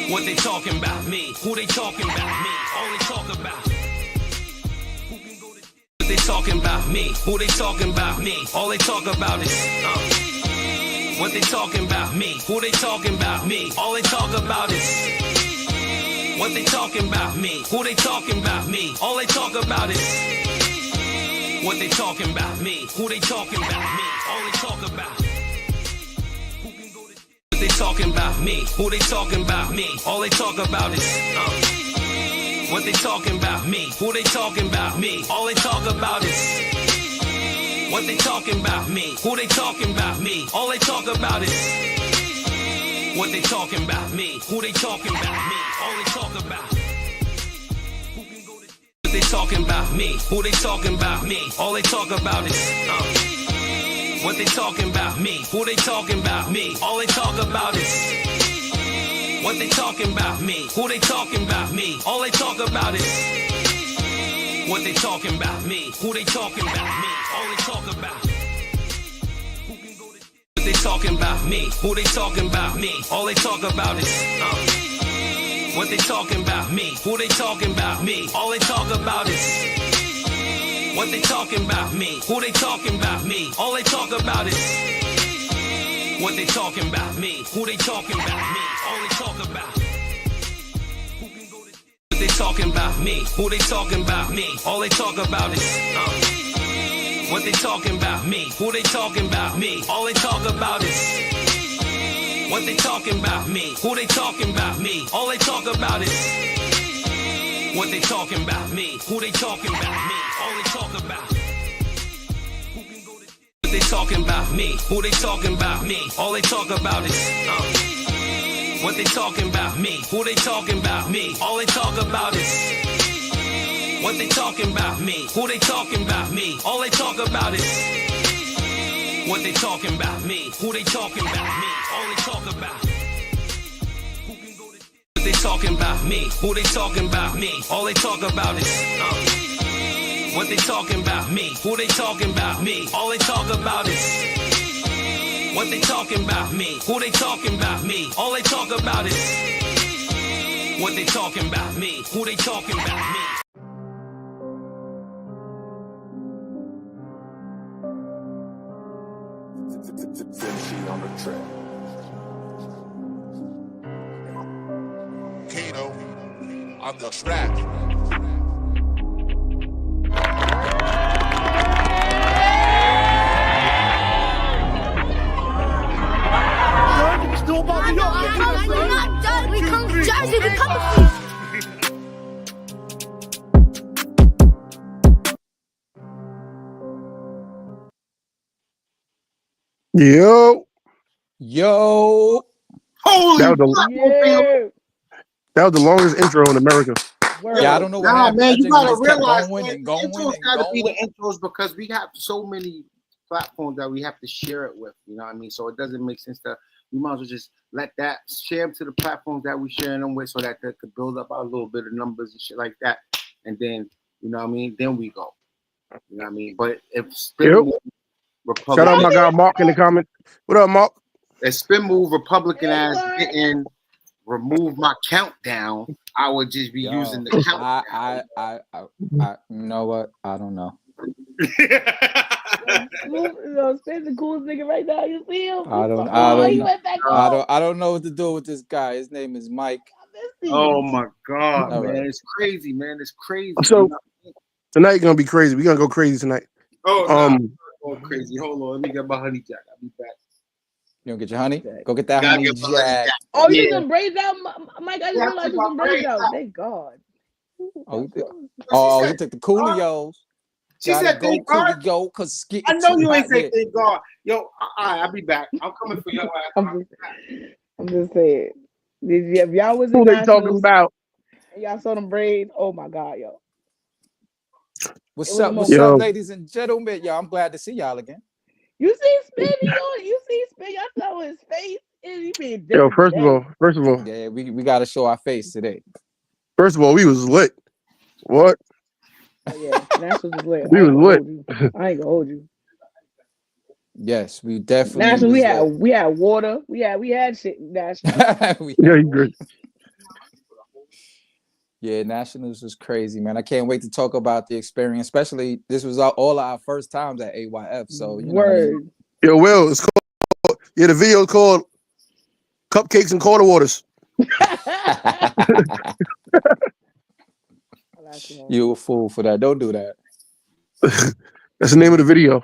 What they talking about me? Who they talking about me? All they talk about. What they talking about me? Who they talking about me? All they talk about is what they talking about me? Who they talking about me? All they talk about is what they talking about me? Who they talking about me? All they talk about is what they talking about me? Who they talking about me? All they talk about. What they talking about me? Who they talking about me? All they talk about is what they talking about me? Who they talking about me? All they talk about is what they talking about me? Who they talking about me? All they talk about is what they talking about me? Who they talking about me? All they talk about. What they talking about me? Who they talking about me? All they talk about is what they talking about me? Who they talking about me? All they talk about is what they talking about me? Who they talking about me? All they talk about is what they talking about me? Who they talking about me? All they talk about. What they talking about me? Who they talking about me? All they talk about is what they talking about me? Who they talking about me? All they talk about is what they talking about me? Who they talking about me? All they talk about is what they talking about me? Who they talking about me? All they talk about. What they talking about me? Who they talking about me? All they talk about is what they talking about me? Who they talking about me? All they talk about is what they talking about me? Who they talking about me? All they talk about is what they talking about me? Who they talking about me? All they talk about. What they talking about me? Who they talking about me? All they talk about is what they talking about me? Who they talking about me? All they talk about is what they talking about me? Who they talking about me? All they talk about is what they talking about me? Who they talking about me? All they talk about. What they talking about me? Who they talking about me? All they talk about is what they talking about me? Who they talking about me? All they talk about is what they talking about me? Who they talking about me? All they talk about is what they talking about me? Who they talking about me? On the track. Kano on the track. Still about to We're not done. We come to Jersey. We come to Yo. Holy That was the longest intro in America. Yeah, I don't know what happened. Man, you gotta realize, intros gotta be the intros because we have so many platforms that we have to share it with. You know what I mean? So it doesn't make sense to. We might as well just let that share them to the platforms that we sharing them with, so that they could build up a little bit of numbers and shit like that. And then, you know what I mean? Then we go. You know what I mean? But if Spin Republican, shout out my guy Mark in the comments. What up, Mark? if Spin Move Republican ass didn't remove my countdown, I would just be using the countdown. I you know what? I don't know. Spin's the coolest nigga right now. You see him? I don't know what to do with this guy. His name is Mike. Oh my God, man. Right. It's crazy, man. It's crazy. So tonight's gonna be crazy. We're gonna go crazy tonight. Going crazy. Hold on, let me get my honey jack. I'll be back. You don't get your honey? Go get that honey jack. Oh, you took them braids out, Mike? I didn't realize you took them braids out. Thank God. Oh, he took the coolios. She said, "Thank God." Yo, cause I know you ain't say thank God. Yo, I'll be back. I'm coming for your ass. I'm just saying. If y'all was who they talking about? And y'all saw them braids. Oh my God, yo. What's up, ladies and gentlemen? Yo, I'm glad to see y'all again. You see Spin, you see Spin. Y'all saw his face. He being yo, first of all, yeah, we got to show our face today. First of all, we was lit. What? Oh, yeah, National was lit. We was lit. I ain't gonna hold you. Yes, we definitely. National, we had water. We had shit. National. Yeah, you good. Yeah, Nationals was crazy, man. I can't wait to talk about the experience, especially this was all our first times at AYF. So, you know what I mean? Word. Yo, Will, it's called, the video's called Cupcakes and Quarter Waters. You a fool for that. Don't do that. That's the name of the video.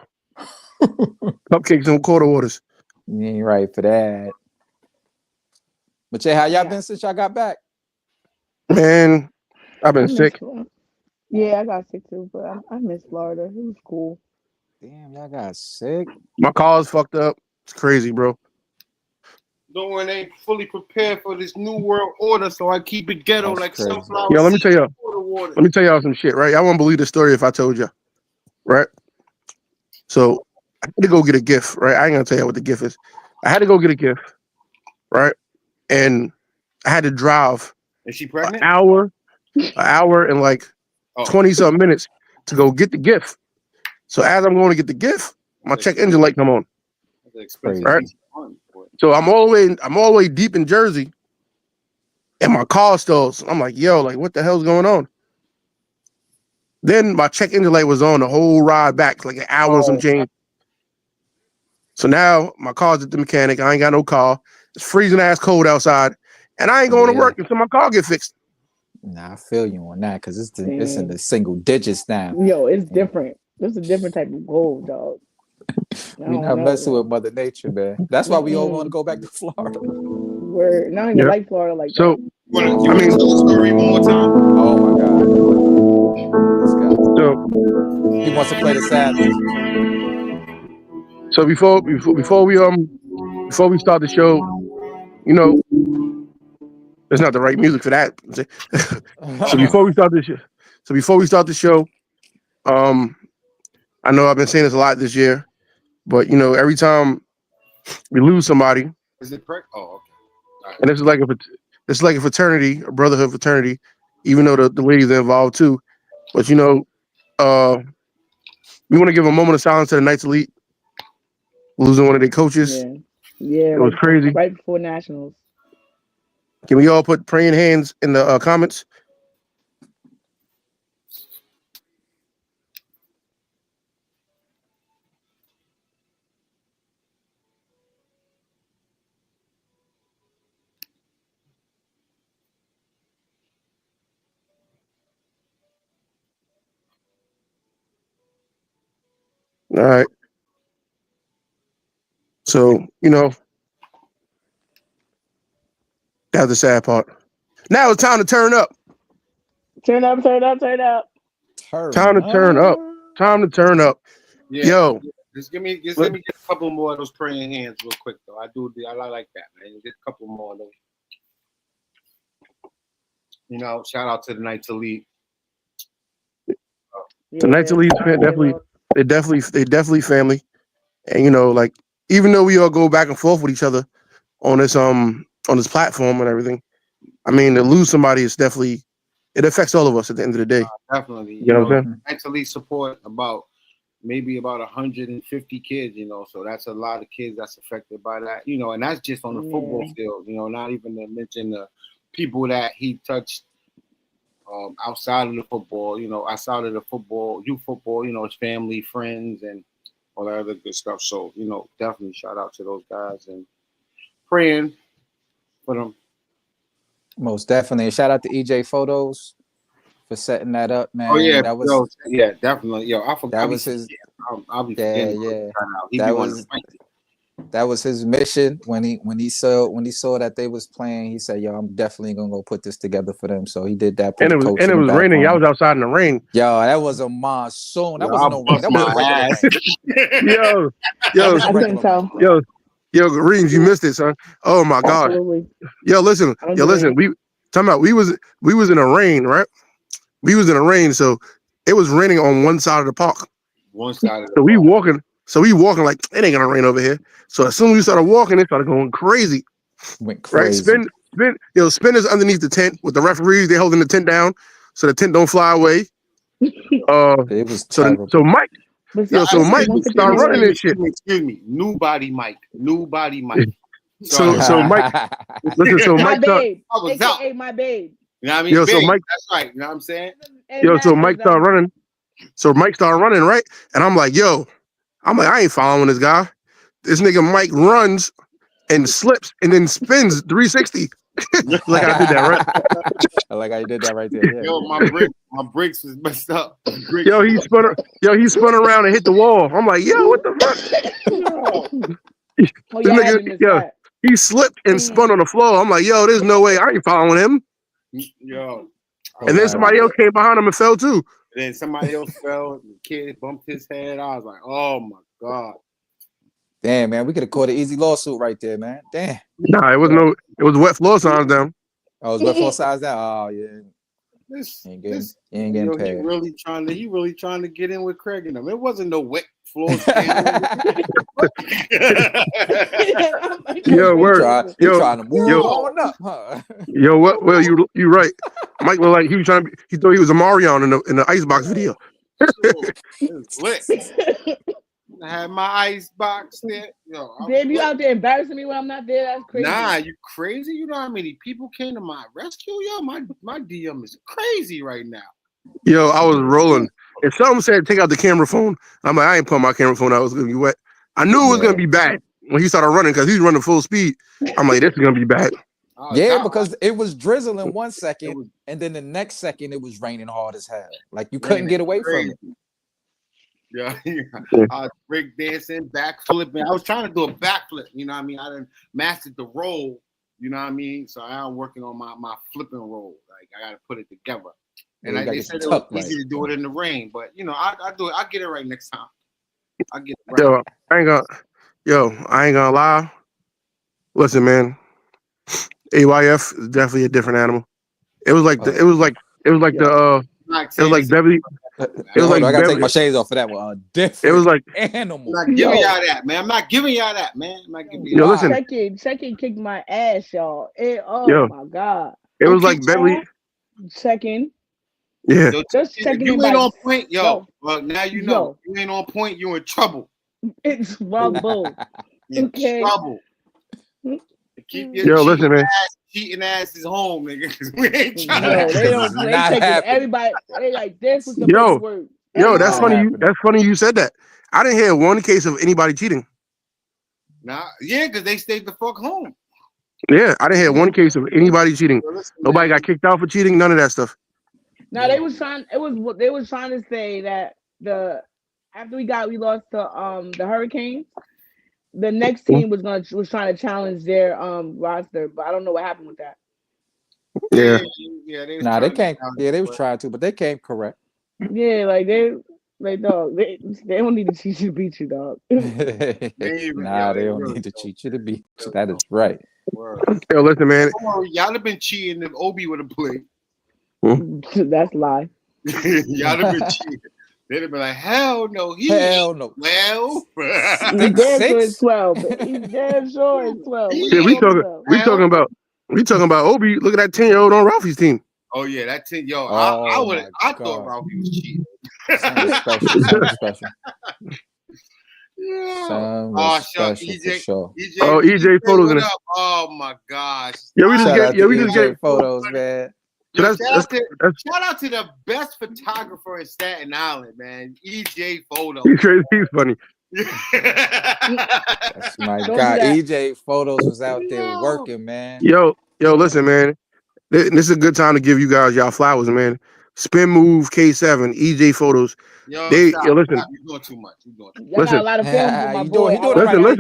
Cupcakes and Quarter Waters. You ain't right for that. But yeah, how y'all been since y'all got back? Man, I've been sick. Yeah, I got sick too, but I miss Florida. It was cool. Damn, y'all got sick. My car's fucked up. It's crazy, bro. Knowing they fully prepared for this new world order, so I keep it ghetto That's like crazy. sunflower. Yeah, let me tell y'all. Water. Let me tell y'all some shit, right? Y'all won't believe the story if I told you, right? So I had to go get a gift, right? I ain't gonna tell you what the gift is. I had to go get a gift, right? And I had to drive Is she pregnant? an hour and like 20-something minutes to go get the gift. So as I'm going to get the gift, my check engine light come on. Right? So I'm all the way deep in Jersey, and my car stalls. I'm like, yo, like what the hell's going on? Then my check engine light was on the whole ride back, like an hour and some change. So now my car's at the mechanic. I ain't got no car. It's freezing ass cold outside, and I ain't going to work until my car get fixed. Nah, I feel you on that because it's in the single digits now. Yo, it's different. It's a different type of gold, dog. We're not messing with Mother Nature, man. That's why we all want to go back to Florida. We're not even like Florida like so, that. You want to tell the story one more time? Oh my God. Let's go. So he wants to play the Savage. So before we start the show, you know, it's not the right music for that. So before we start the show, I know I've been saying this a lot this year, but you know, every time we lose somebody, is it correct? Oh, okay. Right. And this is like a fraternity, a brotherhood fraternity, even though the ladies are involved too. But you know, we want to give a moment of silence to the Knights Elite losing one of their coaches. Yeah, it was crazy. Right before Nationals. Can we all put praying hands in the comments? All right. So, you know, that's the sad part. Now it's time to turn up. Turn up, turn up, turn up. Time to turn up. Time to turn up. Yeah. Yo. Just let me get a couple more of those praying hands real quick though. I like that, man. Get a couple more of those. You know, shout out to the Knights Elite. The Knights Elite they're definitely family. And you know, like even though we all go back and forth with each other on this platform and everything, I mean to lose somebody is definitely it affects all of us at the end of the day. Definitely. You know what I'm saying? Knights Elite support maybe about 150 kids, you know, so that's a lot of kids that's affected by that, you know, and that's just on the football field, you know, not even to mention the people that he touched outside of the football, you know, outside of the football, youth football, you know, his family, friends, and all that other good stuff. So, you know, definitely shout out to those guys and praying for them. Most definitely. Shout out to EJ Photos for setting that up, man. Oh yeah, that was definitely. Yo, I forgot. That was his. I'll be forgetting. That was his mission when he saw that they was playing. He said, "Yo, I'm definitely gonna go put this together for them." So he did that. And it was raining. Y'all was outside in the rain. Yo, that was a monsoon. That wasn't no rain. That was regular rain. Yo, Reemz, you missed it, son. Oh my God. Yo, listen. We talking about we was in the rain, right? We was in the rain, so it was raining on one side of the park. One side of the park. We walking like it ain't gonna rain over here. So as soon as we started walking, it started going crazy. Went crazy. Right? Spinners underneath the tent with the referees. They holding the tent down so the tent don't fly away. It was terrible. So Mike start running this shit. Excuse me, new body Mike. So Mike, listen. So Mike, AKA my babe. You know what I mean? Yo, so Big. Mike, That's right. You know what I'm saying? yo, so Mike started running. So Mike started running, right? And I'm like, I ain't following this guy. This nigga Mike runs and slips and then spins 360. Like I did that, right? I like how you did that right there. Yeah. Yo, my brakes was messed up. Yo, he spun around and hit the wall. I'm like, yo, what the fuck? This nigga, yo, he slipped and spun on the floor. I'm like, yo, there's no way I ain't following him. Yo. And then somebody else came behind him and fell too. And then somebody else fell. The kid bumped his head. I was like, oh my God. Damn, man, we could have caught an easy lawsuit right there, man. Damn. Nah, it was wet floor signs down. Oh, it was wet floor signs down. Oh yeah. Ain't getting paid. He really trying to get in with Craig and them. It wasn't no wet floor. Yo, word. Yo, trying to move on up, huh? Yo, what? Well, you right. Mike was like he thought he was a Marion in the Icebox video. I had my ice box there. Yo, Babe, you out there embarrassing me when I'm not there? That's crazy. Nah, you crazy? You know how many people came to my rescue? Yo, my DM is crazy right now. Yo, I was rolling. If someone said take out the camera phone, I'm like, I ain't putting my camera phone out. It was gonna be wet. I knew it was gonna be bad when he started running because he's running full speed. I'm like, this is gonna be bad. Yeah, because it was drizzling 1 second, and then the next second it was raining hard as hell. Like you couldn't get away from it. Yeah, I was break dancing, back flipping. I was trying to do a backflip. You know what I mean? I done mastered the roll. You know what I mean? So I'm working on my flipping roll. Like I got to put it together. And they said it was easy to do it in the rain, but you know I do it. I get it right next time. I get it right. I ain't gonna lie. Listen, man. AYF is definitely a different animal. It was like Beverly. It was like I gotta take my shades off for that one. Different. It was like animal. I'm not giving y'all that, man. I'm not giving y'all that, man. I'm not giving y'all. Listen, second kicked my ass, y'all. My God. It was like Beverly. Second. Yeah. Just checking. You ain't on point, yo. Well, now you know. You ain't on point. You in trouble. It's trouble. In trouble. Keep your cheating asses home, nigga. Because we ain't trying to. They don't. They taking everybody. They like this was the word. Yo, that's funny. That's funny you said that. I didn't hear one case of anybody cheating. Nah, yeah, because they stayed the fuck home. Yeah, I didn't hear one case of anybody cheating. Nobody got kicked out for cheating. None of that stuff. No, they was trying. They was trying to say that after we lost the Hurricanes, the next team was trying to challenge their roster, but I don't know what happened with that. Yeah. They came. Yeah, they was trying to, but they came correct. Yeah, like dog, they don't need to cheat you to beat you, dog. They don't need to cheat you to beat you. That is right. Yo, listen, man. Y'all have been cheating if Obi would have played. That's a lie. Y'all have been cheating. They'd have been like, hell no. Hell no. Well, he's damn sure it's 12. He's damn sure it's 12. Yeah, we talking about Obi. Look at that 10-year-old on Ralphie's team. Oh yeah, that 10. Yo, I thought Ralphie was cheating. Special. Yeah. EJ photos in it. Oh my gosh. Yeah, we just get photos, man. So shout out to the best photographer in Staten Island, man. EJ Photos. He's crazy. He's funny. That's my guy. EJ Photos was out there working, man. Yo, listen, man. This is a good time to give you guys y'all flowers, man. Spin Move K7, EJ Photos. Listen. You're doing too much. Y'all got a lot of films with my boy.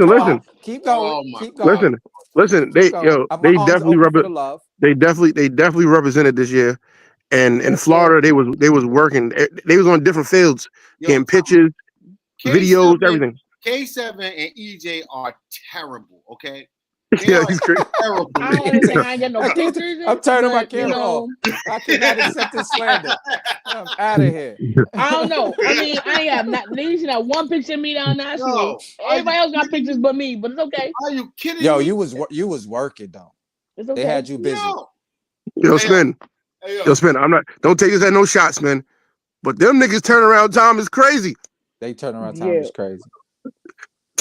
Listen. Keep going. Keep going. Listen. They definitely represented this year. And in Florida, they was working. They was on different fields, getting pictures, videos, everything. K7 and EJ are terrible. Okay. Yeah, he's crazy. I ain't got no pictures. I'm turning my camera off. I cannot accept this slander. I'm out of here. I don't know. I mean, I ain't have not. They should have one picture of me down there. Everybody else got pictures but me, but it's okay. Are you kidding? Yo, me? you was working though. It's okay. They had you busy. Yo, Spin. Yo, Spin. Don't take us at no shots, man. But them niggas turnaround time is crazy. They turnaround time is crazy.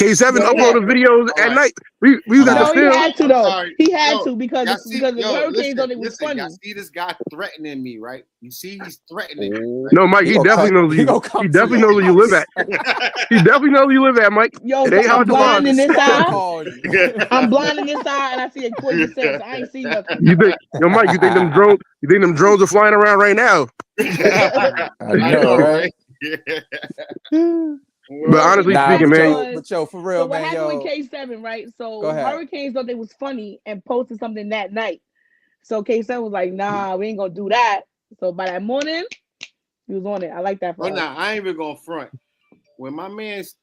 K7 uploaded videos at night. We was at the No, he field. had to though. He had to because the Hurricanes listen, thought it was listen, funny. y'all see this guy threatening me, right? You see, he's threatening me. Right? No, Mike, he definitely knows you. He definitely knows where you live at. He definitely knows where you live at, Mike. Yo, it ain't I'm hard to blind in find. this eye. I'm blind in this eye, and I see a 46. I ain't seen nothing. You think, Mike? You think them drones? You think them drones are flying around right now? I know, right? But honestly speaking, man. But yo, for real, so what man, happened with K7, right? So Hurricanes thought they was funny and posted something that night. So K7 was like, "Nah, we ain't gonna do that." So by that morning, he was on it. I like that. Well, nah, I ain't even gonna front. When my man's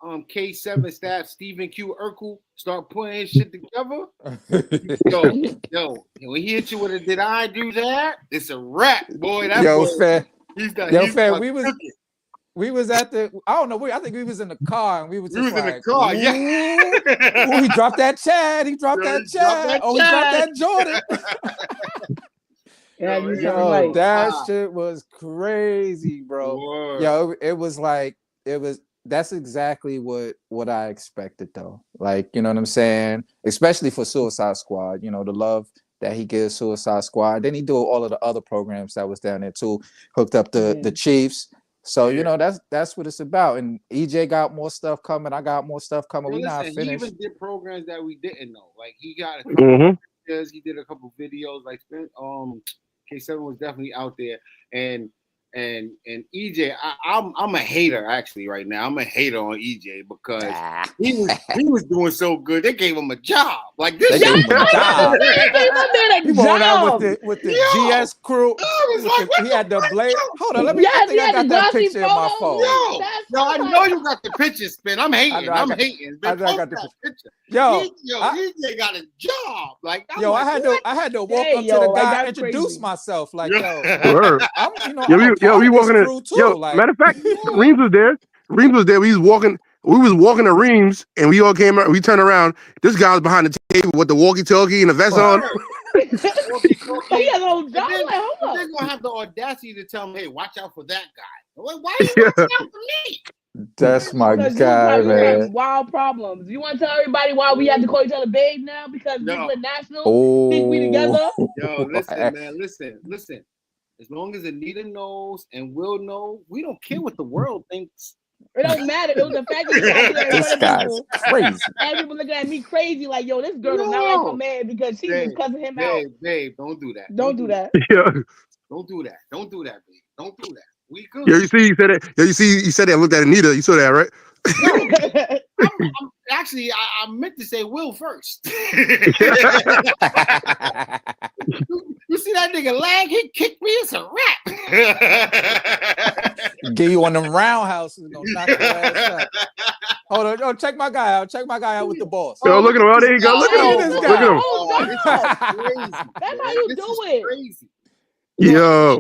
K7 staff Stephen Q Urkel start putting his shit together, yo, when he hit you with a "Did I do that?" It's a wrap, boy. That yo, boy, fair. He's we was at the, I don't know, I think we was in the car and we was just in the car, yeah. Ooh, he dropped that Chad. He dropped that Chad. Oh, he dropped that Jordan. Yo, that shit was crazy, bro. Word. Yo, it was like, that's exactly what I expected though. Like, you know what I'm saying? Especially for Suicide Squad, you know, the love that he gives Suicide Squad. Then he do all of the other programs that was down there too, hooked up the Chiefs. So, you know, that's what it's about. And EJ got more stuff coming. I got more stuff coming. We not finished. He even did programs that we didn't know. Like he got a couple videos, he did a couple videos. Like K7 was definitely out there. And EJ, I'm a hater actually right now. I'm a hater on EJ because he was doing so good. They gave him a job. Like this, they gave him a job. He went out with the GS crew. He had the blade. Hold on, I think I got that picture in my phone. Yo, I know you got the picture, Spin. I'm hating. I'm hating. I got the picture. Yo, EJ got a job. Like, I had to walk up to the guy, introduce myself. Like, I'm, we walking in. Matter of fact, Reemz was there. Reemz was there. We was walking to Reemz, and we all came out. We turned around. This guy was behind the table with the walkie-talkie and the vest on. He had no job. They're gonna have the audacity to tell him, "Hey, watch out for that guy." Why are you watching out for me? That's my guy, man. Wild problems. You want to tell everybody why we have to call each other babe now? Because we're national. Think we together? Yo, listen, man. Listen. As long as Anita knows and will know, we don't care what the world thinks. It don't matter. It was the fact that this guy's crazy. And people looking at me crazy, like, yo, this girl does not like my man because she's just cussing him out. Babe, don't do that. Don't do that. Yeah. Don't do that. Don't do that, babe. Don't do that. We good. Yeah, you see, you said that. Yeah, you said that. Looked at Anita. You saw that, right? Actually, I meant to say Will first. You see that nigga lag? He kicked me. It's a wrap. Get you on them roundhouses. Gonna knock your ass out. Hold on. Yo, check my guy out. Check my guy out with the boss. Yo, look at him. Oh, there you go. Look at him. Look at him. That's how you do it. Crazy. Yo,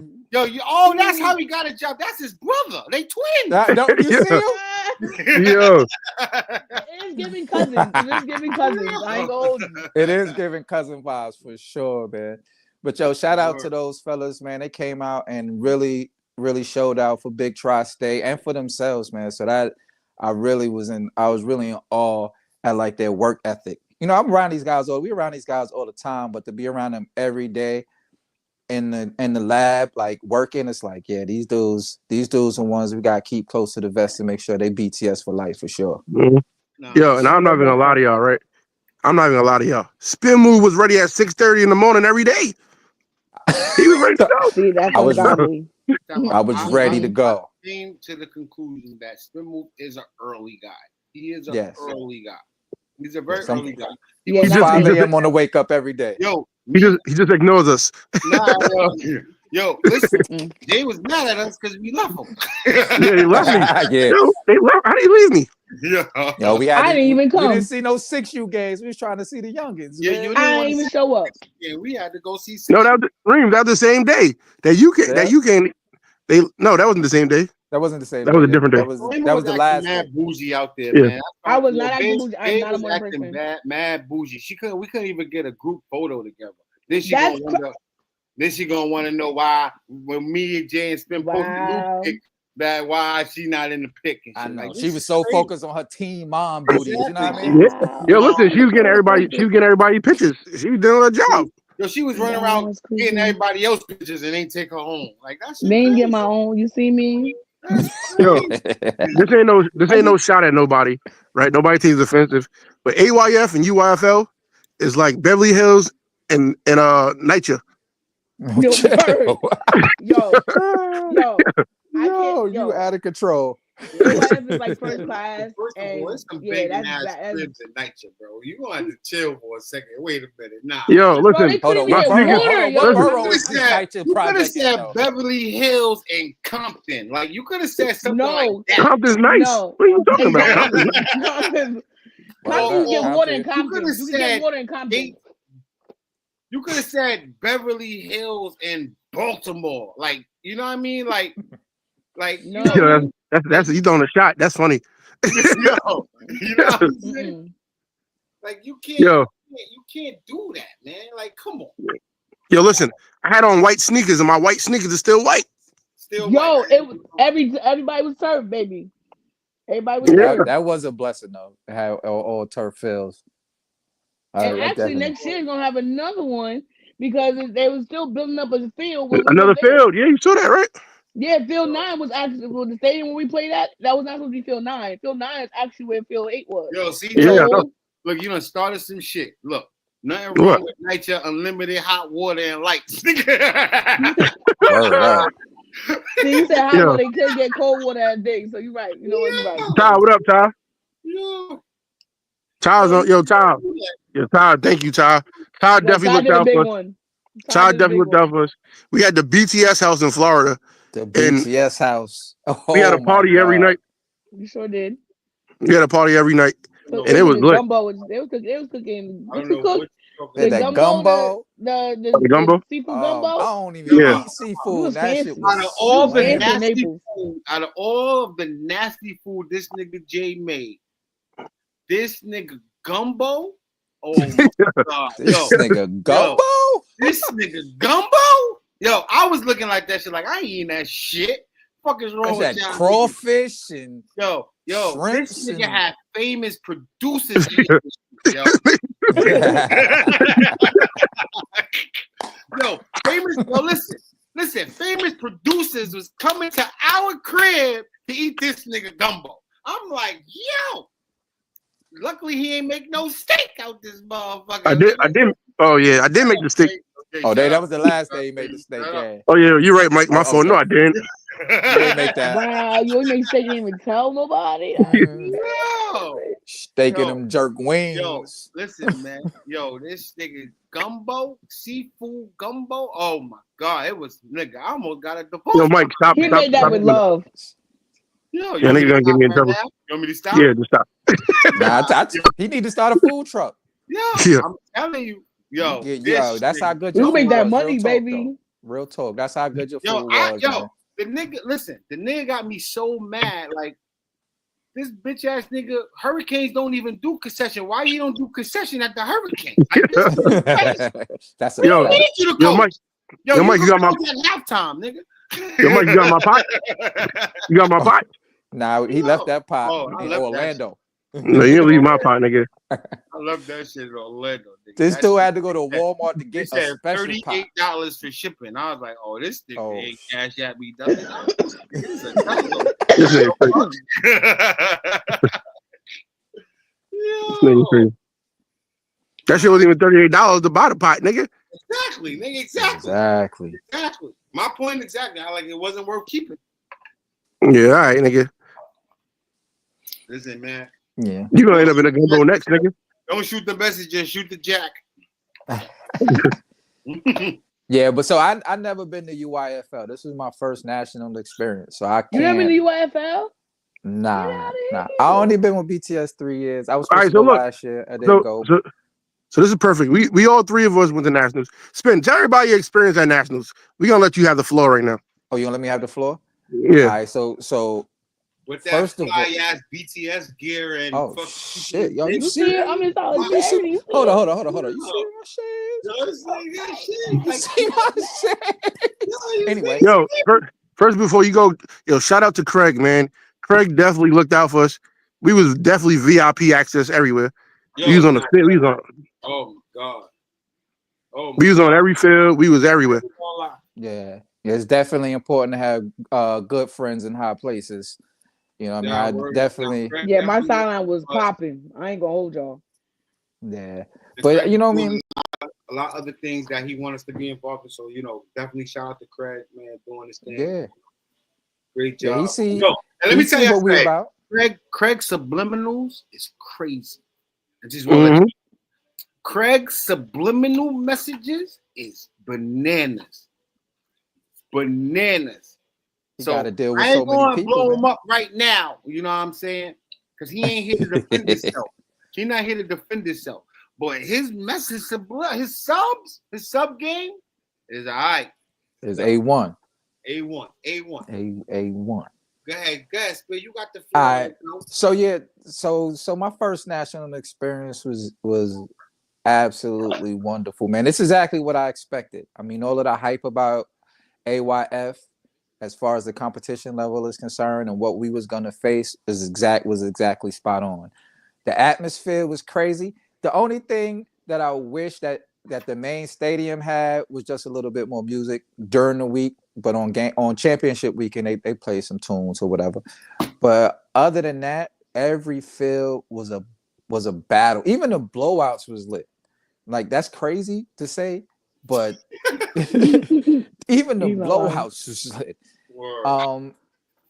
that's how he got a job. That's his brother. They twins. Don't you see him? Yo. It is giving cousins. I ain't gonna hold you. It is giving cousin vibes for sure, man. But yo, shout out to those fellas, man. They came out and really, really showed out for Big Tri-State and for themselves, man. So that I was really in awe at like their work ethic. You know, I'm around these guys we're around these guys all the time, but to be around them every day in the lab, like working, it's like, yeah, these dudes are ones we gotta keep close to the vest to make sure they BTS for life for sure. Mm-hmm. Yo, and I'm not even gonna lie to y'all, right? I'm not even gonna lie to y'all. Spin Move was ready at 6:30 in the morning every day. He was ready to go. See, that's I was ready to go. Came to the conclusion that Spin Move is an early guy. He is an early guy. He's a very early guy. He's 5 a.m. on the wake up every day. Yo, he just ignores us. Yo, listen, Jay was mad at us because we left him. Yeah, he left me. Yeah. Yo, they left. How did he leave me? Yo, I didn't even come. We didn't see no 6U games. We was trying to see the youngins. Yeah, I didn't even show up. Yeah, we had to go see. No, that was Reemz. That was the same day that you came. No, that wasn't the same day. That wasn't the same. That was a different day. That was the last. Mad bougie out there, yeah. man. I was not acting bougie. I'm not a more person. Mad bougie. We couldn't even get a group photo together. Then she gonna want to know why when me and Jay and Spin posted that why she not in the pick. And I shit. know Like, she this was is so crazy. focused on her team mom duties. You know what I Exactly. mean? Yo, listen, she was getting everybody pictures. She was doing her job. Yo, she was running around getting everybody else pictures and ain't take her home. Like that's They ain't get my own. You see me? Yo, this ain't no shot at nobody, right? Nobody thinks it's offensive. But AYF and UYFL is like Beverly Hills and NYCHA. Yo, bird. yo, Yo, you out of control. AYF is like first class. First of all, it's some yeah, banging ass that's cribs at night, bro. You gonna have to chill for a second. Wait a minute, nah. Yo, listen, Hold on, what borough is this you could have project? said Beverly Hills and Compton. Like you could have said something like that. Compton's nice. No. What are you talking about? Compton get water in Compton. You can get water in Compton. You could have said Beverly Hills and Baltimore. Like, you know what I mean? Like no. Yo, that's you throwing a shot. That's funny. Yo, you know what I'm saying? Like you can't do that, man. Like, come on. Yo, listen, I had on white sneakers and my white sneakers are still white. White. It was everybody was served, baby. Everybody was served. That was a blessing though. How all turf fields. And actually, next year is gonna have another one because they was still building up a field. Another field, yeah, you saw that, right? Yeah, Field 9 was actually the stadium where we played at. That was not supposed to be Field 9. Field 9 is actually where Field 8 was. Yo, see, yeah. Look, you done started some shit. Look, nothing wrong with NYCHA unlimited hot water and lights. See, you said hot water, they couldn't get cold water at day. So you're right. You know what? You're right. Ty, what up, Ty? Yeah. Ty's on. Yo, Ty. Yo, Ty. Thank you, Ty. Ty definitely looked out for us. Ty definitely looked out for us. We had the BTS house in Florida. The BTS house. We had a party every night. You sure did. We had a party every night, so and it was lit. They was cooking. The gumbo. The gumbo. Seafood gumbo. I don't even eat seafood. That shit was out of all the nasty food, out of all of the nasty food this nigga Jay made, this nigga gumbo. Oh my god! This nigga gumbo. This nigga gumbo. Yo, I was looking like that shit. Like I ain't eating that shit. Fuck is wrong with y'all? Crawfish and yo, shrimps. This nigga had famous producers. Yo. Listen, famous producers was coming to our crib to eat this nigga gumbo. I'm like, yo. Luckily, he ain't make no steak out this motherfucker. I didn't. Oh yeah, I did make the steak. That was the last day he made the steak. Yeah. Oh yeah, you're right, Mike. My phone. No, I didn't. You didn't make that. Wow, you ain't make steak, you didn't even tell nobody. Steak and them jerk wings. Yo, listen, man. Yo, this nigga gumbo, seafood gumbo. Oh my god, it was nigga. I almost got a divorce. Yo, Mike, stop. He made that with love. Yo, you gonna get me in trouble. You want me to stop? Yeah, just stop. He need to start a food truck. Yeah. I'm telling you. Yo, that's how good you your make food that was. money, Real baby. Talk, real talk. That's how good your food was. Man. The nigga got me so mad. Like this bitch ass nigga, Hurricanes don't even do concession. Why you don't do concession at the Hurricanes? Like, that's a yo, Mike. Yo, Mike, you got my halftime, nigga. Yo, Mike, you got my pot. You got my pot. Nah, he left that pot in Orlando. No, you didn't leave my pot, nigga. I love that shit in Orlando. Nigga. This dude had to go to Walmart to get a special $38 for shipping. I was like, oh, this nigga ain't cash at me. That shit wasn't even $38 to buy the pot, nigga. Exactly, nigga. Exactly. My point exactly. I like it wasn't worth keeping. Yeah, all right, nigga. Listen, man. Yeah. You gonna end up in a gumbo next, nigga. Don't shoot the messenger, just shoot the jack. Yeah, but so I never been to UYFL. This was my first national experience. So I can't. You never been to UYFL? Nah. I only been with BTS 3 years. I was supposed to go last year. I didn't go. So this is perfect. We all three of us went to nationals. Spin, tell everybody your experience at nationals. We're gonna let you have the floor right now. Oh, you gonna let me have the floor? Yeah. All right, so with that fly ass BTS gear and shit, yo, you see it? I'm in solidarity. Hold on. You see my shit? You see my shit? Anyway, yo, First, before you go, shout out to Craig, man. Craig definitely looked out for us. We was definitely VIP access everywhere. We was on the field. We was on. Oh God. Oh, we was on every field. We was everywhere. Yeah, it's definitely important to have good friends in high places. You know, I mean, I definitely. Yeah, my sideline was popping. I ain't gonna hold y'all. Yeah, but you know what I mean. A lot of other things that he wants us to be involved in. So definitely shout out to Craig, man, doing this thing. Yeah, great job. Yeah, he see. And let me tell you what we about. Craig subliminals is crazy. I just Mm-hmm. Craig's subliminal messages is bananas. Bananas. You so gotta deal with I ain't so many gonna people, blow man. him up right now. You know what I'm saying? Because he ain't here to defend himself. He's not here to defend himself. But his message, his sub game is all right. It's A1. A1. A1. Go ahead, Spill. You got the floor. All right. So yeah, so my first national experience was absolutely wonderful, man. It's exactly what I expected. I mean, all of the hype about AYF as far as the competition level is concerned and what we was gonna face was exactly spot on. The atmosphere was crazy. The only thing that I wish that the main stadium had was just a little bit more music during the week, but on championship weekend they play some tunes or whatever. But other than that, every field was a battle. Even the blowouts was lit. Like, that's crazy to say, but even the blowouts was lit.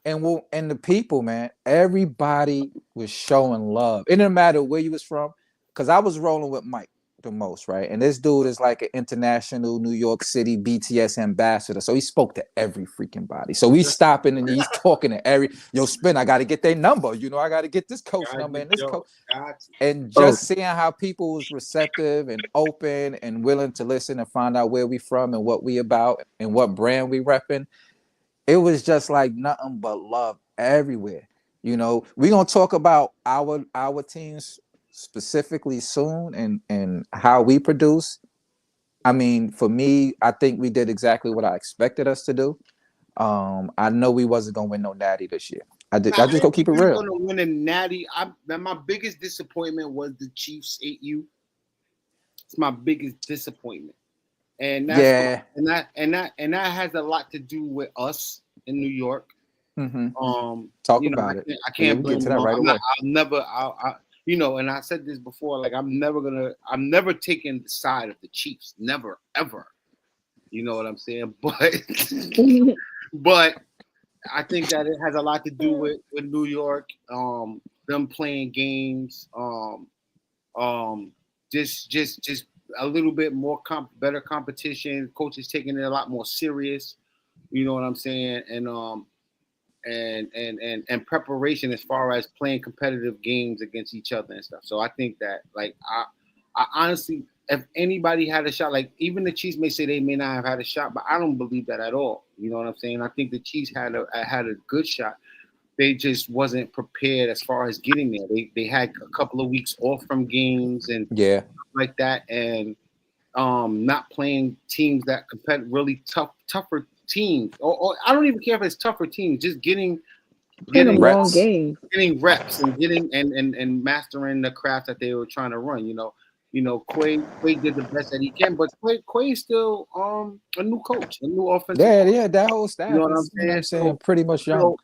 And the people, man, everybody was showing love. It didn't matter where you was from, because I was rolling with Mike the most, right? And this dude is like an international New York City BTS ambassador. So he spoke to every freaking body. So he's stopping and he's talking to Spin, I got to get their number. I got to get this coach number and this coach. And just seeing how people was receptive and open and willing to listen and find out where we from and what we about and what brand we repping. It was just like nothing but love everywhere. We're going to talk about our teams specifically soon and how we produce. I mean, for me, I think we did exactly what I expected us to do. I know we wasn't going to win no natty this year. I just go keep it real. Going to win a natty. My biggest disappointment was the Chiefs 8U. It's my biggest disappointment. And that's and that has a lot to do with us in New York. Mm-hmm. Talk about it. I can't blame get to that right away. And I said this before, like I'm never taking the side of the Chiefs. Never, ever. You know what I'm saying? But I think that it has a lot to do with New York, them playing games, just a little bit more better competition. Coaches taking it a lot more serious. You know what I'm saying? And preparation as far as playing competitive games against each other and stuff. So I think that, like, I honestly, if anybody had a shot, like even the Chiefs may say they may not have had a shot, but I don't believe that at all. You know what I'm saying? I think the Chiefs had a good shot. They just wasn't prepared as far as getting there. They had a couple of weeks off from games and stuff like that, and not playing teams that compete really tougher teams. Or I don't even care if it's tougher teams. Just getting reps, getting reps, and getting and mastering the craft that they were trying to run. Quay did the best that he can, but Quay is still a new coach, a new offensive. Yeah, that whole staff. You know what I'm saying? Pretty much young.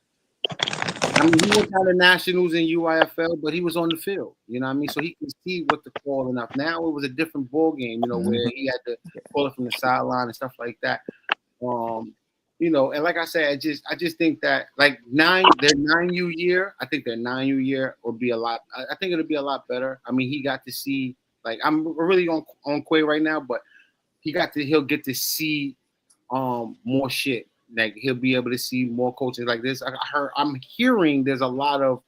I mean, he went out of nationals in UIFL, but he was on the field. You know what I mean? So he can see what the call enough. Now it was a different ball game, where he had to call it from the sideline and stuff like that. And like I said, I just think that like their 9U year, I think their 9U year will be a lot. I think it'll be a lot better. I mean, he got to see, like, I'm really on Quay right now, but he'll get to see more shit. Like, he'll be able to see more coaches like this. I'm hearing there's a lot of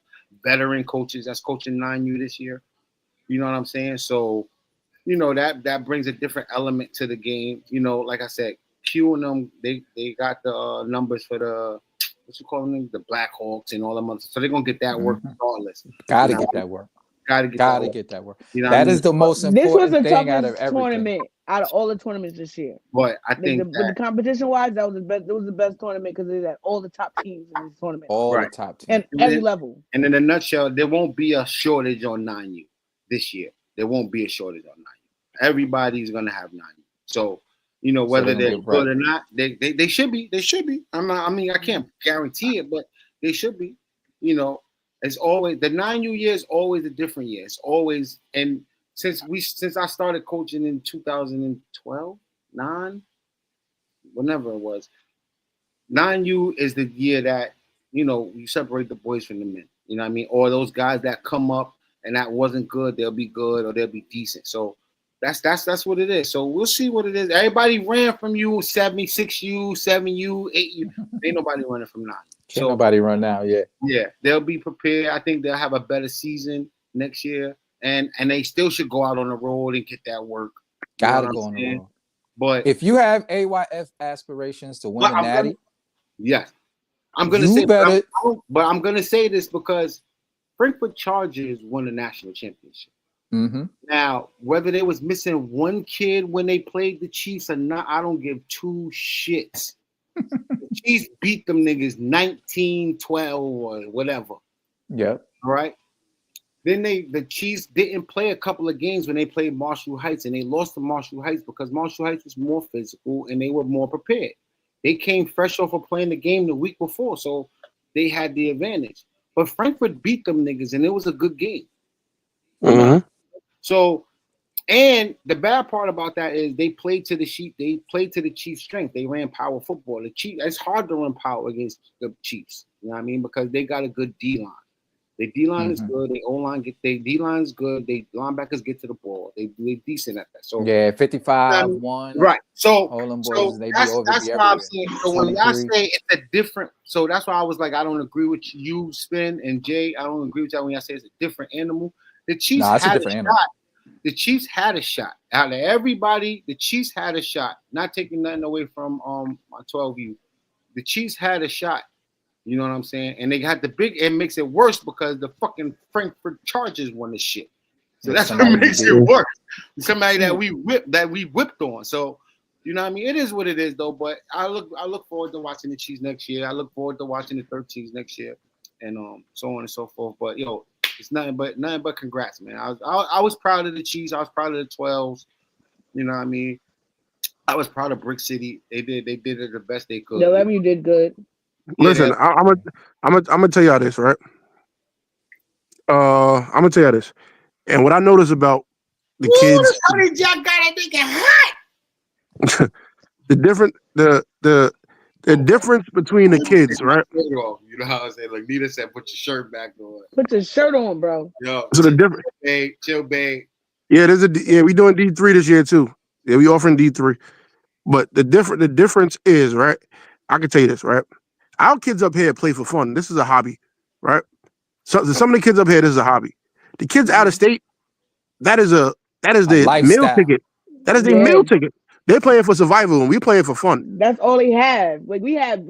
veteran coaches that's coaching 9U this year. You know what I'm saying? So, that brings a different element to the game. Like I said, Q and them, they got the numbers for the the Black Hawks and all them others. So they're gonna get that work regardless. Gotta get that work. Gotta get that work. You know that is the most This was important the thing out of toughest everything. tournament out of all the tournaments this year. But I think with the competition wise, that was the best. It was the best tournament because it had all the top teams in this tournament. All the top teams. And every level. And in a nutshell, there won't be a shortage on 9U this year. There won't be a shortage on 9U. Everybody's gonna have 9U. So you know whether they're good or not, they should be. They should be. I mean, I can't guarantee it, but they should be. You know, it's always the 9U year is always a different year. It's always and since I started coaching in 2012, whenever it was, 9U is the year that you know you separate the boys from the men. You know what I mean? Or those guys that come up and that wasn't good, they'll be good or they'll be decent. So that's what it is. So we'll see what it is. Everybody ran from you 76U, 7U, 8U. Ain't nobody running from 9. Can't nobody run now, Yeah, they'll be prepared. I think they'll have a better season next year. And they still should go out on the road and get that work. Gotta go on the road. But if you have AYF aspirations to win a natty, yes. I'm gonna say better. But I'm gonna say this because Frankfurt Chargers won the national championship. Mm-hmm. Now, whether they was missing one kid when they played the Chiefs or not, I don't give two shits. The Chiefs beat them niggas 19-12 or whatever. Yep. All right. Then the Chiefs didn't play a couple of games when they played Marshall Heights, and they lost to Marshall Heights because Marshall Heights was more physical and they were more prepared. They came fresh off of playing the game the week before, so they had the advantage. But Frankfurt beat them niggas, and it was a good game. Mm-hmm. So, and the bad part about that is they played to the Chiefs' strength. They ran power football. The Chiefs, it's hard to run power against the Chiefs. You know what I mean? Because they got a good D-line. The D-line is good. The O-line D-line is good. They linebackers get to the ball. They decent at that. So 55-1. Right. So, that's why I'm saying. So when y'all say it's a different, so that's why I was like, I don't agree with you, Spin and Jay. I don't agree with y'all when y'all say it's a different animal. The Chiefs had a shot. The Chiefs had a shot. Out of everybody, the Chiefs had a shot. Not taking nothing away from my 12U. The Chiefs had a shot. You know what I'm saying? And they got the big. It makes it worse because the fucking Frankfurt Chargers won the shit. So that's what makes it worse. Somebody that we whipped on. So you know what I mean? It is what it is though. But I look forward to watching the Chiefs next year. I look forward to watching the 13s next year, and so on and so forth. But it's nothing but congrats, man. I was proud of the Chiefs. I was proud of the 12s. You know what I mean? I was proud of Brick City. They did it the best they could. The 11 did good. Listen, I'm gonna tell y'all this, right? I'm gonna tell y'all this, and what I noticed about the kids. How did y'all got a nigga hot? the difference between the kids, right? You know how I say, like Nita said, put your shirt back on. Put your shirt on, bro. Yo, so the difference, chill, babe. Yeah, we doing D3 this year too. Yeah, we offering D3, but the difference is, right? I can tell you this, right? Our kids up here play for fun. This is a hobby, right? So some of the kids up here, this is a hobby. The kids out of state, that is the meal ticket. That is the meal ticket. They're playing for survival, and we playing for fun. That's all they have. Like we have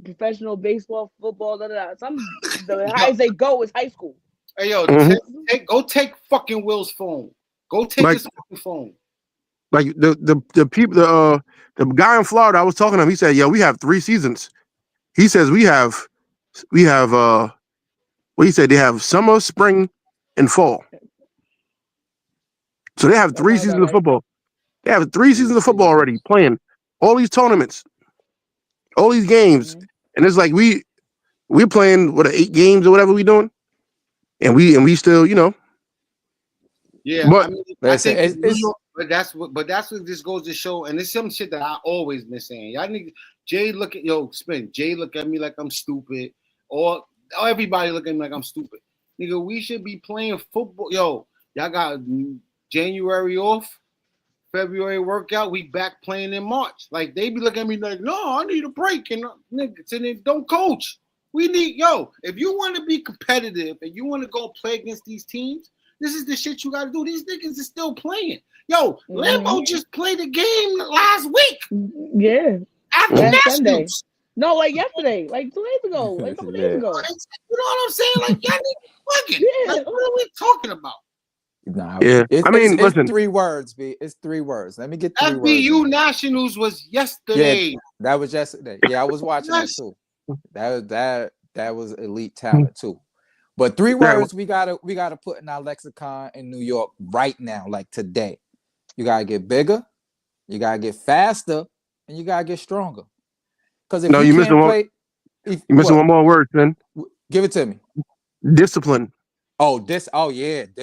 professional baseball, football. The highest they go is high school. Hey yo, go take fucking Will's phone. Go take his fucking phone. Like the people, the guy in Florida, I was talking to him. He said, "Yo, we have 3 seasons." He says we have what he said, they have summer, spring, and fall. So they have 3 seasons of football. They have 3 seasons of football already playing all these tournaments, all these games. And it's like we're playing 8 games or whatever we doing. And we still, Yeah, but I think but that's what this goes to show, and it's some shit that I always been saying. Y'all niggas, Jay look at Spin. Jay look at me like I'm stupid, or everybody look at me like I'm stupid. Nigga, we should be playing football. Yo, y'all got January off, February workout. We back playing in March. Like they be looking at me like, no, I need a break, and niggas, and then don't coach. We need if you want to be competitive and you want to go play against these teams, this is the shit you got to do. These niggas are still playing. Lambo just played a game last week. Yeah. After Nationals. No, like yesterday, like 2 days ago, like a couple days ago. You know what I'm saying? Like, y'all niggas fucking. Yeah. Like, what are we talking about? Nah, Yeah. I mean, listen. It's 3 words, B. It's 3 words. Let me get 3 words. FBU Nationals was yesterday. Yeah, that was yesterday. Yeah, I was watching that too. That was elite talent too. But 3 words we gotta put in our lexicon in New York right now, like today. You gotta get bigger, you gotta get faster, and you gotta get stronger. Because if you can't play, you're missing one more word, man. Give it to me. Discipline. Oh, discipline.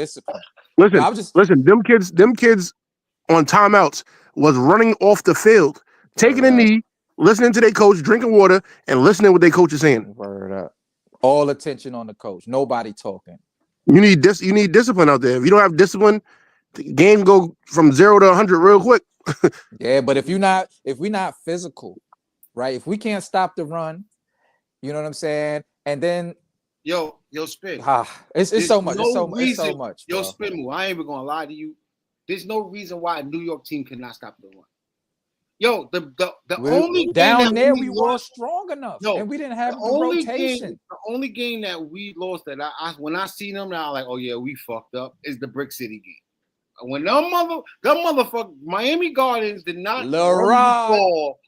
Listen. Them kids on timeouts was running off the field, taking a knee, listening to their coach, drinking water, and listening what their coach is saying. Word up. All attention on the coach. Nobody talking. You need discipline out there. If you don't have discipline, the game go from 0 to 100 real quick. Yeah, but if we're not physical, right? If we can't stop the run, you know what I'm saying? And then Yo, Spin. It's so much. It's so much. Yo, Spin, I ain't even gonna lie to you. There's no reason why a New York team cannot stop the run. Yo, the only down there we weren't strong enough, and we didn't have the rotation. The only game that we lost that I when I seen them now, like, oh yeah, we fucked up, is the Brick City game. When them motherfucker Miami Gardens did not run the ball.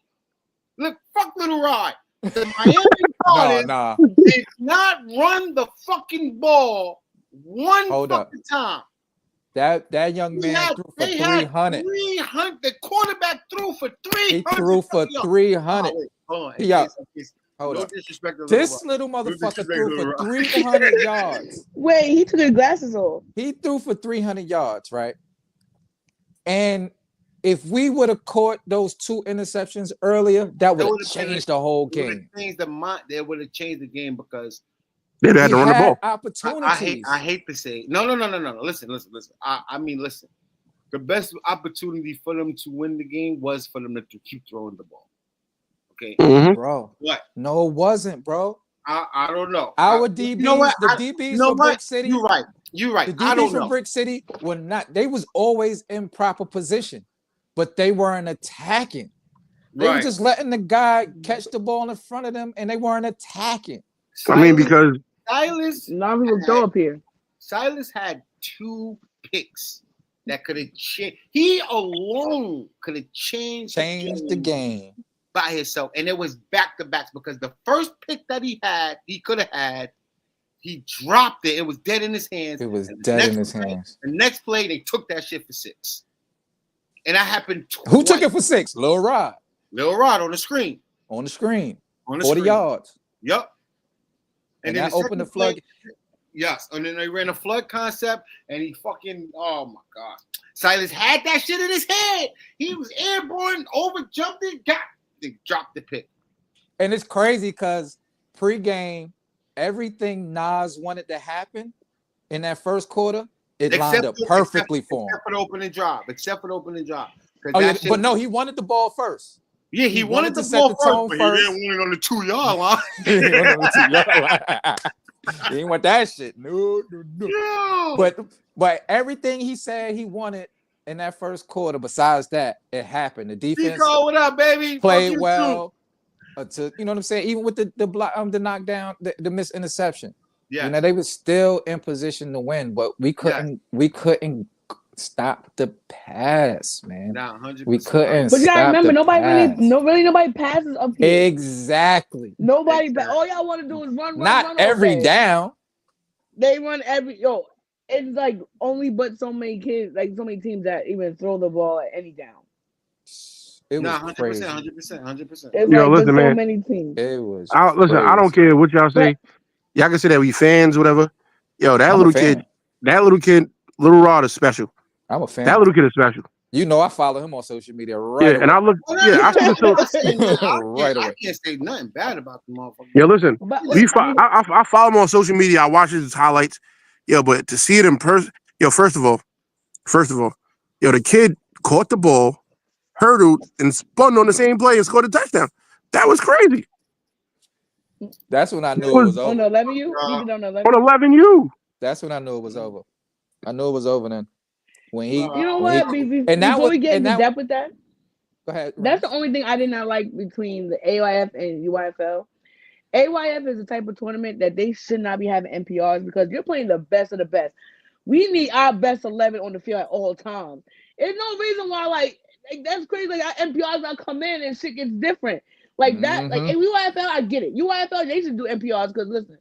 Look, fuck Little Rod. The Miami Gardens did not run the fucking ball one fucking time. That young man threw for 300. 300. The quarterback threw for 300. He threw for 300. Yeah. Hold up. This little motherfucker threw for 300 yards. Wait, he took his glasses off. He threw for 300 yards, right? And if we would have caught those 2 interceptions earlier, that would have changed the whole game. They would have changed the game because they had to run the ball. Opportunities. I hate to say it. No. Listen. I mean, listen. The best opportunity for them to win the game was for them to keep throwing the ball. Okay, bro. What? No, it wasn't, bro. I don't know. Our DBs, DBs for Brick City. You're right. The DBs for Brick City were not. They was always in proper position, but they weren't attacking. They were just letting the guy catch the ball in front of them, and they weren't attacking. Because Silas, Silas had 2 picks that could have changed. He alone could have changed the game by himself, and it was back to backs because the first pick that he could have had, he dropped it. It was dead in his hands. It was dead in his hands. The next play, they took that shit for 6, and that happened twice. Who took it for 6? Lil Rod. Lil Rod on the screen. 40 yards. Yep. And that opened the flood. Yes, and then they ran a flood concept, and he fucking, oh my God. Silas had that shit in his head. He was airborne, overjumped it, dropped the pick. And it's crazy because pregame, everything Nas wanted to happen in that first quarter, it lined up perfectly for him. Except for the opening drive. But no, he wanted the ball first. Yeah, he wanted the ball first, but he didn't want it on the 2-yard line. He didn't want that shit. No. But everything he said he wanted in that first quarter, besides that, it happened. The defense what up, baby? played well. To you know what I'm saying? Even with the block, the knockdown, the missed interception. Yeah, you know, they were still in position to win, but we couldn't stop the pass, man. Nah, 100%. We couldn't. But you gotta remember, nobody nobody passes up here. Exactly. Nobody. All y'all want to do is run. Not every down. They run every. It's like only but so many kids, like so many teams that even throw the ball at any down. It was 100%, crazy. 100%. It's listen, man. So many teams. It was. Listen, I don't care what y'all say. Y'all can say that we fans, whatever. Yo, that little kid, Little Rod is special. I'm a fan. That little kid is special. You know, I follow him on social media right away. And I look. I see right away. I can't say nothing bad about the motherfucker. Yeah, listen. I follow him on social media. I watch his highlights. Yo, but to see it in person, first of all, the kid caught the ball, hurdled, and spun on the same play and scored a touchdown. That was crazy. That's when I knew it was over. On 11U? On 11U. That's when I knew it was over. I knew it was over then. When he, you know what? Before we get into depth with that, go ahead. That's the only thing I did not like between the AYF and UYFL. AYF is the type of tournament that they should not be having NPRs because you're playing the best of the best. We need our best 11 on the field at all times. There's no reason why, like that's crazy. Like our NPRs not come in and shit gets different. Like that. Like if UIFL, I get it. UIFL, they should do NPRs because listen,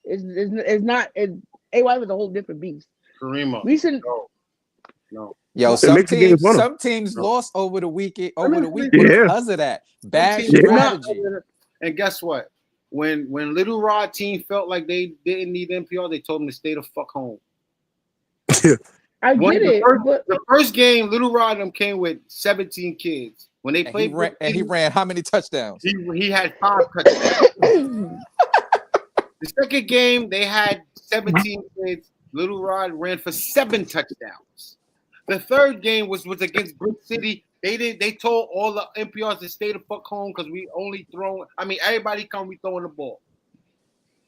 it's not. AYF is a whole different beast. Karima. We shouldn't. No. Yo, some teams lost over the week because of that bad strategy. And guess what? When Little Rod team felt like they didn't need NPR, they told them to stay the fuck home. I get it. The first game, Little Rod and them came with 17 kids. When they played, he ran how many touchdowns? He had 5 touchdowns. The second game, they had 17 kids. Little Rod ran for 7 touchdowns. The third game was against Brick City. They told all the NPRs to stay the fuck home because we only throw. I mean, everybody come, we throwing the ball.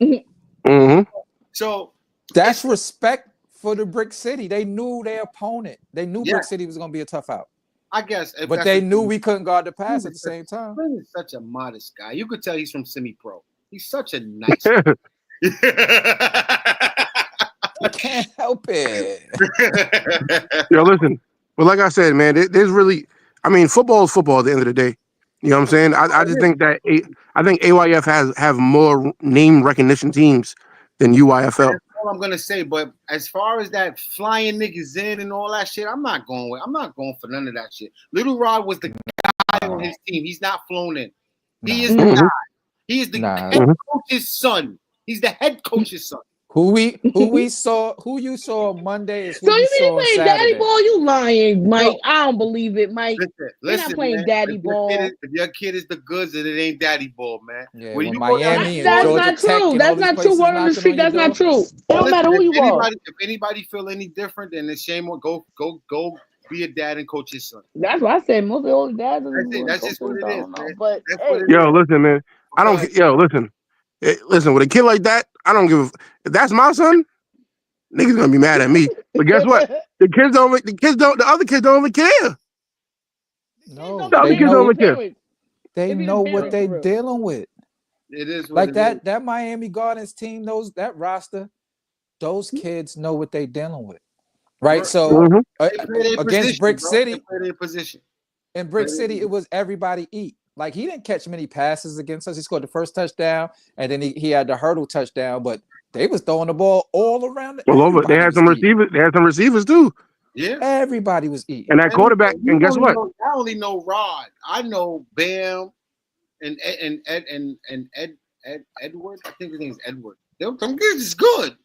Mm-hmm. So that's respect for the Brick City. They knew their opponent. They knew Brick City was going to be a tough out. I guess, but they knew we couldn't guard the pass at the same time. He's such a modest guy. You could tell he's from semi-pro. He's such a nice. I can't help it. Yo, listen. But like I said, man, there's really, I mean, football is football at the end of the day. You know what I'm saying? I just think that I think AYF have more name recognition teams than UIFL. That's all I'm gonna say. But as far as that flying niggas in and all that shit, I'm not going for none of that shit. Little Rod was the guy on his team. He's not flown in. He is the guy. He is the head coach's son. He's the head coach's son. Who you saw Monday is who so you saw playing Saturday. daddy ball? You lying, Mike? I don't believe it, Mike. You're not playing man, daddy ball. If your kid is the goods, then it ain't daddy ball, man. Yeah, when you Miami that's Georgia not Tech true. That's not true. Word on the street. That's not true. It don't matter who you are. If anybody feel any different, then it's shame on go be a dad and coach his son. That's what I said. Most of the old dads. That's just what it is, man. But listen, man. I don't. Yo, listen. Listen, with a kid like that, I don't give. If that's my son, niggas gonna be mad at me. But guess what? The other kids don't even care. No, the other kids don't even care. They know what they dealing with. It is like that. That Miami Gardens team, that roster, those kids know what they dealing with, right? So against Brick City, in Brick City, it was everybody eat. Like he didn't catch many passes against us. He scored the first touchdown, and then he had the hurdle touchdown. But they was throwing the ball all around. All over. They had some receivers. They had some receivers too. Yeah, everybody was eating. And that quarterback. And guess what? I only know Rod. I know Bam, and Edward. I think his name is Edward. Them kids is good.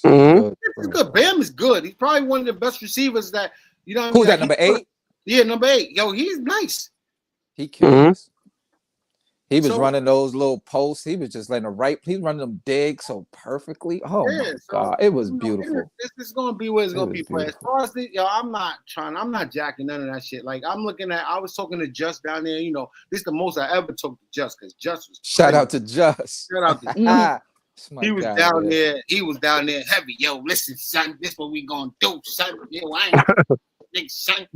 Mm-hmm. It's good. Bam is good. He's probably one of the best receivers that you know. Who's that? Number 8? Yeah, number 8. Yo, he's nice. He kills. He was running those little posts. He was just letting he was running them digs so perfectly. Oh my God, it was beautiful. This is gonna be what it's gonna be. As far as I'm not jacking none of that shit. Like I was talking to Just down there. You know, this is the most I ever talked to Just because Just was. Shout out to Just. Shout out to He was down there. He was down there heavy. Yo, listen, son, this what we gonna do, son. Yo, I ain't big son.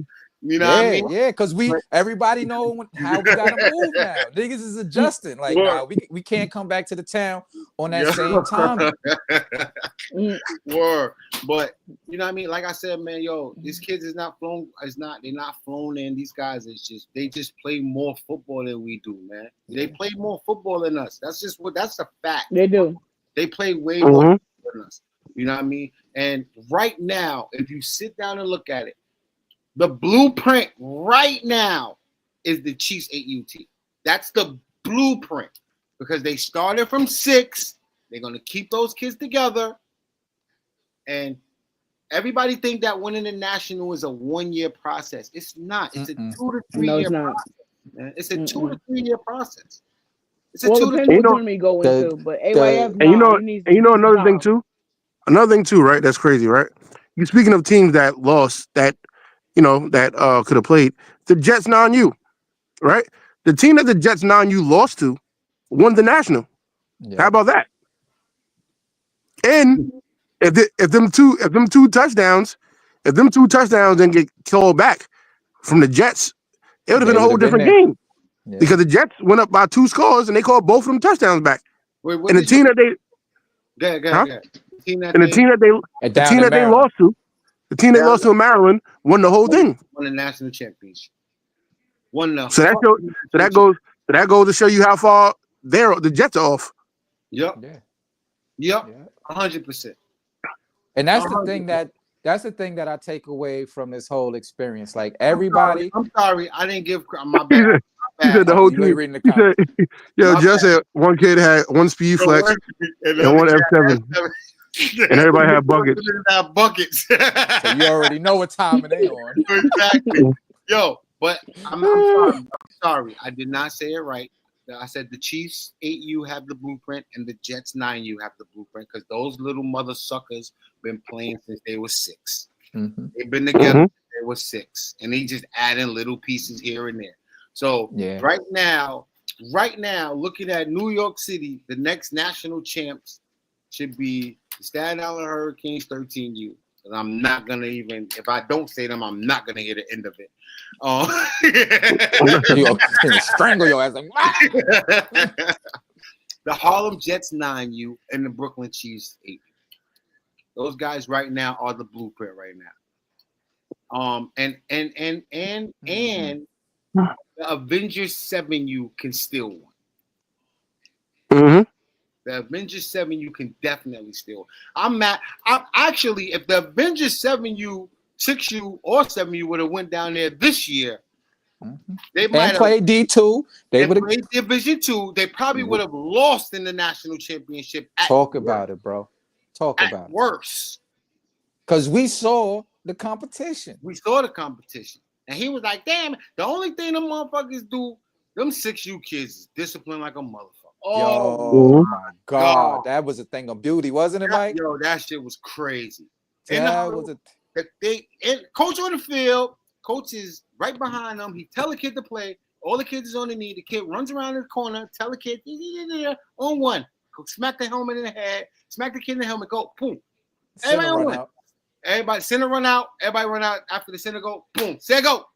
You know what I mean? Yeah, because everybody know how we gotta move now. Niggas is adjusting. Like, nah, we can't come back to the town on that same time. Word. But you know what I mean? Like I said, man, yo, these kids they're not flown in. These guys they just play more football than we do, man. They play more football than us. That's a fact. They do. They play way more than us. You know what I mean? And right now, if you sit down and look at it, the blueprint right now is the Chiefs 8UT. That's the blueprint because they started from 6. They're going to keep those kids together. And everybody think that winning the national is a 1-year process. It's not. It's a 2 to 3 year process. Man. It's a 2 to 3 year process. It's a 2 to 3 year go into, but AYF. And you know another thing too? Another thing too, right? That's crazy, right? You speaking of teams that lost that could have played. The Jets non-U, right? The team that the Jets non-U lost to won the national. Yeah. How about that? And if them two touchdowns didn't get called back from the Jets, it would have been a whole different game. Yeah. Because the Jets went up by 2 scores and they called both of them touchdowns back. Wait, and the team that they go ahead. team that and the team that they lost to, the team they lost to in Maryland won the whole thing. Won the national championship. Won the So that goes to show you how far the Jets are off. Yep. Yeah. 100%. And that's the thing that I take away from this whole experience. Like everybody, I'm sorry, I didn't give my bad. He said the whole you ain't team. reading the He said, comments. "Yo, Jess said one kid had one speed flex and one F7, and everybody had buckets." Buckets. So you already know what time it is on. Exactly. Yo, but I'm sorry. I did not say it right. I said the Chiefs 8U have the blueprint and the Jets 9U have the blueprint because those little mother suckers been playing since they were 6. Mm-hmm. They've been together since they were 6, and they just adding little pieces here and there. So right now, looking at New York City, the next national champs should be the Staten Island Hurricanes 13U. And I'm not gonna even, if I don't say them, I'm not gonna hear the end of it. You're gonna strangle your ass. Like, the Harlem Jets 9U and the Brooklyn Chiefs 8U. Those guys right now are the blueprint right now. And the Avengers 7U can steal one. Mm-hmm. The Avengers 7U can definitely steal. I'm actually, if the Avengers 7U, 6U, or 7U would have went down there this year, they might have played D2. They would have played Division 2. They probably would have lost in the national championship. Talk about it, bro. Talk about it. Worse. Because we saw the competition. We saw the competition. And he was like, damn, the only thing them motherfuckers do, them 6U kids is discipline like a motherfucker. Oh my God. That was a thing of beauty, wasn't it, Mike? Yo, that shit was crazy. That was coach on the field, coach is right behind them. He tell the kid to play. All the kids is on the knee. The kid runs around in the corner, tell the kid, on one. Go smack the helmet in the head, smack the kid in the helmet, go, boom. Everybody on one. Everybody, center run out. Everybody run out after the center go, boom. Say go.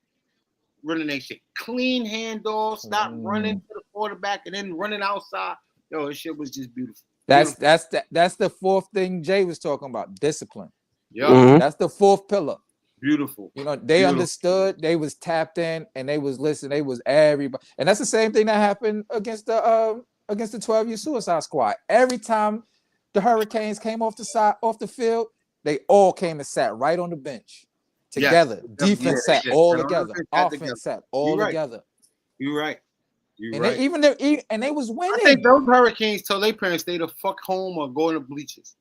Running that shit. Clean handoff, stop running to the quarterback and then running outside. Yo, this shit was just beautiful. That's the fourth thing Jay was talking about, discipline. Yeah. That's the fourth pillar. Beautiful. You know, they understood, they was tapped in, and they was listening, they was everybody. And that's the same thing that happened against the 12U Suicide Squad. Every time the Hurricanes came off the field, they all came and sat right on the bench. Together. Defense sat all together. Offense sat all together. You're right. And they was winning. I think those Hurricanes told their parents stay the fuck home or go in the bleachers.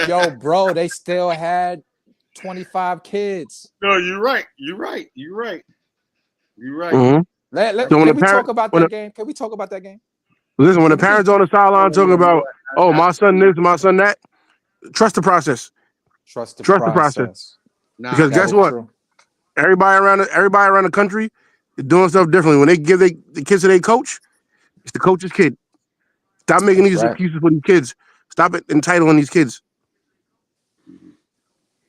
Yo, bro, they still had 25 kids. No, you're right. Mm-hmm. Can we talk about that game? Can we talk about that game? Listen, when the parents on the sideline talking about, oh, my son this, my son that, trust the process. Trust the process. Because guess what? True. Everybody around the country is doing stuff differently. When they give the kids to their coach, it's the coach's kid. Stop making these excuses for these kids. Stop entitling these kids.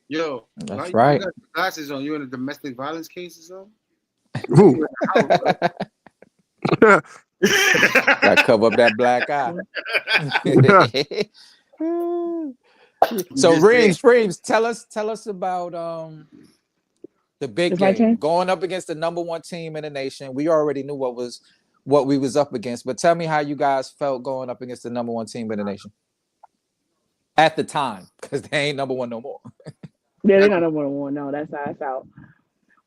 Yo, that's right. You got glasses on. You in a domestic violence case or something? Who? Gotta cover up that black eye. So Reemz, tell us about the big game going up against the number one team in the nation. We already knew what we was up against, but tell me how you guys felt going up against the number one team in the nation at the time, because they ain't number one no more. Yeah, they're not number one. No, that's out.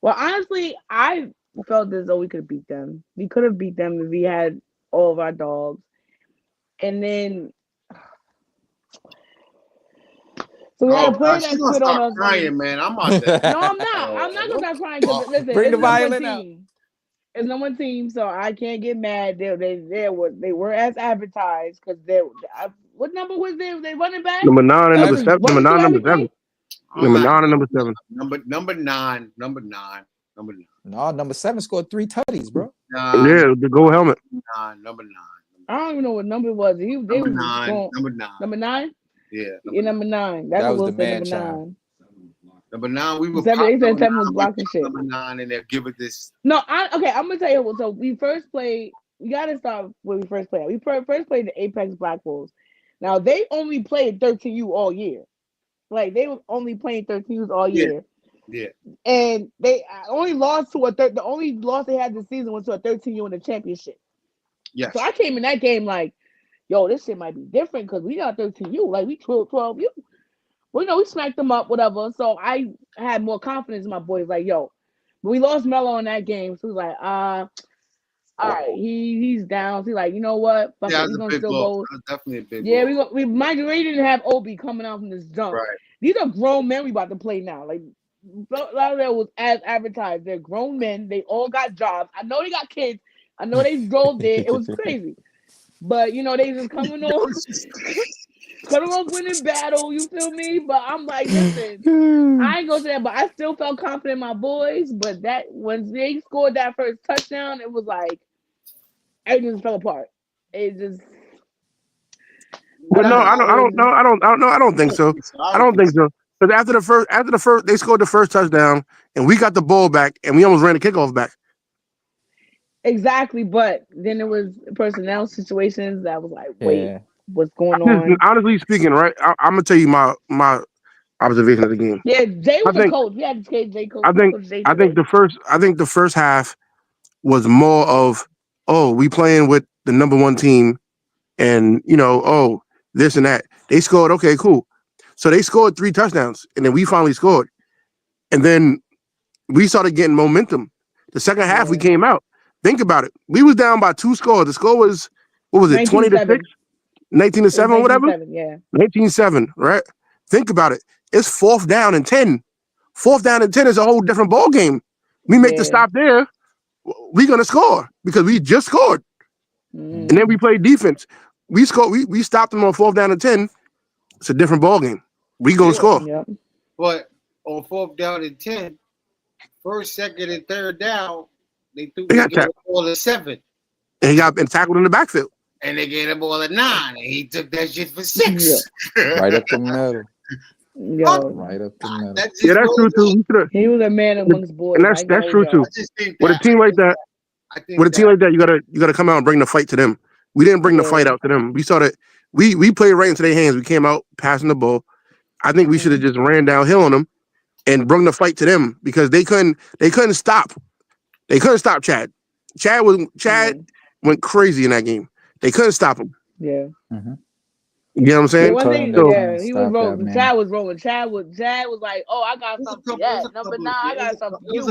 Well, honestly, I felt as though we could beat them. We could have beat them if we had all of our dogs, and then. So we had a player that quit on us. Crying, man. I'm out there. No, I'm not. I'm not gonna stop crying. Listen, bring the violin out. It's number one team, so I can't get mad. They were as advertised because what number was they running back? Number 9 and number 7. Number 9 and number 7. Number 9 and number 7. Number 9. No, number 7 scored 3 tutties, bro. Yeah, the gold helmet. Number 9. I don't even know what number it was. Number 9. Number 9? Yeah. Number 9. That was the man child. Number 9, we were. 7 was blocking shit. Number 9, and they'll give it this. No, I'm gonna tell you. So we first played. We gotta start where we first played. We first played the Apex Black Wolves. Now they only played 13U all year. Like they was only playing 13Us all year. Yeah. And they only lost to the only loss they had this season was to a 13U in the championship. Yes. So I came in that game like, yo, this shit might be different because we got 13U. Like we 12U. Well, we smacked them up, whatever. So I had more confidence in my boys. Like, yo, we lost Melo in that game. So he was like, all right, he's down. So he's like, you know what? Fuck it. We're gonna still go. Definitely a big yeah, we migrated didn't have Obi coming out from this jump. Right. These are grown men we about to play now. Like a lot of that was as advertised. They're grown men. They all got jobs. I know they got kids. I know they drove there. It was crazy. But they just coming off winning battle, you feel me? But I'm like, listen, I ain't gonna say that, but I still felt confident in my boys. But that when they scored that first touchdown, it was like everything just fell apart. It just. But no, I don't think so. I don't think so. Because after the first, they scored the first touchdown, and we got the ball back, and we almost ran the kickoff back. Exactly, but then there was personnel situations that was like, wait, what's going on? Honestly speaking, right? I'm gonna tell you my observation of the game. Yeah, Jay was a coach. We had to Jay coach. I think the first half was more of, we playing with the number one team, and this and that. They scored, okay, cool. So they scored 3 touchdowns, and then we finally scored, and then we started getting momentum. The second half, we came out. Think about it. We was down by 2 scores. The score was, what was it, 20-6? 19-7, whatever? 19-7, right? Think about it. It's 4th down and 10. 4th down and 10 is a whole different ball game. We make the stop there, we're going to score because we just scored. And then we played defense. We scored. We stopped them on 4th down and 10. It's a different ball game. We going to score. Yep. But on 4th down and 10, 1st, 2nd, and 3rd down, they got the ball at 7. And he got tackled in the backfield. And they gave the ball at 9. And he took that shit for 6. Right up the middle. Yo. Right up the middle. That's true too. He was a man amongst boys. And that's true too. With a team like that, you gotta come out and bring the fight to them. We didn't bring the fight out to them. We saw that we played right into their hands. We came out passing the ball. I think we should have just ran downhill on them and bring the fight to them because they couldn't stop. They couldn't stop Chad. Chad went crazy in that game. They couldn't stop him. Yeah. Mm-hmm. You know what I'm saying? He was rolling. Chad was rolling. Chad was like, "Oh, I got something." Number 9, I got something. It was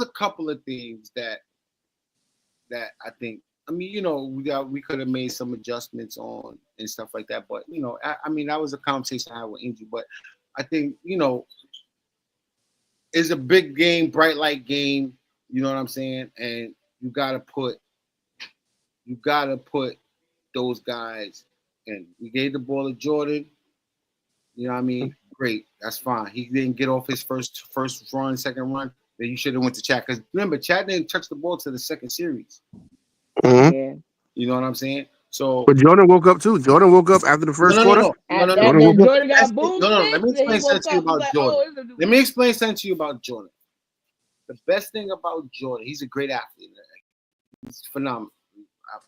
a couple of things that I think. I mean, we could have made some adjustments on and stuff like that. But I mean, that was a conversation I had with Angel. But I think it's a big game, bright light game. You know what I'm saying? And you gotta put those guys in. We gave the ball to Jordan. You know what I mean? Great, that's fine. He didn't get off his first run, second run. Then you should have went to Chad. Because remember, Chad didn't touch the ball to the second series. Mm-hmm. Yeah. You know what I'm saying? So, but Jordan woke up too. Jordan woke up after the first quarter. Jordan got boomed. Let me explain something to you about Jordan. Let me explain something to you about Jordan. The best thing about Jordan, he's a great athlete. He's phenomenal.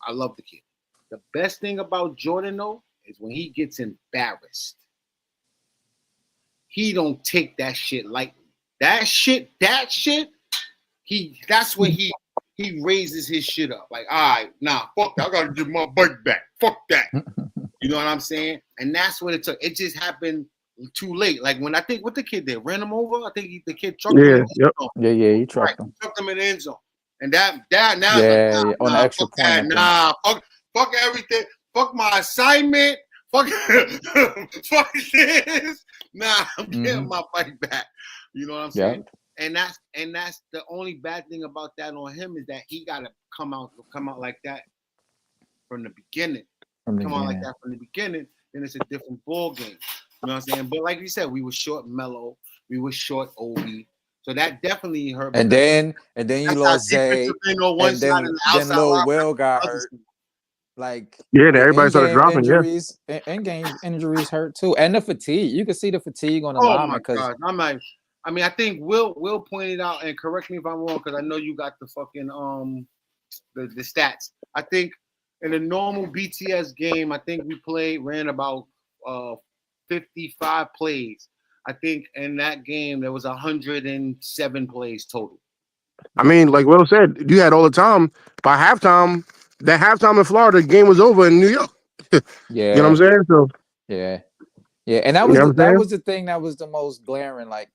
I love the kid. The best thing about Jordan, though, is when he gets embarrassed. He don't take that shit lightly. That shit. That's when he raises his shit up. Like, all right, fuck that. I gotta get my bike back. Fuck that. You know what I'm saying? And that's when it took. It just happened too late. Like when I think what the kid did, ran him over. I think the kid trucked him. He trucked him. Trucked him in the end zone. And on the extra point. Fuck everything. Fuck my assignment. Fuck this. I'm getting my bike back. You know what I'm saying? And that's the only bad thing about that on him is that he gotta come out like that from the beginning. Like that from the beginning, then it's a different ball game. You know what I'm saying? But like you said, we were short Melo, we were short Obi. So that definitely hurt. And then you lost Zay. And then Lil Will got hurt. Like everybody started dropping. Injuries, in-game injuries hurt too, and the fatigue. You can see the fatigue on the lineman. I think Will pointed out, and correct me if I'm wrong, because I know you got the fucking the stats. I think in a normal BTS game, I think we ran about 55 plays. I think in that game there was 107 plays total. I mean, like Will said, you had all the time. By halftime, that halftime in Florida, the game was over in New York. Yeah. You know what I'm saying? So yeah. And that was the thing that was the most glaring. Like,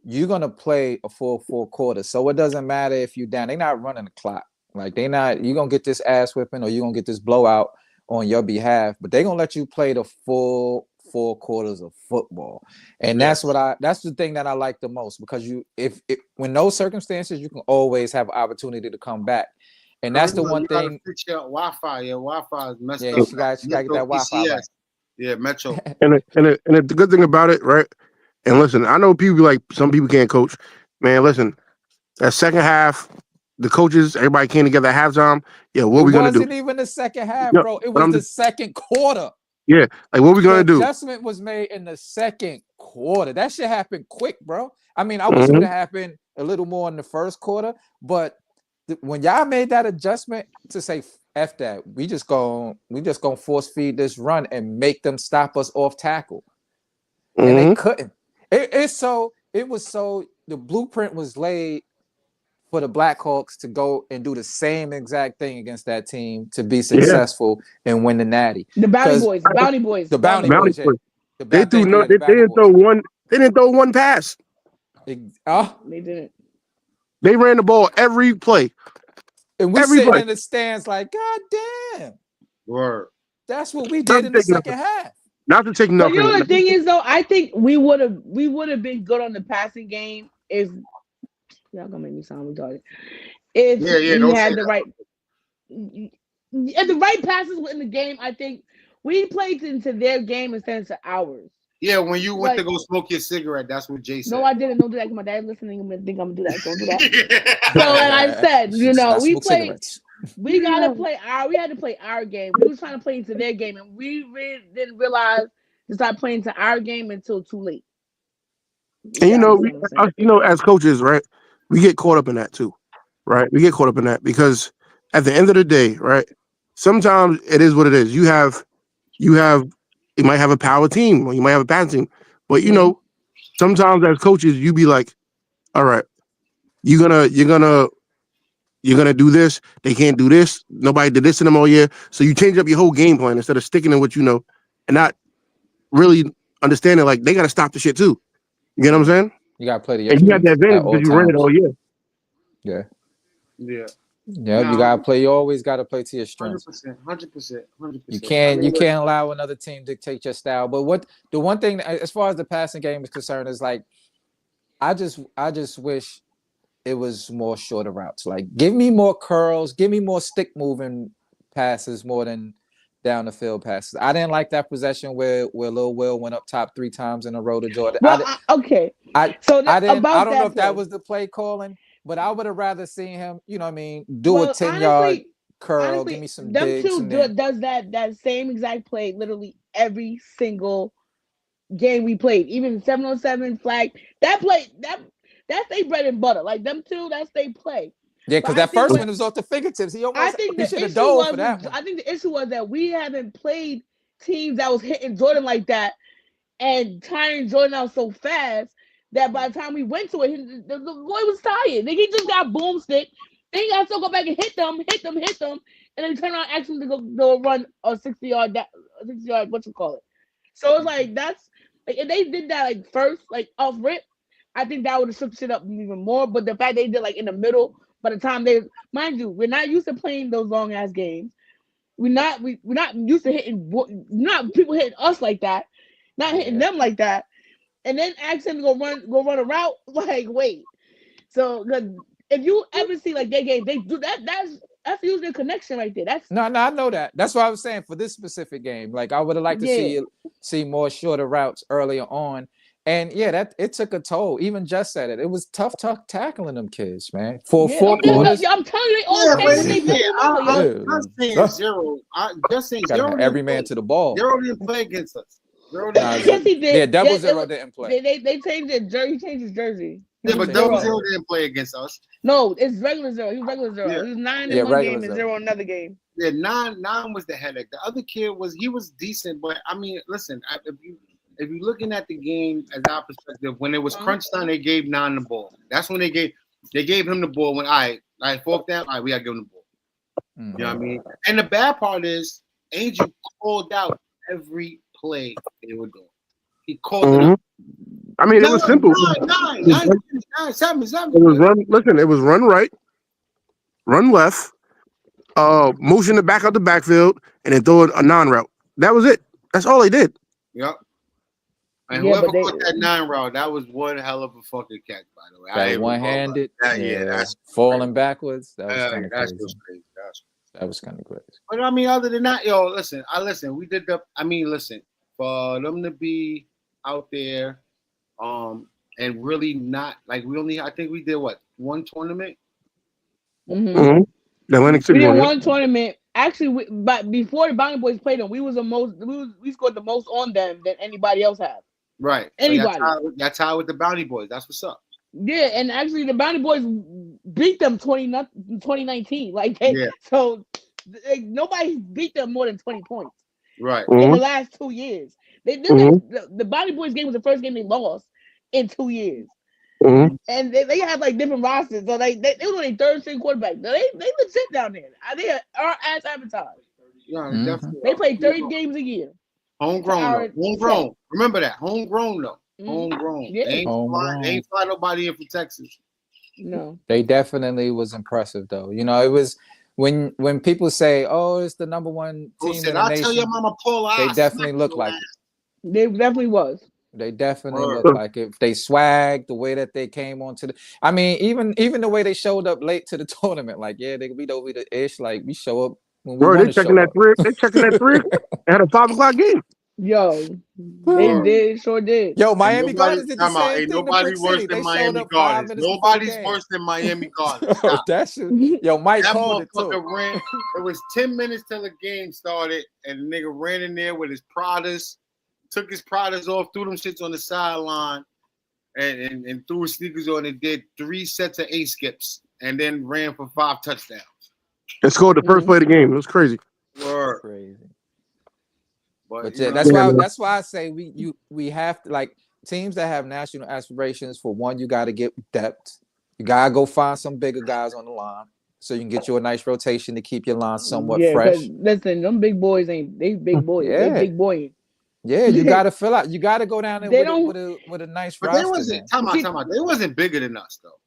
you're gonna play a full 4 quarters, so it doesn't matter if you're down. They're not running the clock. Like, you're gonna get this ass whipping or you're gonna get this blowout on your behalf, but they're gonna let you play the full 4 quarters of football. And that's the thing that I like the most, because when those circumstances, you can always have an opportunity to come back. And that's the one thing. Your Wi-Fi is messed up. Yeah, you gotta get that Wi-Fi back. Yeah, Metro. and the good thing about it, right? And listen, I know people like some people can't coach. Man, listen, that second half, the coaches, everybody came together at halftime. Yeah, what are we gonna do? It wasn't even the second half, bro. It was the second quarter. Yeah, like what we gonna do? The adjustment was made in the second quarter. That shit happened quick, bro. I mean, I wish it would have happened a little more in the first quarter, but when y'all made that adjustment to say F that, we just gonna force feed this run and make them stop us off tackle, and they couldn't. The blueprint was laid for the Blackhawks to go and do the same exact thing against that team to be successful and win the Natty. The Bounty Boys. They didn't throw one pass. They didn't. They ran the ball every play. And we sitting in the stands like, God damn. Word. That's what we did in the second half. Not to take nothing. But you know the thing is though, I think we would have been good on the passing game if y'all gonna make me sound retarded. If we had the right passes in the game, I think we played into their game instead of ours. Yeah, when you went to go smoke your cigarette, that's what Jay said. No, I didn't. Don't do that. My dad listening. I'm gonna think I'm gonna do that. Don't do that. So, like I said, we played. Cigarettes. We gotta play we had to play our game. We were trying to play into their game, and we really didn't realize to start playing to our game until too late. And as coaches, right, we get caught up in that too, right? We get caught up in that because at the end of the day, right, sometimes it is what it is. You might have a power team or you might have a passing team, but sometimes as coaches, you be like, all right, you're gonna do this. They can't do this. Nobody did this to them all year. So you change up your whole game plan instead of sticking in what you know and not really understanding like they got to stop the shit too. You get what I'm saying? You got to play the and you have that advantage because you ran it all year. Yeah. Yeah. Yeah, you gotta play. You always gotta play to your strengths. 100%. You can't allow another team to dictate your style. But the one thing, as far as the passing game is concerned, is like, I just wish it was more shorter routes. Like, give me more curls, give me more stick moving passes more than down the field passes. I didn't like that possession where Lil Will went up top 3 times in a row to Jordan. Well, I don't know if that was the play calling. But I would have rather seen him, do a 10-yard curl, honestly, give me some them digs. Two does that same exact play literally every single game we played. Even 7-on-7 flag. That play, that's their bread and butter. Like them two, that's their play. Yeah, because that first one was off the fingertips. He should have dove for that one. I think the issue was that we haven't played teams that was hitting Jordan like that and tiring Jordan out so fast that by the time we went to it, the boy was tired. He just got boomstick. Then he got to go back and hit them, and then turn around, ask him to go run a 60-yard, So it's like that's like if they did that like first, like off rip, I think that would have shook shit up even more. But the fact they did like in the middle, by the time mind you, we're not used to playing those long ass games. We're not used to not people hitting us like that, not hitting them like that. And then ask him to go run a route. Like, wait. So if you ever see like their game, they do that. That's usually a connection right there. No, I know that. That's what I was saying for this specific game. Like, I would have liked to see more shorter routes earlier on. And that it took a toll. Even Just said it. It was tough tackling them kids, man. For 4 quarters. I'm telling you, they all I'm saying zero. Just saying zero. Every man to the ball. Zero didn't play against us. Yes, he did. Yeah, Double Zero didn't play. They changed it. He changed his jersey. Yeah, but zero. Double Zero didn't play against us. No, it's regular zero. He was regular zero. Yeah. He was 9 Yeah, in one regular game and zero. 0 in another game. Yeah, nine was the headache. The other kid was decent, but I mean, listen, if you're looking at the game as our perspective, when it was crunch time, they gave 9 the ball. That's when they gave him the ball. When all right, fourth down, all right, we gotta give him the ball. Mhm. You know what I mean? And the bad part is Angel called out every play they were doing. He called it out. I mean, it was simple. Nine, seven. It was run. Listen, it was run right, run left, motion the back out the backfield, and then throw a non-route. That was it. That's all they did. Yep. And Yeah, whoever but they- caught that 9 route, that was one hell of a fucking catch, by the way. I That ain't one-handed, that's falling backwards. That was kind of that's crazy. just crazy. That was kind of crazy. But I mean, other than that, yo, listen. We did the. I mean, listen, for them to be out there, and really not like we only. I think we did what, one tournament. Mm-hmm. The Atlantic We City did one. one tournament. Actually, but before the Bounty Boys played them, we scored the most on them than anybody else have. Right. Anybody. So that's how with the Bounty Boys. That's what's up. Yeah, and actually the Bounty Boys beat them 2019. So nobody beat them more than 20 points. Right. In the last 2 years. The Bounty Boys game was the first game they lost in 2 years. And they had like different rosters. So they were on their third string quarterback. They legit down there. They are as advertised. Yeah, definitely. They play 30 games a year. Homegrown. Homegrown. Remember that. Homegrown though. Homegrown. Yeah. They ain't fly nobody in from Texas. No. They definitely was impressive though. You know, it was when people say, "Oh, it's the number one team in the I'll nation." tell your mama Paula. They definitely look like it. They definitely was. They definitely look like it. They swag the way that they came onto the. I mean, even the way they showed up late to the tournament. Like, yeah, they beat over the ish. Like we show up when we want to show up. They checking that 3. They had a 5 o'clock game. Yo, they sure did. Yo, Miami Gardens did the same thing. Nobody worse than Miami Gardens. Nobody's worse than Miami Gardens. Yo, Mike called it too. It was 10 minutes till the game started, and the nigga ran in there with his Pradas, took his Pradas off, threw them shits on the sideline, and threw his sneakers on and did 3 sets of 8 skips, and then ran for 5 touchdowns. And scored the first play of the game. It was crazy. Word. Crazy. But yeah, that's why I say we have to, like, teams that have national aspirations. For one, you got to get depth. You gotta go find some bigger guys on the line so you can get you a nice rotation to keep your line somewhat fresh. Listen, them big boys ain't they big boys. They big boy. Yeah, you gotta fill out. You gotta go down there with a nice but roster. They wasn't time out. They wasn't bigger than us though.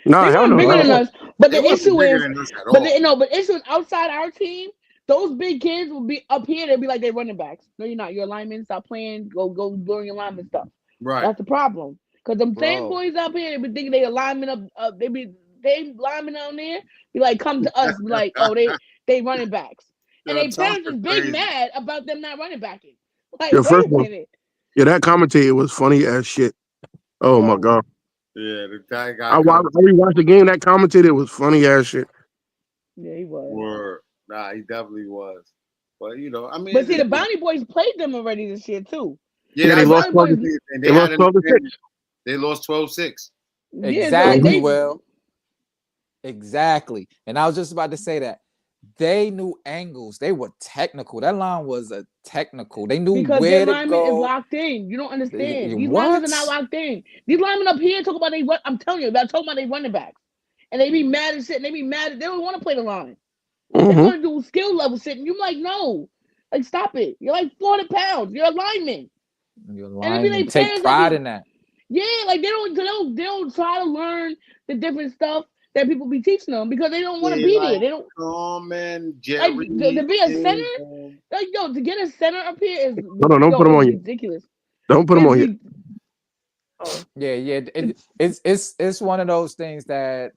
No, they weren't bigger than us. But the issue is, but issue is outside our team. Those big kids will be up here. They'll be like they running backs. No, you're not. Your linemen stop playing. Go during your lineman stuff. Right. That's the problem. Because them same boys up here, they be thinking they linemen up. They linemen down there. Be like, come to us. Be like, oh, they running backs. And they parents is big mad about them not running backing. Like, wait a minute. Yeah, that commentator was funny as shit. Oh my god. Yeah, the guy I rewatched the game. That commentator was funny as shit. Yeah, he was. Word. Nah, he definitely was. But you know, I mean, but see, the Bounty Boys played them already this year too. Yeah, they lost 12-6. They lost 12-6. Exactly. Well, exactly. And I was just about to say that they knew angles. They were technical. That line was a technical. They knew because where their lineman is locked in. You don't understand. These linemen are not locked in. These linemen up here talk about I'm telling you, they're talking about they running backs, and they be mad as shit. And they be mad. They don't want to play the line. They want to do skill level shit, and you're like, no, like stop it. You're like 400 pounds. You're a lineman. You're a lineman. Take pride in that. Yeah, like they don't try to learn the different stuff that people be teaching them because they don't want to be there. They don't. Oh man, Jerry. Like, to be a center, like yo, to get a center up here is don't put them on you. Ridiculous. Don't put them on you. Yeah. It's one of those things that.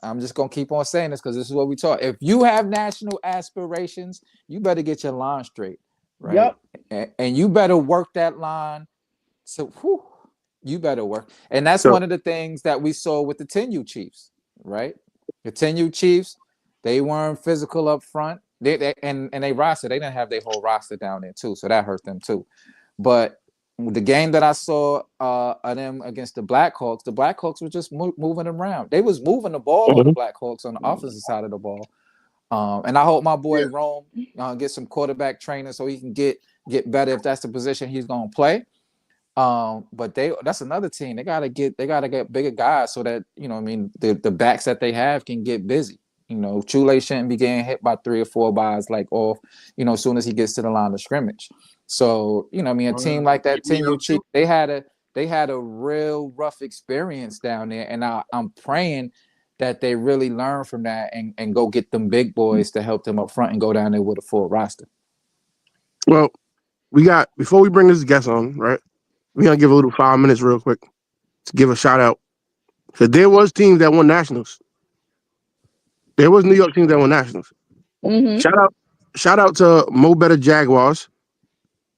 I'm just gonna keep on saying this because this is what we talk. If you have national aspirations, you better get your line straight, right? Yep. And you better work that line. So you better work, and that's one of the things that we saw with the 10U Chiefs, right? The 10U Chiefs, they weren't physical up front. They roster, they didn't have their whole roster down there too, so that hurt them too. But the game that I saw of them against the Blackhawks were just moving around. They was moving the ball on the Blackhawks on the offensive side of the ball. And I hope my boy Rome get some quarterback training so he can get better if that's the position he's gonna play. But that's another team. They gotta get bigger guys so that the backs that they have can get busy. Chule shouldn't be getting hit by 3 or 4 guys off, as soon as he gets to the line of scrimmage. So, a team like that, 10U Chief, they had a real rough experience down there. And I'm praying that they really learn from that and go get them big boys to help them up front and go down there with a full roster. Well, before we bring this guest on, right? We're going to give a little 5 minutes real quick to give a shout out. Because there was teams that won nationals. There was New York teams that won nationals. Mm-hmm. Shout out to Mo Better Jaguars.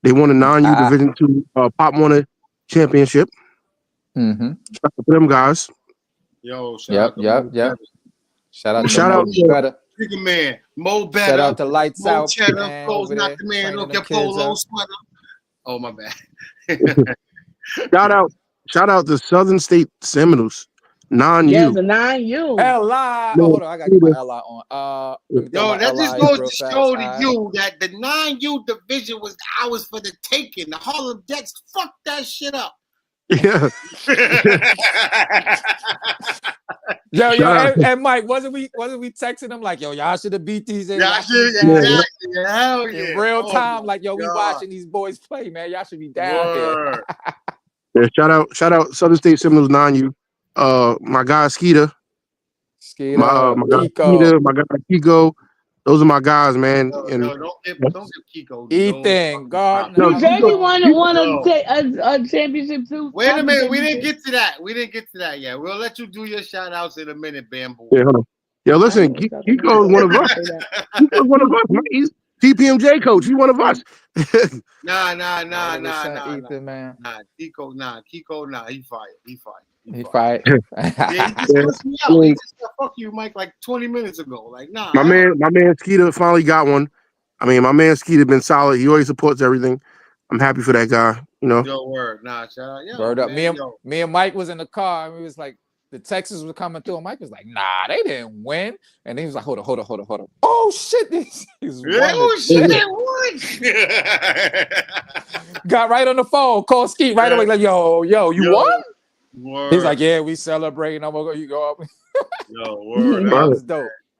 They won a non-U Division II Pop Warner championship. Mm-hmm. Shout out to them guys. Yo, shout Yep. Shout out to Better. Trigger Man, Mo Better. Shout out to Lights Mo Out. Cheddar, close not the man, look at polo sweater. Oh, my bad. Shout out to Southern State Seminoles, non-U. Yes, a non-U. L.I. Oh, hold on, I got to get my L.I. on. Yo, that just goes to show to you that the non-U division was ours for the taking. The Harlem Jets fucked that shit up. Yeah. Yo, and Mike, wasn't we texting them like, yo, y'all should have beat these in hell yeah. In real time, like, yo, we watching these boys play, man. Y'all should be down there. Yeah, shout out Southern State Seminoles non-U. My guy Skeeter. My guy Skeeter, my guy Kiko. Those are my guys, man. Don't give Kiko. Ethan, Gardner. New Jersey won a championship too. Wait a minute, we didn't get to that yet. We'll let you do your shout outs in a minute, Bamboo. Yeah, hold on. Yo, listen, Kiko is one of us. Kiko's one of us, man. He's Tpmj coach. He's one of us. Nah. Ethan, man. Kiko, he fired. He fired. Yeah, he just me out. He just said, fuck you, Mike, like 20 minutes ago. Like, nah. My man Skeeter finally got one. I mean, my man Skeeter been solid. He always supports everything. I'm happy for that guy. Yo, word. Nah, shout out. Yo, word up. Man, me and Mike was in the car and we was like, the Texans were coming through, and Mike was like, nah, they didn't win. And he was like, hold on. Oh, shit. They won. Got right on the phone, called Skeet right away, like, yo, you won? Word. He's like, yeah, we celebrating. I'm gonna go. You go up. Yo, word.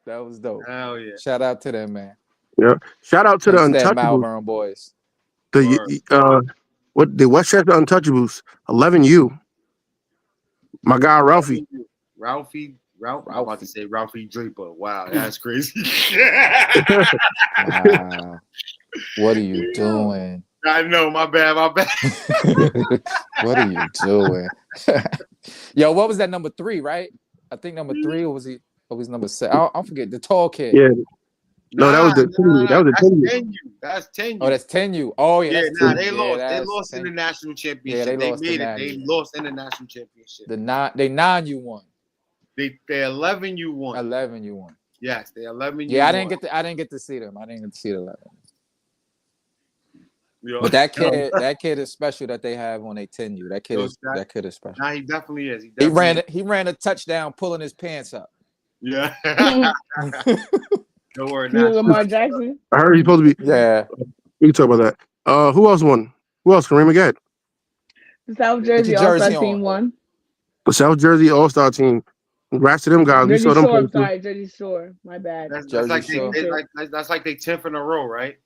That was dope. Hell yeah. Shout out to them, man. Yeah. Shout out to the Untouchables. Malvern boys. The Westchester Untouchables, 11U. My guy Ralphie. I'm about to say Ralphie Draper. Wow, that's crazy. Wow. What are you doing? I know, my bad. What are you doing? Yo, what was that number 3, right? I think number 3, or was he? Or was number 7? I forget. The tall kid. Yeah. No, that was the 10U. That was the 10U. That's 10U. Oh, that's 10U. Oh, yeah. They lost. They lost in the national championship. Yeah, they made it. They lost in the national championship. They 9U won. They 11U won. 11U won. Yes, they 11U. Yeah, I didn't get to see them. I didn't get to see the 11. Yo, but that kid is special that they have on a 10U. That kid is special. Nah, he definitely is. He ran a touchdown pulling his pants up. Yeah. Don't worry. Lamar Jackson. I heard he's supposed to be. Yeah. We can talk about that. Who else won? Who else? Kareem again. The South Jersey All-Star team won. The South Jersey All-Star team. Congrats to them guys. Jersey we saw them. Shore, sorry, Jersey Shore. My bad. That's like they 10th in a row, right?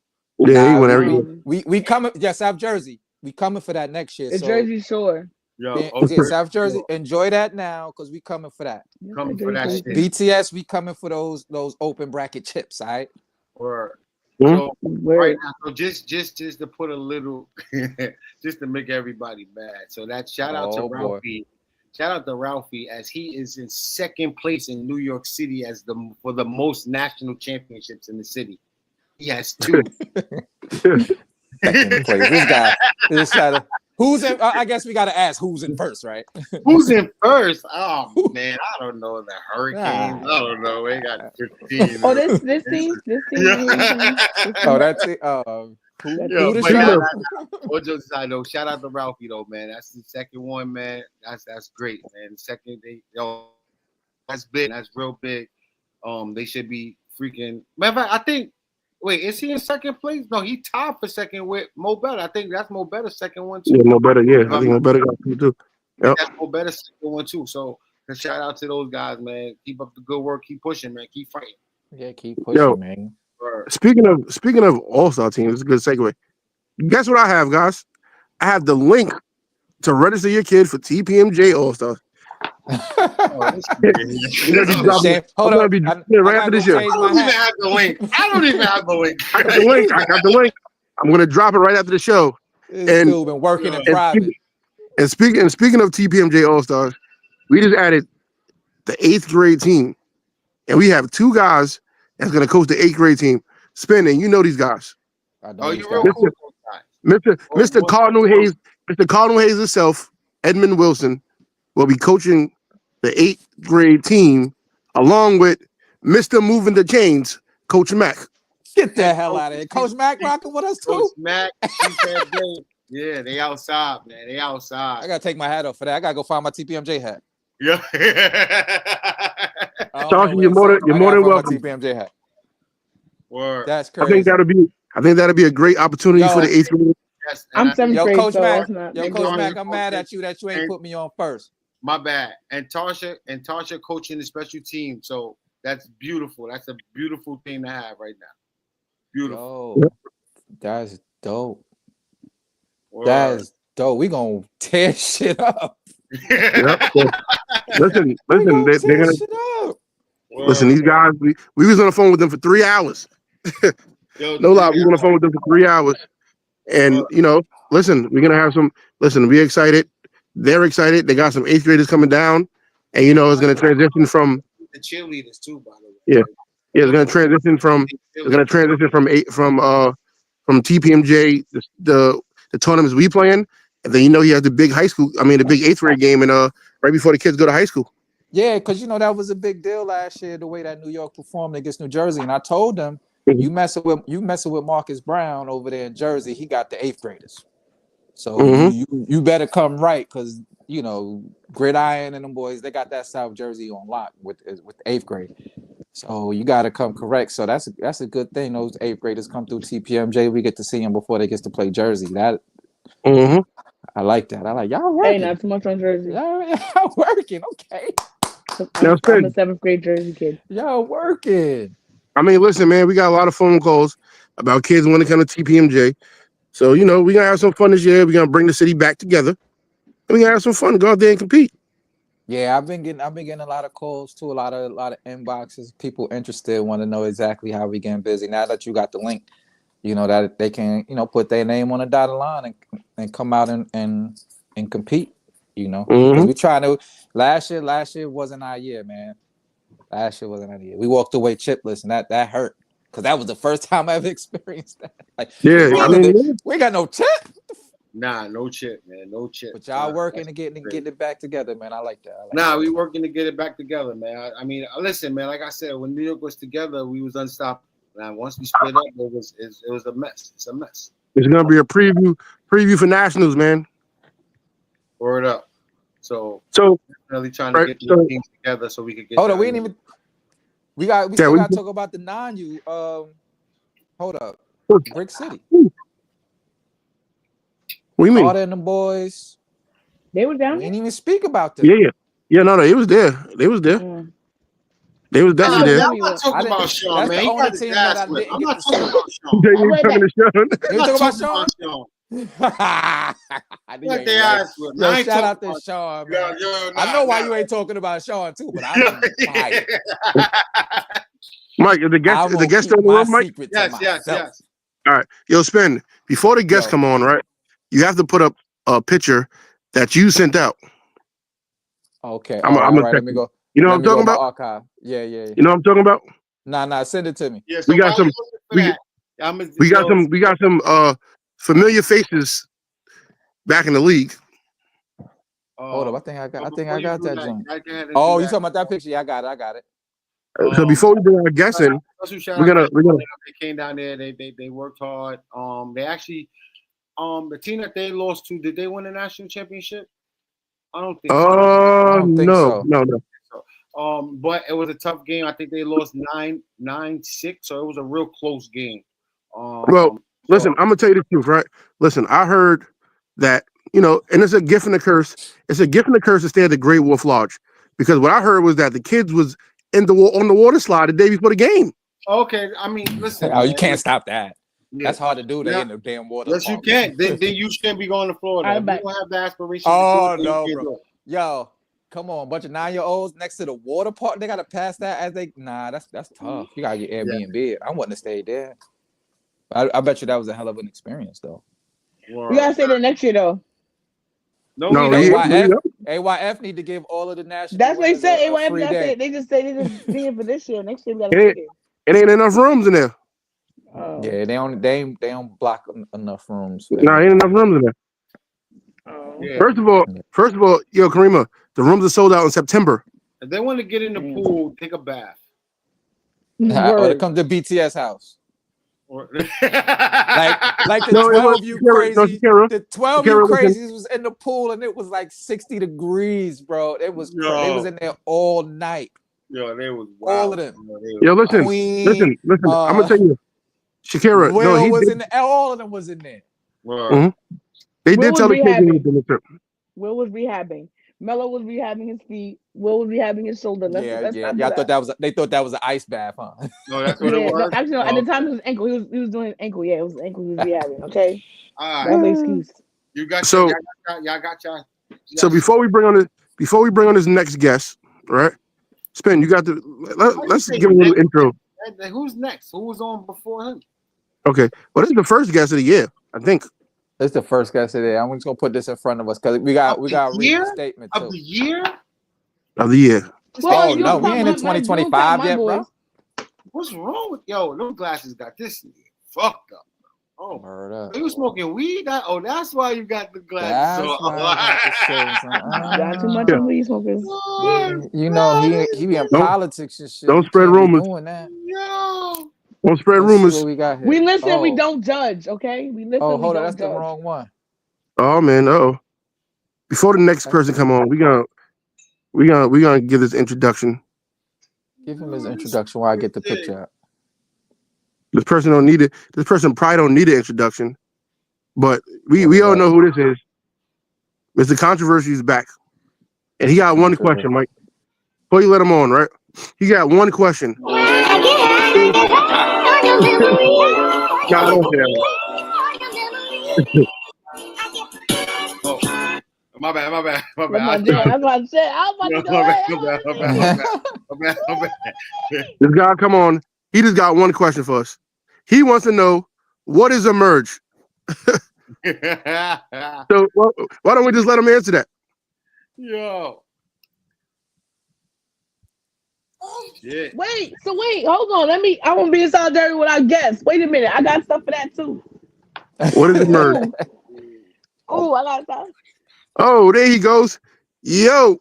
Yeah, he won every year. We coming. Yeah, South Jersey. We coming for that next year. It's Jersey Shore. South Jersey. Enjoy that now, because we coming for that. Coming for that shit. BTS, we coming for those open bracket chips, all right? Or so right now, so just to put a little, just to make everybody mad. So that shout out to Ralphie. Shout out to Ralphie, as he is in second place in New York City for the most national championships in the city. He has 2. Second place. This guy. Who's in? I guess we got to ask who's in first, right? Who's in first? Oh man, I don't know. The Hurricanes. I don't know. They got 15. Oh, this team. Oh, that's it. Yo, the but show. all jokes aside, though, shout out to Ralphie though, man. That's the second one, man. That's great, man. The second, that's big. That's real big. They should be freaking. Matter of fact, I think. Wait, is he in second place? No, he tied for second with Mo Better. I think that's Mo Better's second one too. Yeah, Mo Better. Yeah, I think Mo Better got two too. Yep. That's Mo Better's second one too. So shout out to those guys, man. Keep up the good work. Keep pushing, man. Keep fighting. Yeah, keep pushing, man. Speaking of All-Star teams, it's a good segue. Guess what I have, guys? I have the link to register your kid for TPMJ All-Star. Hold on. Right after the show. I don't even have the link. I got the link. I'm gonna drop it right after the show. This dude been working in private. And speaking of TPMJ All-Stars, we just added the 8th grade team. And we have 2 guys that's gonna coach the 8th grade team. Spinning, you know these guys. You're real cool. Mr. Cardinal Hayes, Mr. Cardinal Hayes himself, Edmund Wilson, will be coaching the 8th grade team along with Mr. Moving the Chains, Coach Mac. Get the hell out of here. Coach Mac rocking with us too. Coach Mac, yeah, they outside, man. They outside. I gotta take my hat off for that. I gotta go find my TPMJ hat. Yeah. Charlie, you're more than welcome. TPMJ hat. Word. That's crazy. I think that'll be a great opportunity for the 8th grade. Yes, I'm 7th grade. Coach so Mac. it's not. Coach Mac, I'm mad at you that you ain't put me on first. My bad. And Tasha coaching the special team. So that's beautiful. That's a beautiful thing to have right now. Beautiful. Yo, that's dope. Word. That's dope. We gonna tear shit up. Yep. Listen, they're gonna listen. These guys, we was on the phone with them for 3 hours. No lie, we was on the phone with them for 3 hours, and listen, we're gonna have some. Listen, we're excited. They're excited. They got some 8th graders coming down, and it's gonna transition from the cheerleaders too. By the way, yeah, it's gonna transition from TPMJ the tournaments we playing, and then he has the big the big 8th grade game, and right before the kids go to high school. Yeah, because that was a big deal last year, the way that New York performed against New Jersey, and I told them, you messing with Marcus Brown over there in Jersey, he got the 8th graders, so you better come right, because Gridiron and them boys, they got that South Jersey on lock with 8th grade. So you got to come correct. So that's a good thing. Those 8th graders come through TPMJ. We get to see them before they get to play Jersey. That I like that. I like y'all working. Hey, not too much on Jersey. Y'all working. Okay. I'm a 7th grade Jersey kid. Y'all working. I mean, listen, man, we got a lot of phone calls about kids when it comes to TPMJ. So we're gonna have some fun this year. We're gonna bring the city back together. We're gonna have some fun. Go out there and compete. Yeah, I've been getting a lot of calls too, a lot of inboxes, people interested, want to know exactly how we getting busy. Now that you got the link, that they can, put their name on a dotted line and come out and compete, Because we trying to last year wasn't our year, man. Last year wasn't our year. We walked away chipless, and that hurt. Because that was the first time I ever experienced that. Like, we got no chip. Nah, no chip, man. No chip. But y'all working to get it back together, man. I like that. We working to get it back together, man. I mean, listen, man. Like I said, when New York was together, we was unstoppable. Now, once we split up, it was a mess. It's a mess. It's gonna be a preview for nationals, man. Word up. So really trying to get the teams together so we could get. Hold on, we ain't even. We still got to talk about the non-U. Hold up, Brick City. What do you mean? All them boys. They were down. We didn't even speak about them. Yeah. No, it was there. They was there. Yeah. They was definitely there. I'm not talking about Sean, man. I'm not talking about Sean. You talking about Sean? Shout out to Sean, man. I know why you ain't talking about Sean too, but I'm fired. Mike, is the guest on the room, Mike? Yes. All right. Yo, Spin, before the guests come on, right? You have to put up a picture that you sent out. Okay. I'm all right, let me go. You know what I'm talking about? Archive. Yeah. You know what I'm talking about? Nah, send it to me. Yeah, so we got some familiar faces back in the league. Hold up, I think I got that joint. Oh, you talking about that picture? Yeah, I got it. So before we bring our guests in, we're gonna. They came down there. They worked hard. They actually the team that they lost to, did they win the national championship? I don't think so. I don't think so. No. But it was a tough game. I think they lost 9-6, so it was a real close game. Well, listen, I'm gonna tell you the truth, right? Listen, I heard that, and it's a gift and a curse. It's a gift and a curse to stay at the Great Wolf Lodge, because what I heard was that the kids was on the water slide the day before the game. Okay, I mean, listen. Oh, you can't stop that. Yeah. That's hard to do. They in the damn water. Yes, you can. Then you shouldn't be going to Florida. You don't have the aspiration. Oh no, bro. Yo, come on, bunch of 9-year-olds next to the water park. They gotta pass that as they. Nah, that's tough. You gotta get Airbnb. I wouldn't have stayed there. I bet you that was a hell of an experience, though. We gotta stay there next year, though. No, AYF need to give all of the national. That's what they said. AYF. They just being for this year. Next year we gotta stay there. It ain't enough rooms in there. Yeah, they don't block enough rooms. No, ain't enough rooms in there. Yeah. First of all, yo, Karima, the rooms are sold out in September. If they want to get in the pool, take a bath. Or come to BTS house. like the 12 you crazy. The 12 you crazies was in the pool and it was like 60 degrees, bro. It was they was in there all night. Yo, they was wild. All of them. Yo, listen. I'm gonna tell you, Shakira. Will was in there. All of them was in there. Mm-hmm. They did tell the kids to the trip. Will was rehabbing. Mello was rehabbing his feet. Will was rehabbing his shoulder. Let's I thought they thought that was an ice bath, huh? No, that's what it was. No, actually, no, at the time it was ankle. He was doing ankle. Yeah, it was ankle he was rehabbing. Okay. All right. That's an excuse. You got y'all got y'all. So before we bring on this next guest, right? Spin, you got to let's give him a little intro. Who's next? Who was on before him? Okay. Well, this is the first guest of the year, I think. It's the first guest today. I'm just gonna put this in front of us because we got read the statement of the year. Of the year. Well, no, we ain't in 2025 yet, bro. What's wrong with those glasses got this fucked up. Oh, are you smoking weed? That's why you got the glasses. That's why got too much weed smoking. You know he be in politics and shit. Don't spread rumors. Yo. Don't spread rumors. We listen. We don't judge. Okay. We listen. Oh, hold on. That's the wrong one. Oh man. Before the next person come on, we gonna give this introduction. Give him his introduction while I get the picture out. This person don't need it. This person probably don't need an introduction, but we all know who this is. Mr. Controversy is back, and he got one question, Mike. Before you let him on, right? He got one question. My bad. I'm about to say. This guy, come on. He just got one question for us. He wants to know, what is a merge? So why don't we just let him answer that? Yo. Shit. Wait, hold on. I won't be in solidarity with our guests. Wait a minute. I got stuff for that too. What is a merge? Oh, I got stuff. Oh, there he goes. Yo.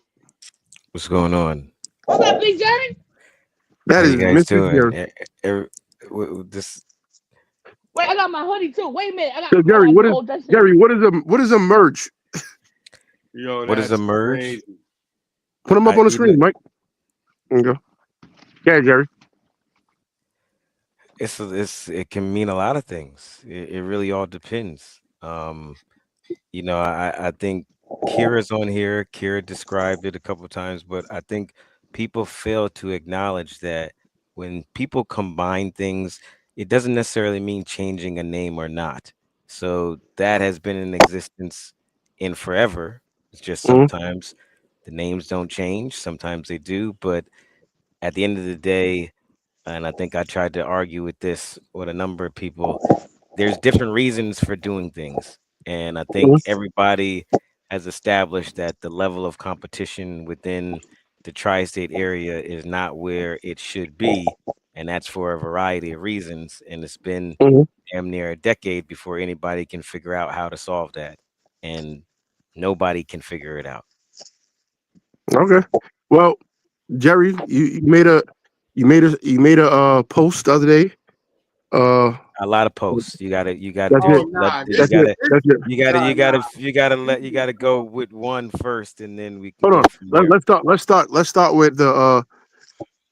What's going on? What's up, Big Jerry? That is Mr. Jerry. Wait, I got my hoodie too. Wait a minute. So Jerry, what is a merge? Yo, what is a merge? Crazy. Put them up on the screen, Mike. There you go. Yeah, Jerry. It can mean a lot of things. It really all depends. I think Kira's on here. Kira described it a couple of times, but I think people fail to acknowledge that when people combine things, it doesn't necessarily mean changing a name or not. So that has been in existence in forever. It's just sometimes the names don't change. Sometimes they do. But at the end of the day, and I think I tried to argue with this with a number of people, there's different reasons for doing things. And I think everybody has established that the level of competition within the tri-state area is not where it should be. And that's for a variety of reasons. And it's been damn near a decade before anybody can figure out how to solve that. And nobody can figure it out. Okay. Well, Jerry, you made You made a post the other day. A lot of posts. You gotta That's just it. let That's it. That's it. you gotta go with one first, and then we can Hold go on. from there. Let's start with the.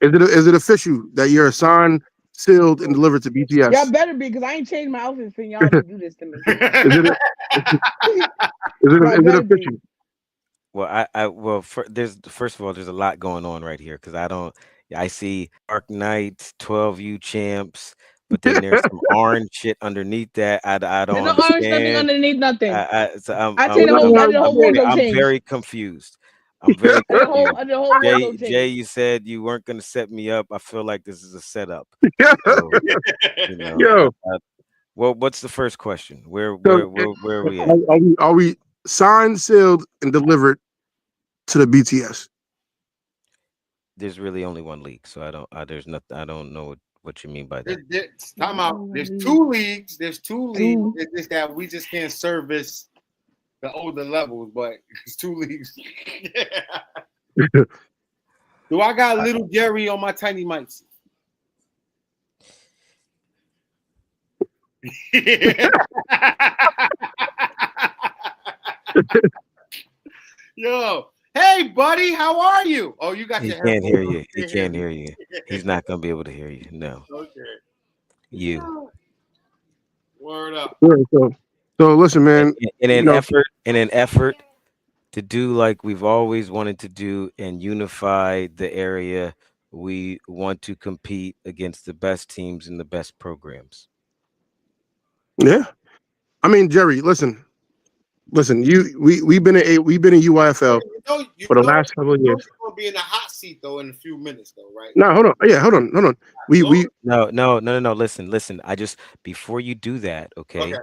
Is it official that you're signed, sealed, and delivered to Y'all BTS? better be, because I ain't changed my outfit for y'all to do this to me. Is it? Y'all Is it better be. official? Well, first of all, there's a lot going on right here because I see Dark Knights, 12U champs, but then there's some orange shit underneath that. I don't There's no orange nothing understand. underneath nothing. So I say the whole under the whole wardrobe I'm change. very confused. I'm very Under the confused. whole wardrobe Jay, change. you said you weren't gonna set me up. I feel like this is a setup. So, you know, Yo. well, what's the first question? Where So, are we at? are we signed, sealed, and delivered to the BTS? There's really only one league, so there's nothing. I don't know what you mean by that. Time out. There's two leagues. There's two leagues. It's just that we just can't service the older levels, but it's two leagues. Do I got little Jerry on my tiny mics? Yo, hey buddy, how are you? Oh, you got He your can't hear headphones on. you. He can't hear you. He's not gonna be able to hear you. No. Okay. You. Word up. Yeah, so listen, man. In an effort to do like we've always wanted to do and unify the area, we want to compete against the best teams and the best programs. Yeah, I mean, Jerry, listen. We've been in UYFL for the last couple of years. You're gonna be in the hot seat though in a few minutes though, right? No, hold on. Yeah, hold on. No. Listen. I just before you do that, okay.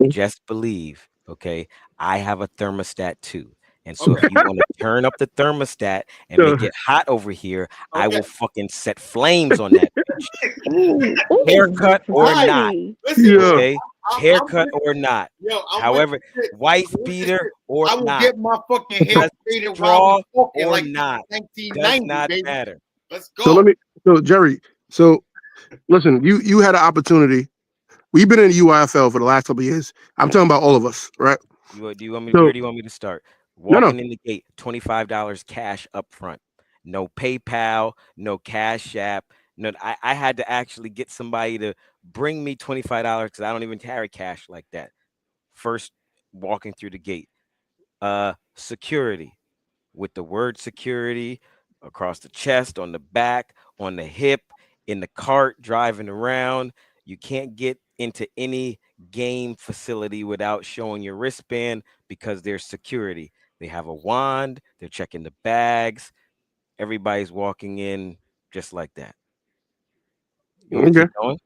Just believe, okay. I have a thermostat too. And so if you want to turn up the thermostat and make it hot over here, I will fucking set flames on that bitch. Haircut or not. Okay? Haircut or not. However, wife beater or not. I will not. get my fucking hair faded Straw or or like not. 1990, Does not baby. matter. Let's go. So Jerry, listen, you had an opportunity. We've been in UYFL for the last couple of years. I'm talking about all of us, right? Where do you want me to start? Walking in the gate, $25 cash up front. No PayPal, no Cash App. No, I had to actually get somebody to bring me $25 because I don't even carry cash like that. First, walking through the gate. Security. With the word security across the chest, on the back, on the hip, in the cart, driving around. You can't get into any game facility without showing your wristband because there's security. They have a wand, they're checking the bags. Everybody's walking in just like that. You want me to keep going?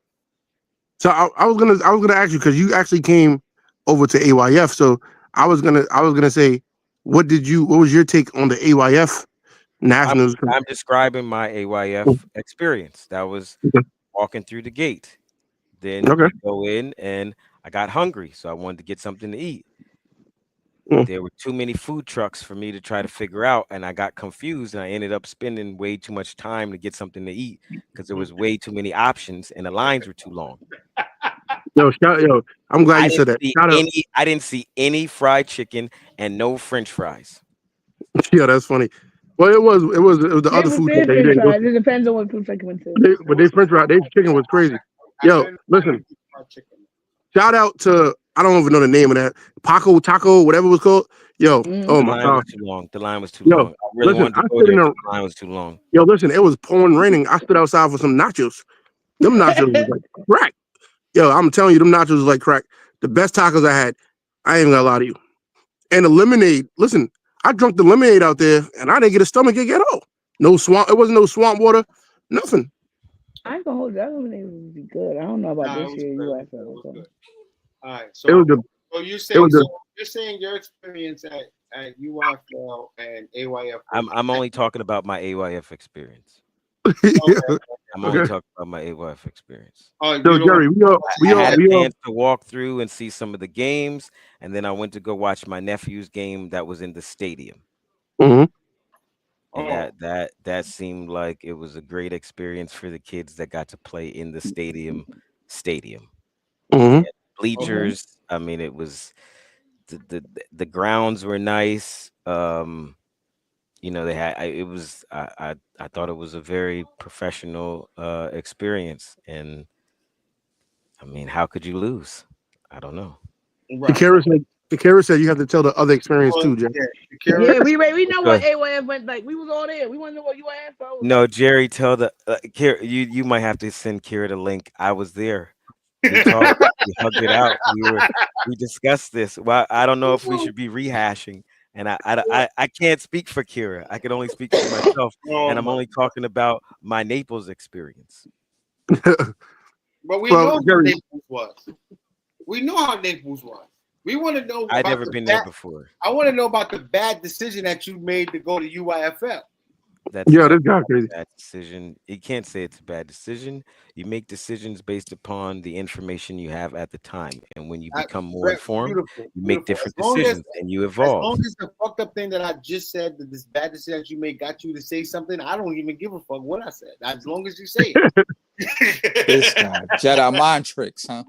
So I was gonna ask you because you actually came over to AYF. So I was gonna say, what was your take on the AYF Nationals? I'm describing my AYF experience. That was walking through the gate. Then we go in and I got hungry, so I wanted to get something to eat. There were too many food trucks for me to try to figure out, and I got confused, and I ended up spending way too much time to get something to eat because there was way too many options, and the lines were too long. Yo, I'm glad you said that. I didn't see any fried chicken and no French fries. Yeah, that's funny. Well, it was the other food that they didn't go to. It depends on what food truck you went to. But they French fries, their chicken was crazy. Yo, listen. Shout out to, I don't even know the name of that, Paco Taco, whatever it was called. Yo, oh my God, the line was too long. I really wanted to go there. The line was too long. Yo, listen, it was pouring raining. I stood outside for some nachos. Them nachos was like crack. Yo, I'm telling you, them nachos was like crack. The best tacos I had. I ain't gonna lie to you. And the lemonade. Listen, I drunk the lemonade out there, and I didn't get a stomach ache at all. No swamp. It wasn't no swamp water. Nothing. I ain't gonna hold that lemonade would be good. I don't know about this year USL. All right, so you're saying your experience at UYFL and AYF. I'm only talking about my AYF experience. I'm only talking about my AYF experience. So Jerry, we had a chance to walk through and see some of the games, and then I went to go watch my nephew's game that was in the stadium. Mm-hmm. and that seemed like it was a great experience for the kids that got to play in the stadium. They Mm-hmm. had bleachers. I mean, it was the grounds were nice. They had I thought it was a very professional experience, and I mean, how could you lose? I don't know. Right. Shakira said you have to tell the other experience too, Jay. Yeah, we know what Good. AYF went like. We was all there. We want to know what UAF was. No, Jerry, tell the Kira, you might have to send Kira the link. I was there. We talked. We hugged it out. We discussed this. Well, I don't know if we should be rehashing. And I can't speak for Kira. I can only speak for myself. And I'm only talking about my Naples experience. But we know how Naples was. We know how Naples was. We want to know. I've never been there before. I want to know about the bad decision that you made to go to UIFL. That's this guy crazy. Bad decision. You can't say it's a bad decision. You make decisions based upon the information you have at the time, and when you become more informed, you make different decisions and you evolve. As long as the fucked up thing that I just said, that this bad decision that you made got you to say something, I don't even give a fuck what I said. As long as you say it. This guy, Jedi mind tricks, huh?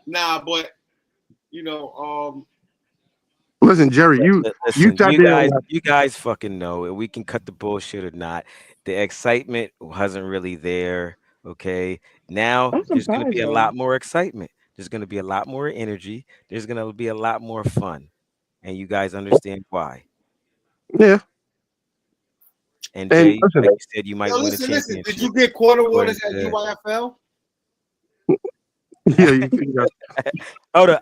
Nah, but listen, Jerry, you guys fucking know. We can cut the bullshit or not. The excitement wasn't really there. Okay, now there's going to be a lot more excitement. There's going to be a lot more energy. There's going to be a lot more fun, and you guys understand why. Yeah. And Jay, like you said, you might win a championship. Listen, did you get quarter waters at UIFL? Yeah.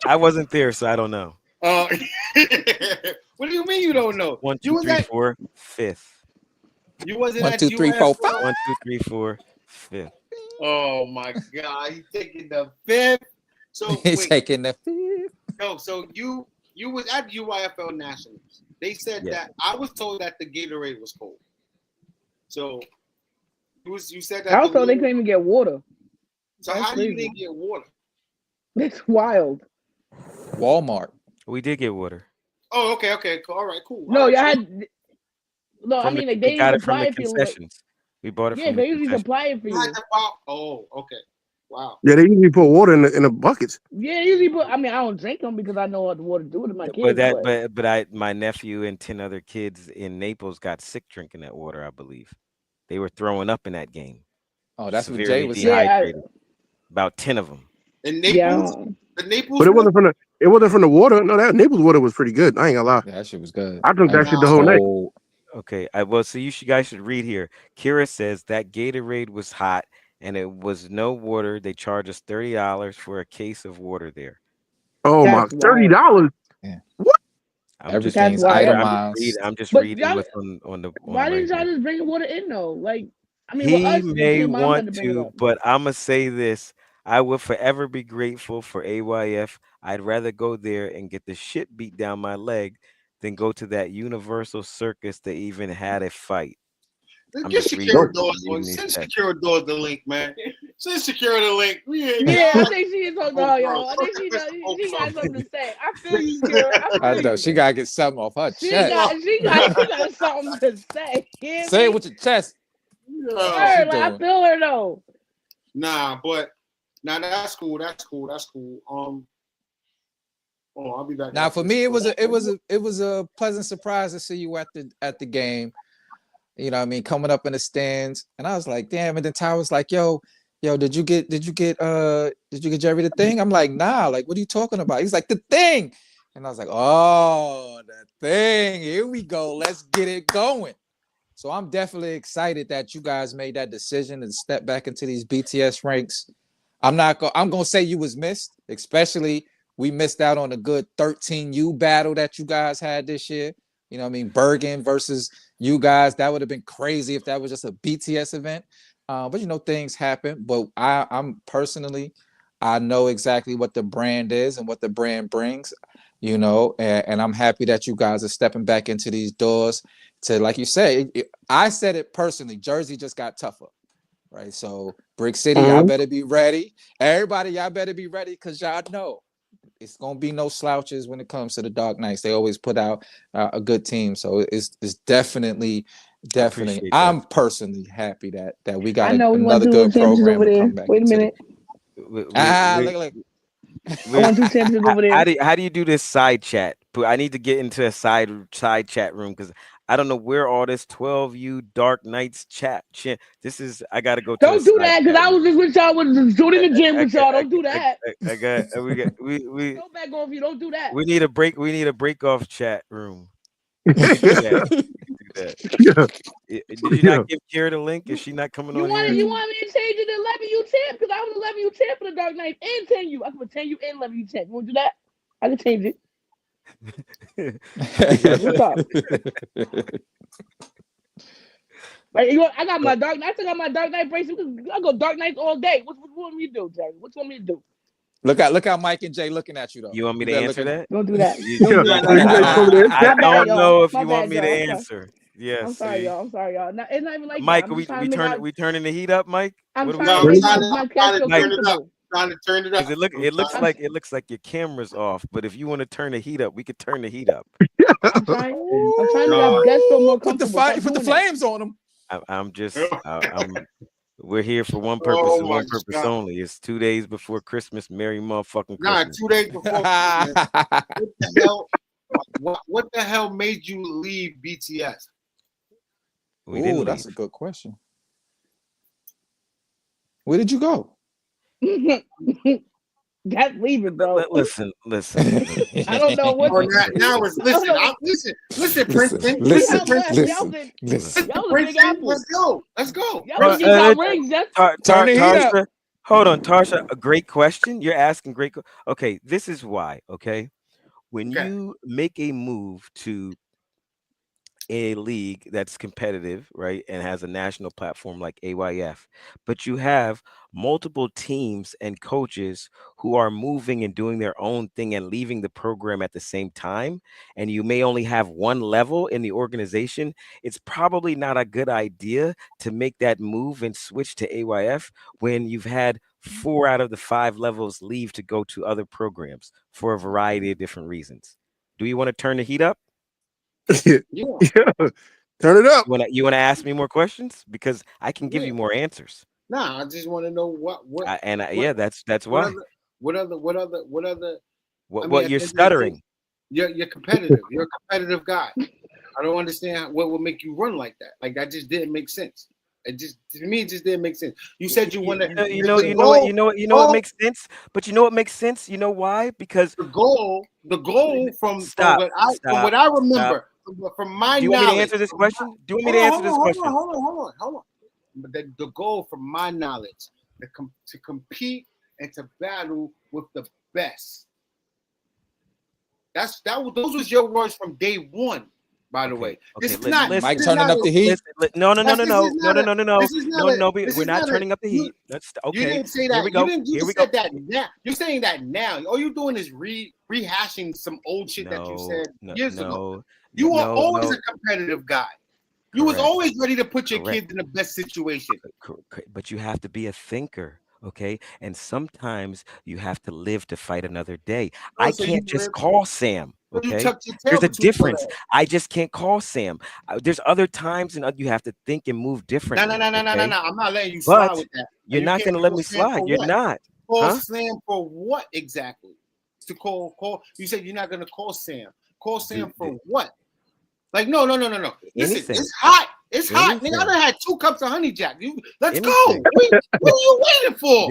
I wasn't there, so I don't know. What do you mean you don't know? 1, 2, 3, 4, 5th. You wasn't 1, 2, 3, 4, 5. 1, 2, 3, 4, 5th. Oh my God, he's taking the 5th. So he's taking the 5th. No, so you was at UYFL Nationals. They said that I was told that the Gatorade was cold. So you said that I was told they couldn't even get water. So how do you didn't get water? It's wild. Walmart. We did get water. Oh, okay, cool. All right, cool. No, y'all had. No, I mean they got it from supply the concessions. We bought it. Yeah, they usually supply it for you. Oh, okay. Wow. Yeah, they usually put water in the buckets. Yeah, usually put. I mean, I don't drink them because I know what the water do to my kids. But my nephew and 10 other kids in Naples got sick drinking that water. I believe they were throwing up in that game. Oh, that's what Jay was saying. About 10 of them. In Naples, the Naples. But it wasn't from the water. No, that Naples water was pretty good. I ain't gonna lie. Yeah, that shit was good. I drank that shit the whole night. Okay, so you guys should read here. Kira says that Gatorade was hot and it was no water. They charge us $30 for a case of water there. Oh my, $30? Yeah. What? Everything's itemized. I'm just reading what's on the. Why didn't y'all just bring water in though? Like, I mean, he may want to, but I'm gonna say this. I will forever be grateful for AYF. I'd rather go there and get the shit beat down my leg than go to that Universal Circus that even had a fight. Get Secure Doors. Send Secure Doors the link, man. Send Secure the link. Yeah, I think she is talking about y'all. I think she got something to say. I feel you, Secure. I know she gotta get something off her chest. She got something to say. Say it with your chest. I feel her though. Nah, but that's cool. I'll be back. Now, for me, it was a pleasant surprise to see you at the game. You know what I mean? Coming up in the stands. And I was like, damn. And then Ty was like, yo, did you get Jerry the thing? I'm like, nah, like, what are you talking about? He's like, the thing. And I was like, oh, the thing. Here we go. Let's get it going. So I'm definitely excited that you guys made that decision to step back into these BTS ranks. I'm gonna say you was missed, especially we missed out on a good 13U battle that you guys had this year. You know what I mean? Bergen versus you guys. That would have been crazy if that was just a BTS event. But things happen. But I'm personally, I know exactly what the brand is and what the brand brings, and I'm happy that you guys are stepping back into these doors to, like you say, I said it personally, Jersey just got tougher, right? So Brick City, y'all better be ready. Everybody, y'all better be ready because y'all know it's gonna be no slouches when it comes to the Dark Knights. They always put out a good team, so it's definitely. I'm personally happy that we got I know we won another 2 good championships program over to there. come back Wait a into. minute. Look. I won 2 championships over there. How do you do this side chat? I need to get into a side chat room because I don't know where all this 12U Dark Knights chat. This is I gotta go. Don't do that because I was just with y'all, was shooting the gym with y'all. Don't do that. We go back off you. Don't do that. We need a break. We need a break off chat room. Do that. Did you not give Kira the link? Is she not coming on here? You want me to change it to 11U champ? Because I was 11U champ for the Dark Knights and 10U. I can put 10U and 11U champ. You want to do that? I can change it. What's up? Like, I got my Dark Knights. I got my Dark Knight bracelet. I go Dark Knights all day. What want me to do, Jerry? What you want me to do? Look how Mike and Jay looking at you though. You want me to answer that? Don't do that. I don't know if you want me to answer. Yes. I'm sorry, y'all. No, it's not even like Mike, that. we turning the heat up, Mike? I'm trying to turn it up. Trying to turn it up. It looks like your camera's off, but if you want to turn the heat up, we could turn the heat up. I'm trying to have guests feel more comfortable. Put the flames on them. We're here for one purpose and one purpose only. It's 2 days before Christmas. Merry motherfucking Christmas. Nah, 2 days before Christmas. What the hell made you leave BTS? Oh, that's a good question. Where did you go? That's leaving, bro. Listen. I don't know what. Now it's listen, Princeton. Listen, Princeton. Let's go. Turn the heat up. Hold on, Tarsha. A great question. You're asking great. Okay, this is why. Okay, when you make a move to a league that's competitive, right, and has a national platform like AYF, but you have multiple teams and coaches who are moving and doing their own thing and leaving the program at the same time, and you may only have one level in the organization, it's probably not a good idea to make that move and switch to AYF when you've had 4 out of the 5 levels leave to go to other programs for a variety of different reasons. Do you want to turn the heat up? Yeah. Turn it up. You want to ask me more questions because I can give you more answers. Nah, I just want to know what that's why. What other? You're stuttering. You're competitive. You're a competitive guy. I don't understand what would make you run like that. Like that just didn't make sense. It just to me, it just didn't make sense. You said you want to. You know what makes sense. But you know what makes sense. You know why? Because the goal from what I remember. From my knowledge. Do you want me to answer this question? Hold on. But the goal, from my knowledge, to compete and to battle with the best. Those was your words from day one. By the way, this is not Mike turning up the heat. No. We're not turning up the heat. That's okay. You didn't say that. You said that now. You're saying that now. All you're doing is rehashing some old shit that you said years ago. You were always a competitive guy. You was always ready to put your kids in the best situation. But you have to be a thinker, okay? And sometimes you have to live to fight another day. I can't just call Sam, okay? There's a difference. I just can't call Sam. There's other times and you have to think and move differently. No. I'm not letting you slide with that. You're not going to let me slide. You're not. Call Sam for what exactly? To call. You said you're not going to call Sam. Call Sam for what? Like no. Listen, it's hot. It's hot. Nigga, I done had 2 cups of honey jack. Let's go. What are you waiting for?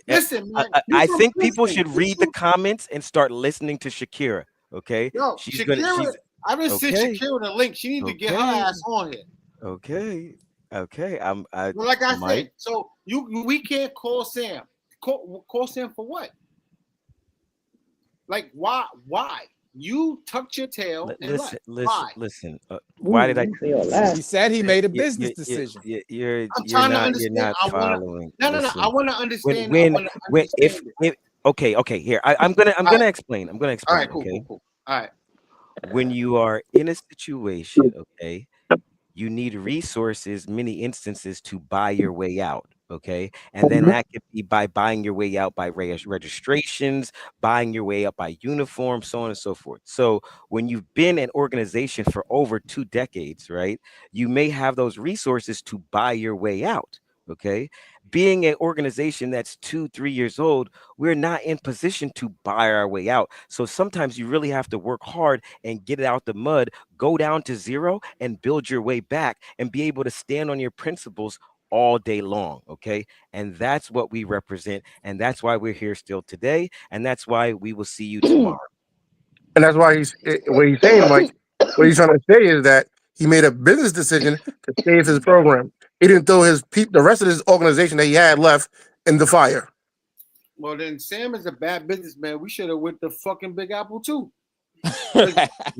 Listen, man. I think people should read the comments and start listening to Shakira. Okay. Yo, Shakira. I done sent Shakira the link. She needs to get her ass on here. Okay. Like I said, so we can't call Sam. Call Sam for what? Like why? You tucked your tail. Listen. Why did I? He said he made a business decision. You're understand. You're not following. No. I want to understand. Okay. Here, I'm gonna explain. I'm gonna explain. All right, cool. All right. When you are in a situation, okay, you need resources, many instances to buy your way out. Okay. And then that could be by buying your way out by registrations, buying your way up by uniform, so on and so forth. So when you've been an organization for over 2 decades, right, you may have those resources to buy your way out. Okay. Being an organization that's 2, 3 years old, we're not in position to buy our way out. So sometimes you really have to work hard and get it out the mud, go down to zero and build your way back and be able to stand on your principles all day long. Okay. And that's what we represent. And that's why we're here still today. And that's why we will see you tomorrow. And that's why what he's saying, Mike, what he's trying to say is that he made a business decision to save his program. He didn't throw the rest of his organization that he had left in the fire. Well, then Sam is a bad businessman. We should have went to fucking Big Apple too. We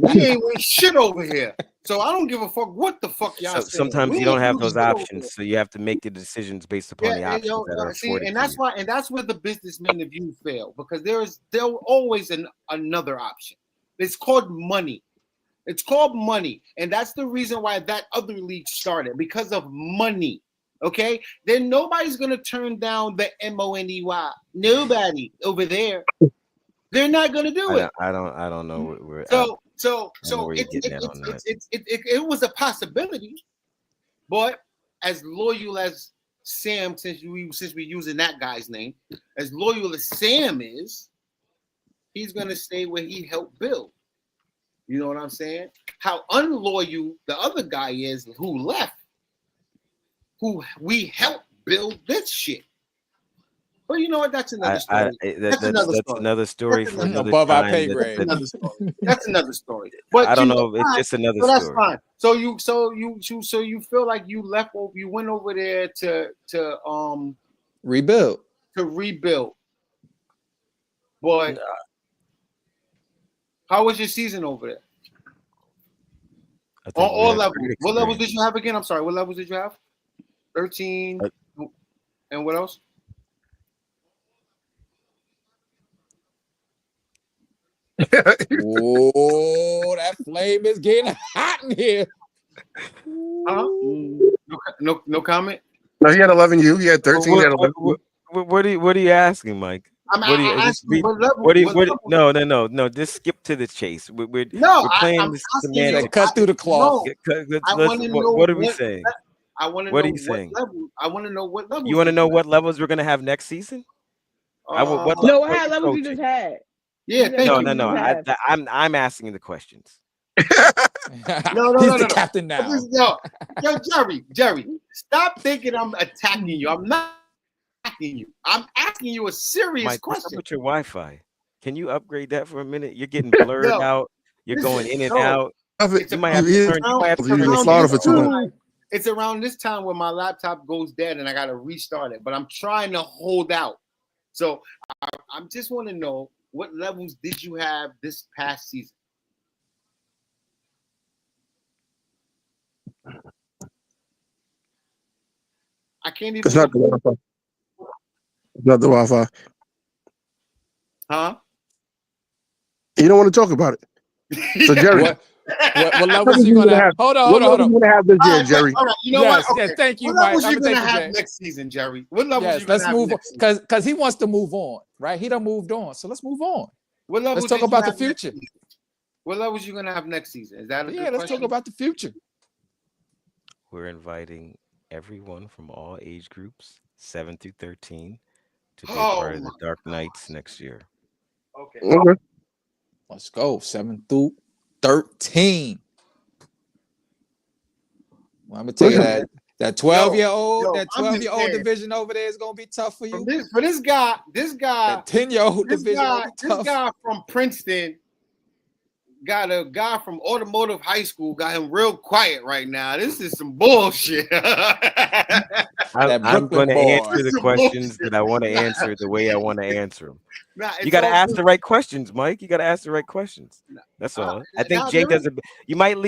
ain't with shit over here. So I don't give a fuck what the fuck y'all say. Sometimes you don't have those options, so you have to make the decisions based upon the options that are afforded. And that's why, and that's where the businessmen of you fail, because there's always another option. It's called money. It's called money, and that's the reason why that other league started, because of money. Okay, then nobody's gonna turn down the MONEY. Nobody over there. They're not gonna do it. I don't know. It was a possibility, but as loyal as Sam, since we're using that guy's name, as loyal as Sam is, he's gonna stay where he helped build. You know what I'm saying? How unloyal the other guy is who left, who we helped build this shit. But you know what? That's another story. That's another story for another above time. our pay grade. That's another story. But I don't know. It's just another story. That's fine. So you feel like you left over. You went over there to rebuild. But how was your season over there? On all levels. What levels did you have again? I'm sorry. What levels did you have? 13. And what else? Oh, that flame is getting hot in here. No comment. No, he had 11U. He had 13. He had 11. What are you asking, Mike? No. Just skip to the chase. We're playing this semantic. Cut through the cloth. What are we saying? What are you saying? I want to know what levels. You want to know what levels we're gonna have next season? What levels you just had? Yeah, no. I'm asking the questions. He's the captain now. Yo, Jerry, stop thinking I'm attacking you. I'm not attacking you. I'm asking you a serious question. What's up with your Wi-Fi? Can you upgrade that for a minute? You're getting blurred out. You're going in and out. It's around this time when my laptop goes dead and I got to restart it. But I'm trying to hold out. So I just want to know, what levels did you have this past season? I can't even. It's not the Wi-Fi. It's not the Wi-Fi. Huh? You don't want to talk about it. So Jerry, what levels you gonna have? Hold on. What levels you gonna have this year, Jerry? All right. You know what? Okay. Yes, thank you, what Mike. levels you gonna have next season, Jerry? What levels? Yes, let's move on, because he wants to move on, right? He done moved on, so let's move on. What levels? Let's talk about the future. What levels you gonna have next season? Is that let's talk about the future. We're inviting everyone from all age groups, 7 through 13, to be part of the Dark Knights next year. Okay. Let's go. 7 through 13. Well, I'm gonna tell you that 12-year-old, that 12-year-old division over there is gonna be tough for you. For this guy, that 10-year-old division. This guy from Princeton got a guy from Automotive High School, got him real quiet right now. This is some bullshit. I'm going to answer the questions that I want to answer the way I want to answer them. You got to ask the right questions, Mike. You got to ask the right questions. That's all. I think Jay does a. You might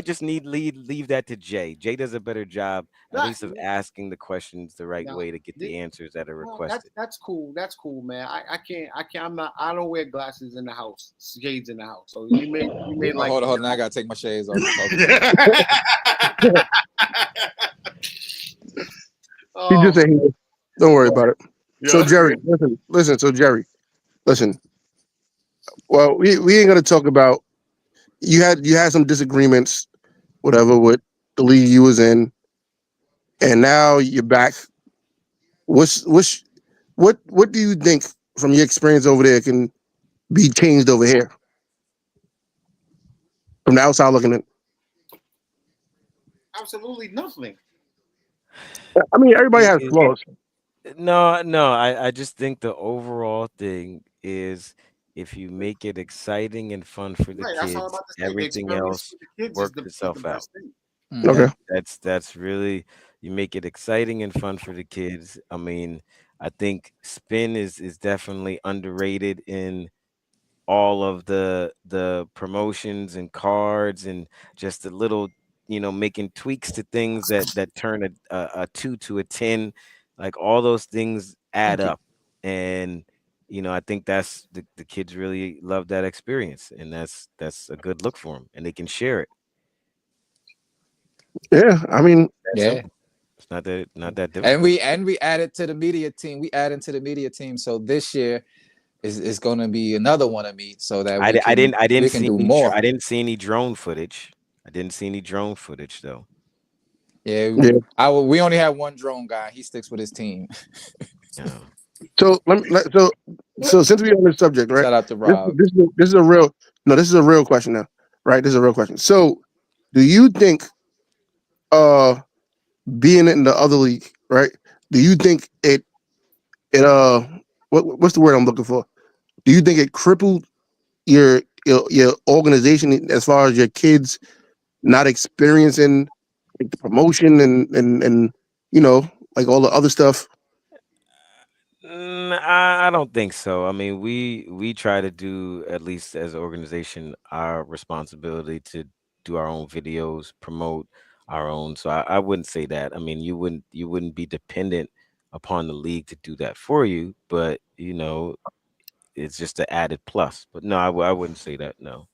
just leave that to Jay. Jay does a better job, at least, of asking the questions the right way to get the answers that are requested. That's cool. That's cool, man. I can't. I don't wear glasses in the house, shades in the house. So you made like. Hold on. Now I gotta take my shades off. He just said Don't worry about it. Yeah. So Jerry, listen. So Jerry, listen. Well, we ain't gonna talk about you had some disagreements, whatever, with the league you was in, and now you're back. What do you think from your experience over there can be changed over here from the outside looking in? Absolutely nothing. I mean, everybody has flaws. No, I just think the overall thing is if you make it exciting and fun for the Right, that's all I'm kids, about to say. The everything experience else for the kids works is the itself out. best thing. Okay. That's really you make it exciting and fun for the kids. I mean, I think spin is definitely underrated in all of the promotions and cards and just a little, making tweaks to things that turn a 2 to a 10, like all those things add Thank you. up. And I think that's the kids really love that experience, and that's a good look for them, and they can share it. Yeah, I mean, That's Yeah. simple. It's not that And difficult. we added to the media team. We added to the media team. So this year is going to be another one of me, so that I, di- I didn't I we didn't can see do any more. I didn't see any drone footage. I didn't see any drone footage though. Yeah, yeah. we only have one drone guy. He sticks with his team. Yeah. So so since we're on this subject, right? Shout out to Rob. This is a real this is a real question now, right? This is a real question. So, do you think being in the other league, right? Do you think it what's the word I'm looking for? Do you think it crippled your organization as far as your kids not experiencing like the promotion and like all the other stuff? I don't think so. I mean, we try to do, at least as an organization, our responsibility to do our own videos, promote our own. So I wouldn't say that. I mean, you wouldn't be dependent upon the league to do that for you, but it's just an added plus. But no, I wouldn't say that. No,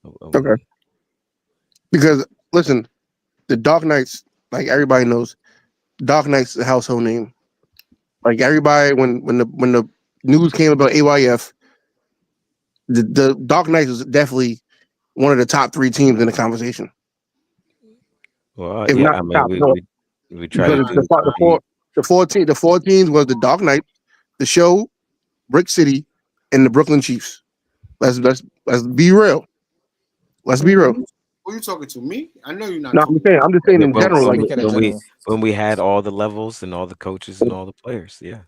I Okay, wouldn't. because listen, the Dark Knights, like everybody knows, Dark Knight's a household name. Like everybody, when the news came about AYF, the Dark Knights was definitely one of the top three teams in the conversation, Well, if yeah. not I the mean, top. we No, we, we try to because do the four teams was the Dark Knights, the Show, Brick City, and the Brooklyn Chiefs. Let's be real. Let's be real. Who you talking to? Me? I know you're not No, talking. I'm just saying when, in when, general. when Like, we Speaking in when we general. when we had all the levels and all the coaches and all the players. Yeah,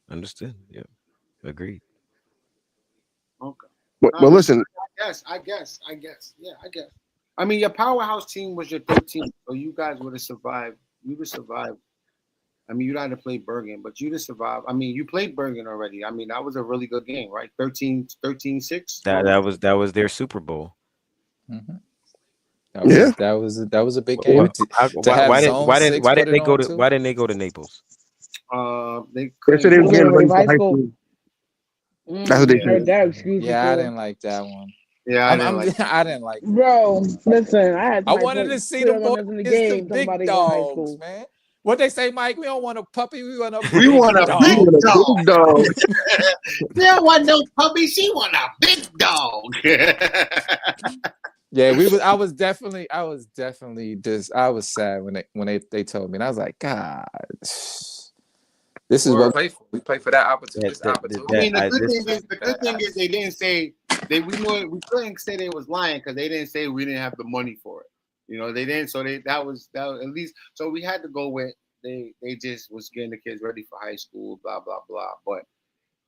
understood. Yeah, agreed. Okay. well, listen. I guess. Yeah, I guess. I mean, your powerhouse team was your 13th, so you guys would have survived. You would survive. I mean, you'd have to play Bergen, but you'd have survived. I mean, you played Bergen already. I mean, that was a really good game, right? 13-6. That was their Super Bowl. Mhm. Yeah. That was a big game. Well, And to Why, have why didn't Zone why didn't 6 why put didn't it they go on to too. why didn't they go to Naples? They they said they couldn't. were They getting were ready in for high high school. school. That's what they Heard said. that excuse Yeah, I before. didn't like that one. Yeah, I didn't like. I didn't like that. Bro, listen, I had I somebody wanted to see put the it on boys us in the against the game talking about big they going to high dogs, school. man. What they say, Mike? We don't want a puppy. We want a We big want a dog. big You want a dog. big dog. They don't want no puppy. She want a big dog. Yeah, I was definitely just I was sad when they told me, and I was like, God, this is what we play for. We play for that opportunity. This opportunity. I mean, I, the this good thing is they didn't say we couldn't say they was lying because they didn't say we didn't have the money for it. You know, they didn't. So that was at least. So we had to go with they just was getting the kids ready for high school, blah blah blah. But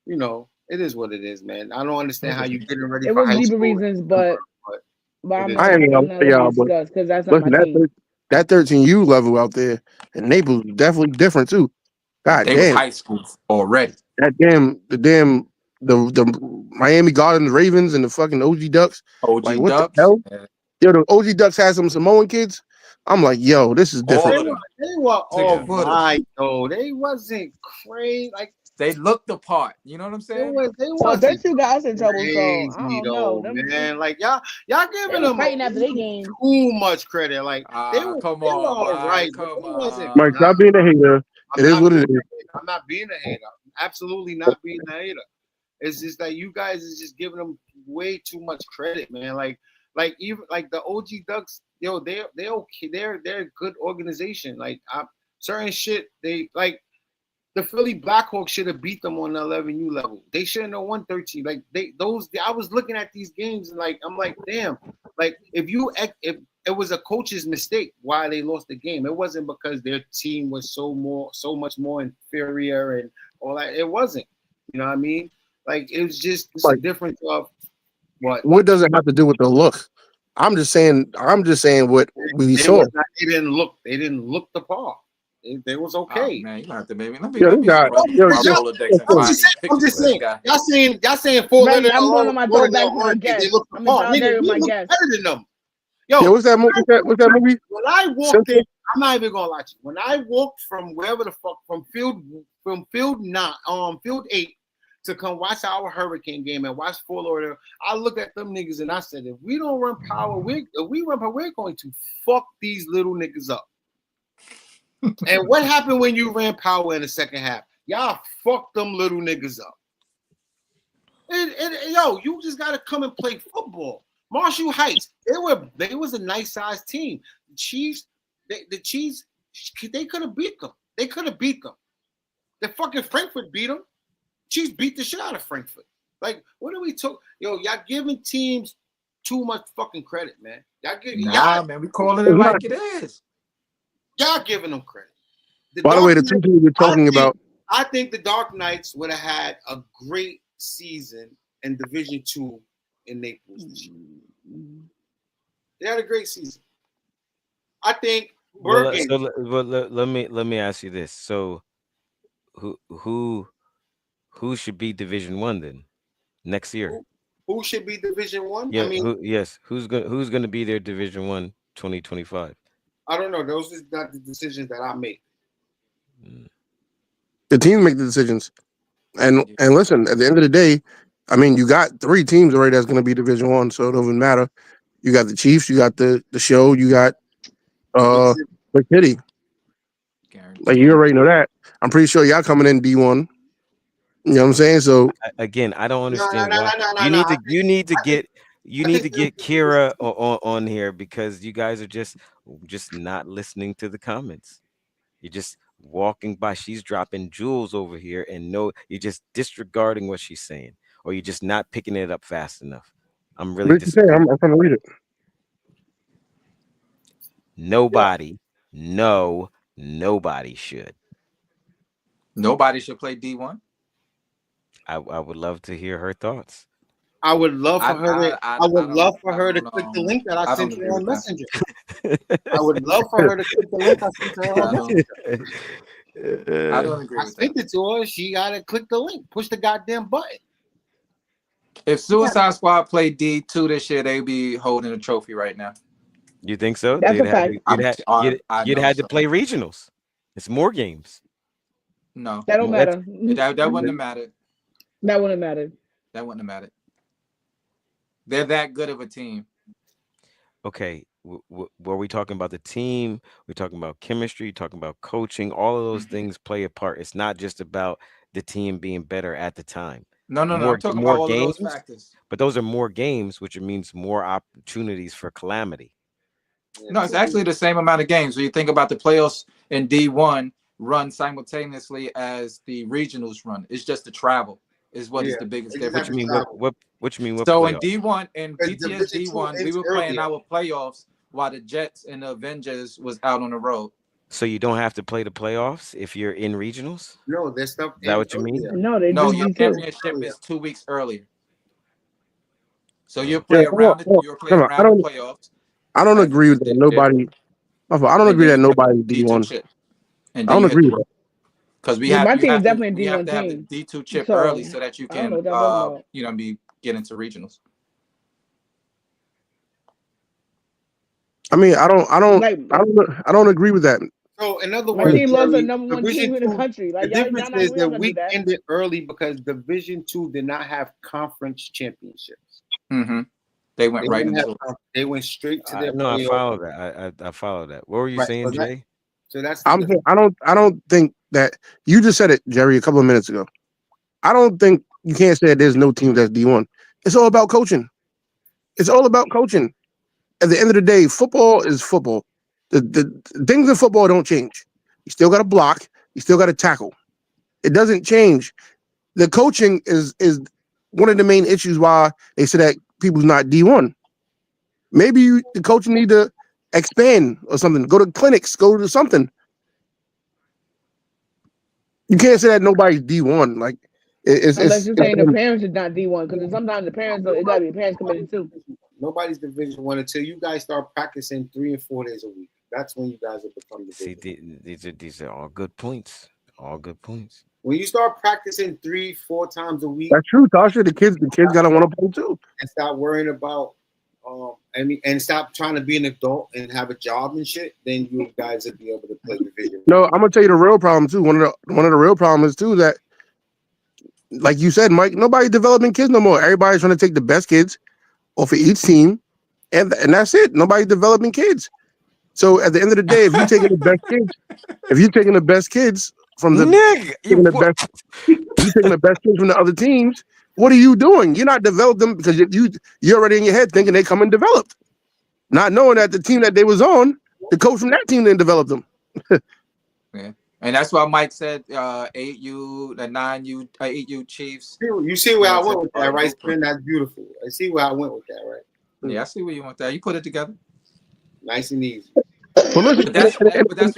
you know, it is what it is, man. I don't understand how you getting ready It for was high deeper school. reasons, but I'm is. not, I ain't gonna I'm not lie, ready to y'all, but discuss because that's not my listen, team. that 13U level out there in Naples is definitely different too. God They was damn. high school already. The Miami Gardens Ravens and the fucking OG Ducks. OG Like, what the Ducks. hell? Yeah. Yo, the OG Ducks had some Samoan kids. I'm like, yo, this is different. All of them. They were 6 all footers. right though. They wasn't crazy. Like They looked the part. You know what I'm they saying? was. They Well, they wasn't two got us in trouble, so I crazy don't know. though, Them, man. Like y'all they giving was them fighting after they game. too much credit. Like they were Come all on, right, Mike. but Come they wasn't. on. Mike, stop being a hater. I'm It is not what it is. I'm not being a hater. I'm absolutely not being a hater. It's just that you guys is just giving them way too much credit, man. Like even like the OG Ducks, yo, they're okay. They're a good organization. Like certain shit, they like the Philly Blackhawks should have beat them on the 11U level. They shouldn't have won 13. Like I was looking at these games and like I'm like, damn. Like if it was a coach's mistake why they lost the game, it wasn't because their team was so much more inferior and all that. It wasn't. You know what I mean? Like it was just like, a difference of what does it have to do with the look? I'm just saying what we saw. They didn't look the part. They was okay. Man, you have to maybe. I'm just saying. Y'all saying 4 letters. I'm going on my throwback for a guess. They look the part. Nigga, we look better than them. Yo, what's that movie? What's that movie? When I walked in, I'm not even gonna lie to you. When I walked from wherever the fuck from field 8 to come watch our Hurricane game and watch Fort Lauderdale, I looked at them niggas and I said, if we don't run power, we're going to fuck these little niggas up. And what happened when you ran power in the second half? Y'all fucked them little niggas up. And yo, you just gotta come and play football. Marshall Heights, they was a nice sized team. The Chiefs, they could have beat them. The fucking Frankfurt beat them. Chiefs beat the shit out of Frankfurt. Like, what are we talking? Yo, y'all giving teams too much fucking credit, man. Man, we calling it like it is. Y'all giving them credit. By the way, the two teams we're talking about. I think the Dark Knights would have had a great season in Division 2 in Naples this year. They had a great season. I think. Let me ask you this. So, who should be Division 1 then next year? Who should be Division 1? Yeah, I mean, who's going to be their Division 1 2025? I don't know. Those are not the decisions that I make. The teams make the decisions. And listen, at the end of the day, I mean, you got 3 teams already that's going to be Division 1, so it doesn't matter. You got the Chiefs, you got the show, you got Big City. Like, you already know that. I'm pretty sure y'all coming in D1. You know what I'm saying? So again, I don't understand why you need to get Kira on here because you guys are just not listening to the comments. You're just walking by. She's dropping jewels over here, and you're just disregarding what she's saying, or you're just not picking it up fast enough. I'm really disappointed. I'm trying to read it. Nobody should. Nobody should play D1. I would love to hear her thoughts. I would love for her to click the link that I sent her on Messenger. I would love for her to click the link I sent her on Messenger. I don't agree with that. I sent it to her. She gotta click the link. Push the goddamn button. If Suicide Squad played D2 this year, they'd be holding a trophy right now. You think so? That's a fact. You'd had to play regionals. It's more games. No, that don't matter. That wouldn't have mattered. That wouldn't have mattered. That wouldn't have mattered. They're that good of a team. Okay, were we talking about the team? We're talking about chemistry, talking about coaching. All of those things play a part. It's not just about the team being better at the time. No. I'm talking about all games, of those factors. But those are more games, which means more opportunities for calamity. No, it's actually the same amount of games. When you think about the playoffs in D1 run simultaneously as the regionals run. It's just the travel is what is the biggest difference. What you mean? What so playoffs? in D1 and BTS D1, we were playing our playoffs while the Jets and the Avengers was out on the road. So you don't have to play the playoffs if you're in regionals? No, there's stuff. Is that what you mean? No, your championship is 2 weeks earlier. So you'll play around the playoffs. I don't agree with that. Nobody. I don't agree that nobody D1. I don't agree with that. Because we my team is definitely a D1 team. Have the D2 chip early so that you can get into regionals. I mean, I don't agree with that. So in other words, my team loves the number 1 team in the country. Like, the difference is that we ended early because Division 2 did not have conference championships. Mm-hmm. They went right into. They went straight to their. I follow that. I follow that. What were you saying, Jay? So that's. I don't think that you just said it, Jerry, a couple of minutes ago. I don't think you can't say that there's no team that's D1. It's all about coaching. It's all about coaching. At the end of the day, football is football. The things in football don't change. You still got to block. You still got to tackle. It doesn't change. The coaching is one of the main issues why they say that people's not D1. Maybe the coaching need to expand or something. Go to clinics. Go to something. You can't say that nobody's D1. Like unless you're saying the parents are not D1, because sometimes the parents it gotta be parents committed too. Nobody's Division 1 until you guys start practicing 3 and 4 days a week. That's when you guys will become Division. See, these are all good points. All good points. When you start practicing 3-4 times a week, that's true, Tasha. The kids gotta want to play too, and stop worrying about and stop trying to be an adult and have a job and shit. Then you guys will be able to play Division. No, I'm gonna tell you the real problem too. One of the real problems is too that, like you said, Mike, nobody's developing kids no more. Everybody's trying to take the best kids off of each team, and that's it. Nobody's developing kids. So at the end of the day, if you're taking the best kids from the you're taking the best kids from the other teams, what are you doing? You're not developing them because you're already in your head thinking they come and developed, not knowing that the team that they was on, the coach from that team didn't develop them. Yeah. And that's why Mike said 8U, the 9U, 8U Chiefs. You see where I went with that, right? That's beautiful. I see where I went with that, right? Yeah, I see where you went there. You put it together. Nice and easy. But listen,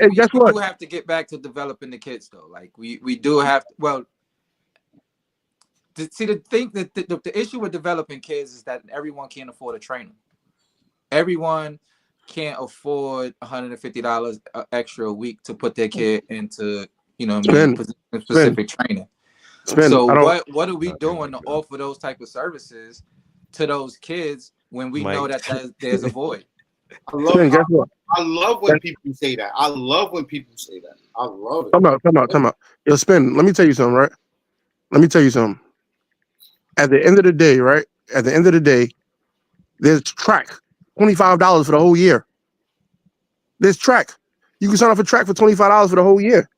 we do have to get back to developing the kids, though. Like we do have to, well, see, the thing that the issue with developing kids is that everyone can't afford a trainer. Everyone can't afford $150 extra a week to put their kid into, specific training. So what are we doing to offer those type of services to those kids when we know that there's a void? I love when people say that. I love it. Come out. Yo, Spin, let me tell you something, right? At the end of the day, right? At the end of the day, there's track. $25 for the whole year. There's track. You can sign up for track for $25 for the whole year.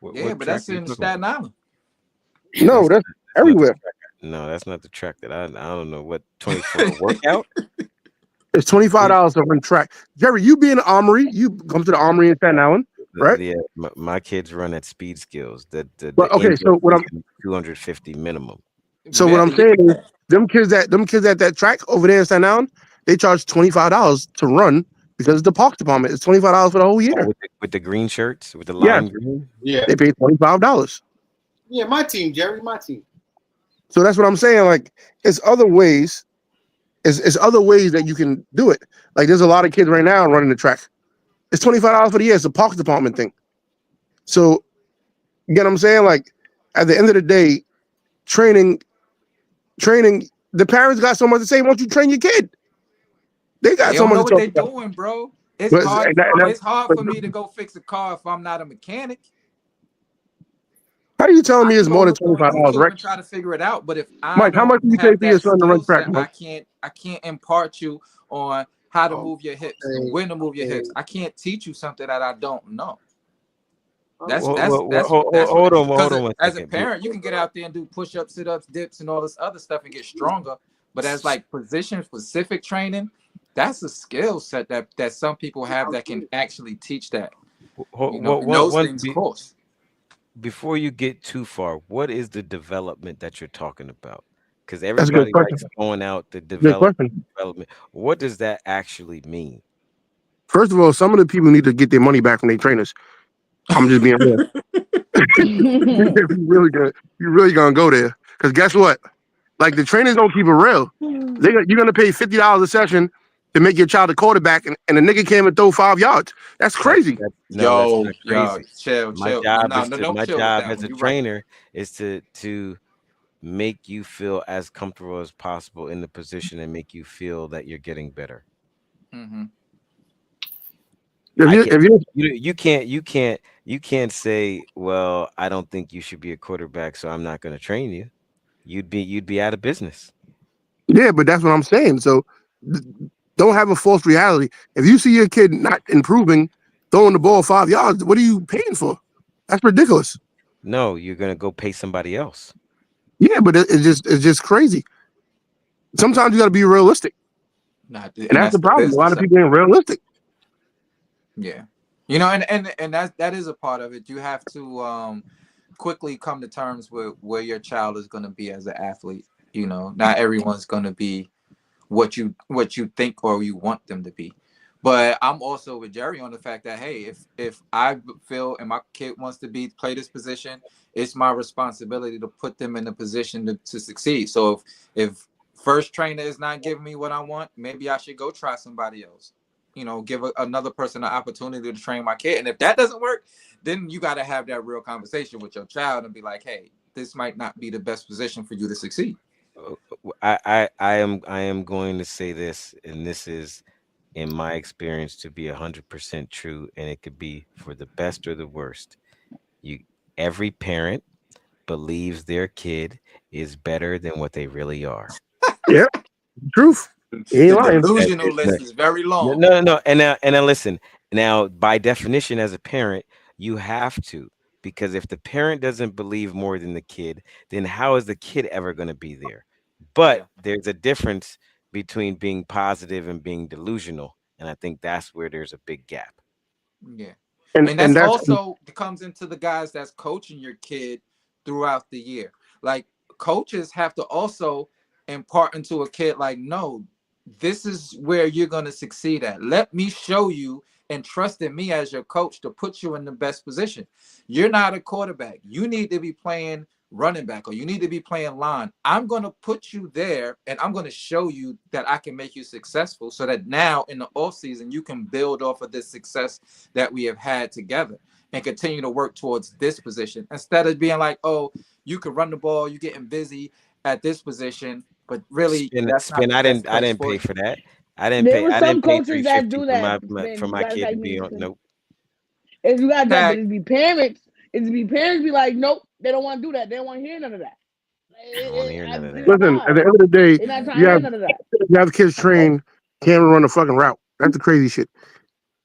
But that's in Staten Island. No, that's everywhere. No, that's not the track that I don't know what 24 workout. It's $25 to run track. Jerry, you be in the Armory. You come to the Armory in Staten Island, right? Yeah, my kids run at Speed Skills. Okay, so what I'm 250 minimum. So what I'm saying is, them kids at that track over there in Staten Island, they charge $25 to run because it's the park department. It's $25 for the whole year. With the green shirts, with the lime green. Yeah, they pay $25. Yeah, my team, Jerry, my team. So that's what I'm saying. Like, it's other ways. It's other ways that you can do it. Like, there's a lot of kids right now running the track. It's $25 for the year. It's a parks department thing. So, you get what I'm saying? Like, at the end of the day, training, the parents got so much to say. Why don't you train your kid? They got so much to talk about. Doing, bro. It's hard for me to go fix a car if I'm not a mechanic. How are you telling me it's more than $25, right? Try to figure it out, but if Mike, how much do you pay for your son to run track? I can't impart you on how to move your hips, and when to move your hips. I can't teach you something that I don't know. Hold on. As a parent, you can get out there and do push-ups, sit-ups, dips, and all this other stuff and get stronger. But as like position-specific training, that's a skill set that some people have that can actually teach that. Before you get too far, what is the development that you're talking about? Because everybody likes going out the development. What does that actually mean? First of all, some of the people need to get their money back from their trainers. I'm just being real. You're really gonna go there. Because guess what? Like, the trainers don't keep it real. You're gonna pay $50 a session to make your child a quarterback, and the nigga can't even throw 5 yards. That's crazy. Chill. My job as a trainer is to make you feel as comfortable as possible in the position and make you feel that you're getting better. Mm-hmm. You can't say, well, I don't think you should be a quarterback, so I'm not going to train you. You'd be out of business. Yeah, but that's what I'm saying. So don't have a false reality. If you see your kid not improving, throwing the ball 5 yards, what are you paying for? That's ridiculous. No, you're gonna go pay somebody else. Yeah, but it's just crazy. Sometimes you got to be realistic, and that's the the problem. A lot business of of people ain't realistic. Yeah. You know, and that is a part of it. You have to quickly come to terms with where your child is going to be as an athlete. You know, not everyone's going to be what you think or you want them to be. But I'm also with Jerry on the fact that hey, if I feel and my kid wants to play this position, it's my responsibility to put them in a position to succeed. So if first trainer is not giving me what I want, maybe I should go try somebody else. You know, give another person an opportunity to train my kid. And if that doesn't work, then you got to have that real conversation with your child and be like, hey, this might not be the best position for you to succeed. I am going to say this, and this is in my experience to be 100% true, and it could be for the best or the worst. You Every parent believes their kid is better than what they really are. Yeah, truth. He ain't The lying. delusional list is very No, long. no, no, no. And now listen. Now, by definition, as a parent, you have to, because if the parent doesn't believe more than the kid, then how is the kid ever going to be there? Yeah. But there's a difference between being positive and being delusional, and I think that's where there's a big gap. Yeah. And And that's that's also comes into the guys that's coaching your kid throughout the year. Like coaches have to also impart into a kid like, no, this is where you're going to succeed at. Let me show you and trust in me as your coach to put you in the best position. You're not a quarterback. You need to be playing running back or you need to be playing line. I'm going to put you there and I'm going to show you that I can make you successful so that now in the off season you can build off of this success that we have had together and continue to work towards this position instead of being like, oh, you can run the ball, you're getting busy at this position, but really Spin, that's not spin. the I best didn't. I place didn't for pay you. for that. I didn't There pay. were I some didn't pay coaches that 350 do for that. my, for Spin. You my gotta kid to tag me be in on. spin. Nope. If you got that, but Tag. it'd be parents. It'd be parents be like, nope, they don't want to do that. They don't want to hear none of that. I don't want to hear none of This that. is listen. At hard. the end of the day, They're not trying you to hear have none of that. kids train can't run a fucking route. That's the crazy shit.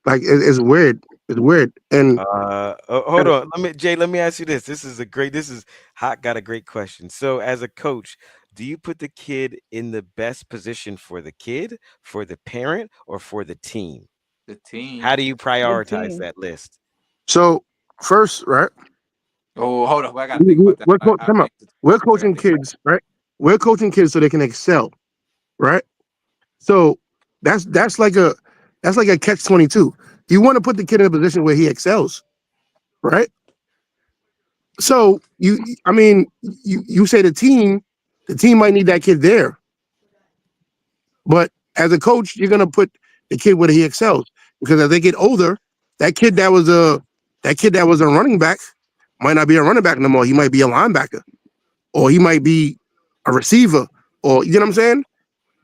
Like it's weird. It's weird. And Hold on. Let me ask you this. This is hot. Got a great question. So, as a coach, do you put the kid in the best position for the kid, for the parent, or for the team? The team. How do you The prioritize team. that list? so first, right? Oh, hold on. I got to think about that. I Come on. think it's We're I got to coaching think about kids, right? We're coaching kids so they can excel, right? So that's like a catch-22. You want to put the kid in a position where he excels, right? So I mean, you say the team might need that kid there, but as a coach, you're gonna put the kid where he excels because as they get older, that kid that was a running back might not be a running back no more. He might be a linebacker, or he might be a receiver, or you know what I'm saying.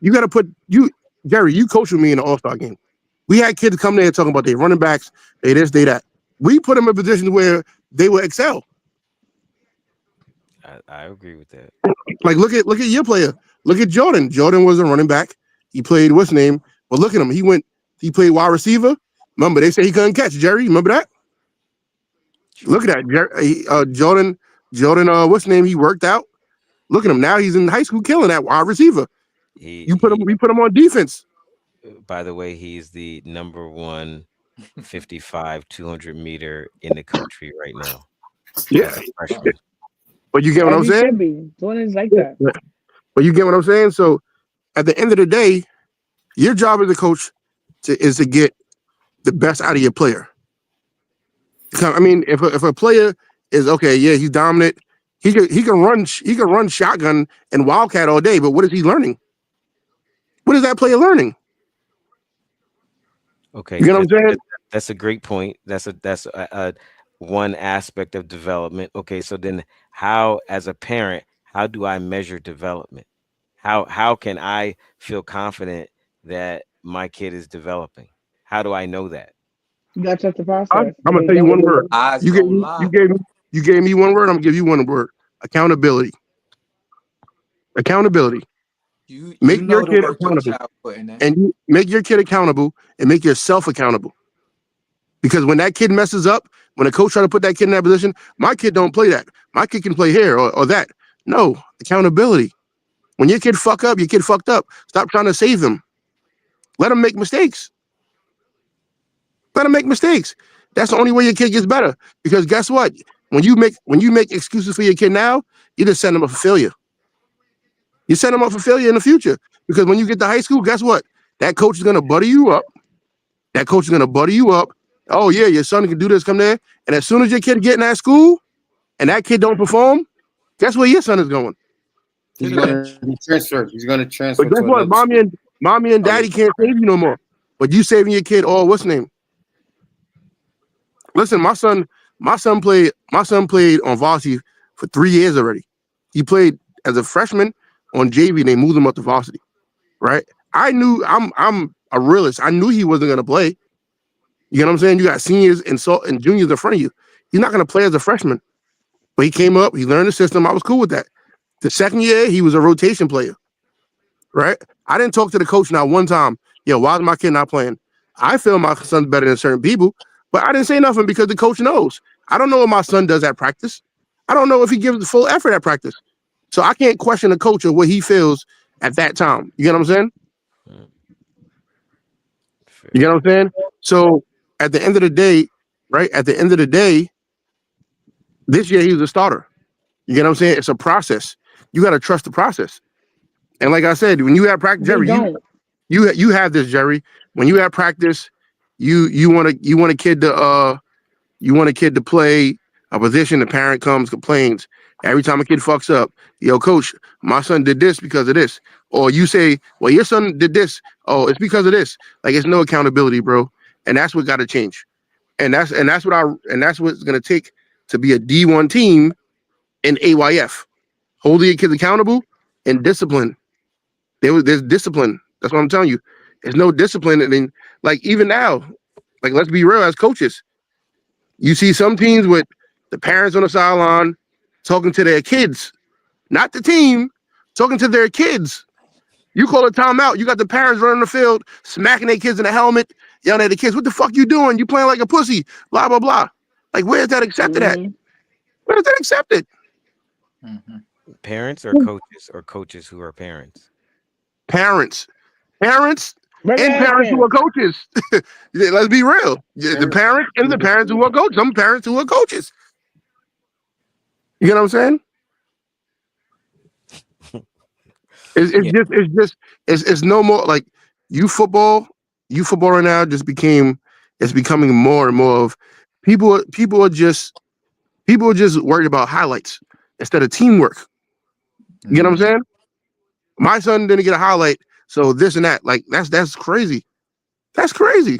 You got to put you, Jerry. You coach with me in the All-Star game. We had kids come there talking about their running backs, they this, they that. We put them in positions where they will excel. I agree with that. Like look at your player. Look at Jordan. Jordan was a running back. He played what's name, but look at him. He played wide receiver. Remember they say he couldn't catch. Jerry, remember that? True. Look at that. Jordan. What's name? He worked out. Look at him now. He's in high school killing that wide receiver. We put him on defense. By the way, he's the number one 55 200 meter in the country right now Yeah, as a that. freshman. but you get what As I'm he saying. should be. Jordan's like that. But you get what I'm saying. So at the end of the day, your job as a coach is to get the best out of your player. I mean, if a player is okay, yeah, he's dominant. He can run shotgun and wildcat all day. But what is he learning? What is that player learning? Okay, You know what I'm saying? that's a great point. That's a one aspect of development. Okay, so then how, as a parent, how do I measure development? How can I feel confident that my kid is developing? How do I know that? You gotta trust the I'm process. gonna Because tell you then one word. Eyes You gave don't me lie. you gave me one word. I'm gonna give you one word. Accountability. Accountability. You Make your know the kid work your accountable, child put in there. and you make your kid accountable, and make yourself accountable. Because when that kid messes up, When a coach try to put that kid in that position, my kid don't play that. My kid can play here or that. No, accountability. When your kid fuck up, your kid fucked up. Stop trying to save them. Let them make mistakes. Let them make mistakes. That's the only way your kid gets better. Because guess what? When you make excuses for your kid now, you just send them up for failure. You set them up for failure in the future. Because when you get to high school, guess what? That coach is gonna buddy you up. That coach is gonna buddy you up. Oh yeah, your son can do this, come there. And as soon as your kid get in that school and that kid don't perform, guess where your son is going? He's going to be transferred. He's going to transfer. But guess what? Mommy and daddy can't save you no more. But you saving your kid all what's name? Listen, my son played on varsity for 3 years already. He played as a freshman on JV. They moved him up to varsity, right? I knew I'm a realist. I knew he wasn't gonna play. You know what I'm saying? You got seniors and juniors in front of you. He's not gonna play as a freshman. But he came up. He learned the system. I was cool with that. The second year, he was a rotation player, right? I didn't talk to the coach not one time. Yo, why is my kid not playing? I feel my son's better than certain people, but I didn't say nothing because the coach knows. I don't know what my son does at practice. I don't know if he gives the full effort at practice. So I can't question the coach or what he feels at that time. You get what I'm saying? You get what I'm saying? So at the end of the day, right? At the end of the day, this year he was a starter. You get what I'm saying? It's a process. You got to trust the process. And like I said, when you have practice, Jerry, you have this, Jerry. When you have practice, you want a kid to play a position. The parent comes, complains every time a kid fucks up. Yo, coach, my son did this because of this. Or you say, well, your son did this. Oh, it's because of this. Like it's no accountability, bro. And that's what got to change. And that's what it's gonna take to be a D1 team in AYF. Holding your kids accountable and discipline. There's discipline. That's what I'm telling you. There's no discipline. And then, like, even now, like, let's be real as coaches. You see some teams with the parents on the sideline talking to their kids, not the team, talking to their kids. You call a timeout, you got the parents running the field, smacking their kids in the helmet, yelling at the kids, what the fuck you doing? You playing like a pussy, blah, blah, blah. Like, where's that accepted at? Where is that accepted? Parents or coaches who are parents? Parents and parents who are coaches. Let's be real. The parents and the parents who are coaches. Some parents who are coaches. You know what I'm saying? It's no more like youth football right now it's becoming more and more of people are just worried about highlights instead of teamwork. You know what I'm saying? My son didn't get a highlight, so this and that. Like that's crazy. That's crazy.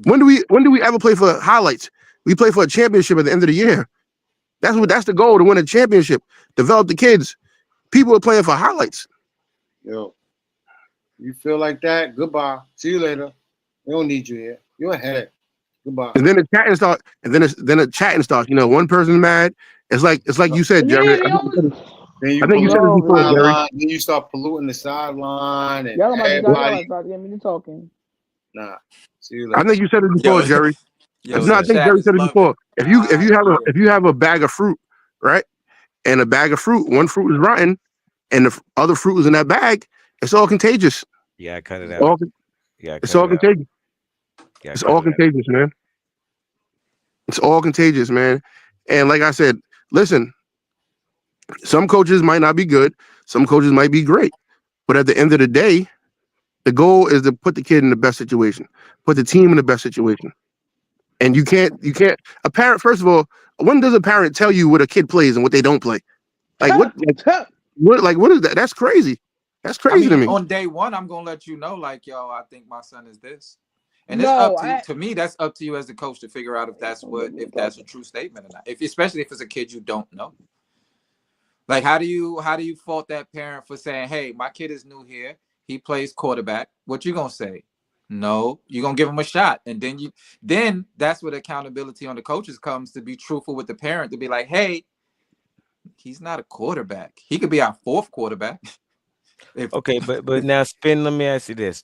When do we ever play for highlights? We play for a championship at the end of the year. That's the goal, to win a championship, develop the kids. People are playing for highlights. Yo, you feel like that? Goodbye. See you later. We don't need you here. You're ahead. Goodbye. And then the chatting starts. And then the chatting starts. You know, one person's mad. It's like you said, Jerry. I think you said it before, Jerry. Then you start polluting the sideline and y'all everybody. about to get me talking. Nah. See you later. I think you said it before, Jerry. No, I think Jerry said it before. If you have a bag of fruit, right, and a bag of fruit, one fruit is rotten, and the other fruit is in that bag, it's all contagious. Yeah, I cut it out. It's all contagious. It's all contagious, man. It's all contagious, man. And like I said, listen, some coaches might not be good, some coaches might be great, but at the end of the day, the goal is to put the kid in the best situation, put the team in the best situation. And you can't a parent, first of all, when does a parent tell you what a kid plays and what they don't play? Like what is that? That's crazy. That's crazy to me. On day one, I'm gonna let you know, like, yo, I think my son is this. And it's up to me, that's up to you as the coach to figure out if that's a true statement or not. Especially if it's a kid you don't know. Like, how do you fault that parent for saying, hey, my kid is new here, he plays quarterback? What you gonna say? No, you're gonna give him a shot. And then that's where the accountability on the coaches comes, to be truthful with the parent, to be like, hey, he's not a quarterback. He could be our fourth quarterback. Okay, but now, Spin, let me ask you this.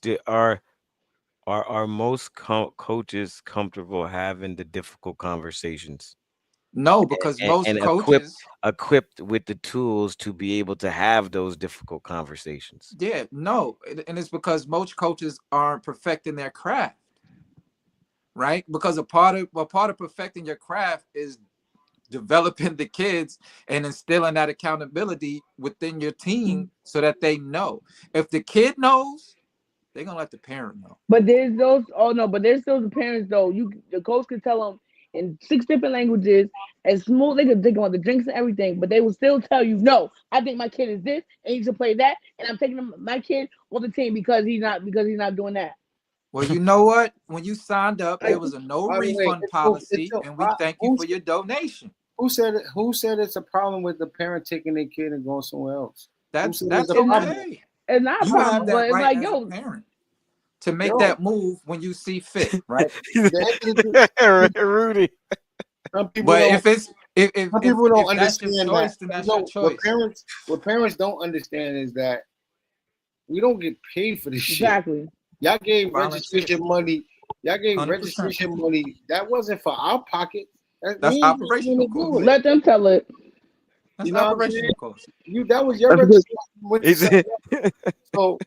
Are most coaches comfortable having the difficult conversations No, because most and coaches, equipped with the tools to be able to have those difficult conversations? yeah, no, and it's because most coaches aren't perfecting their craft, right? Because a part of perfecting your craft is developing the kids and instilling that accountability within your team so that they know. If the kid knows, they're gonna let the parent know. But there's those. Oh no, but there's those parents though. The coach could tell them in 6 different languages, as smooth they could take on the drinks and everything, but they will still tell you, no, I think my kid is this and he should play that, and I'm taking my kid on the team because he's not doing that. Well, you know what? When you signed up, Like, there was a no by the way, refund policy, and we thank you for your donation. Who said it? Who said it's a problem with the parent taking their kid and going somewhere else? That's it's okay. It's not a You problem, have but that it's right like, as yo, a parent to make that move when you see fit, right? Rudy. Some people But don't, if some people don't that's your understand choice, that. then that's your choice. What parents don't understand is that we don't get paid for this exactly. shit. Y'all gave Volunteer. registration money. Y'all gave 100%. registration money. That wasn't for our pocket. That's operational cost. Let them tell it. That's You know what I'm operational saying? cost. That was your That's registration. So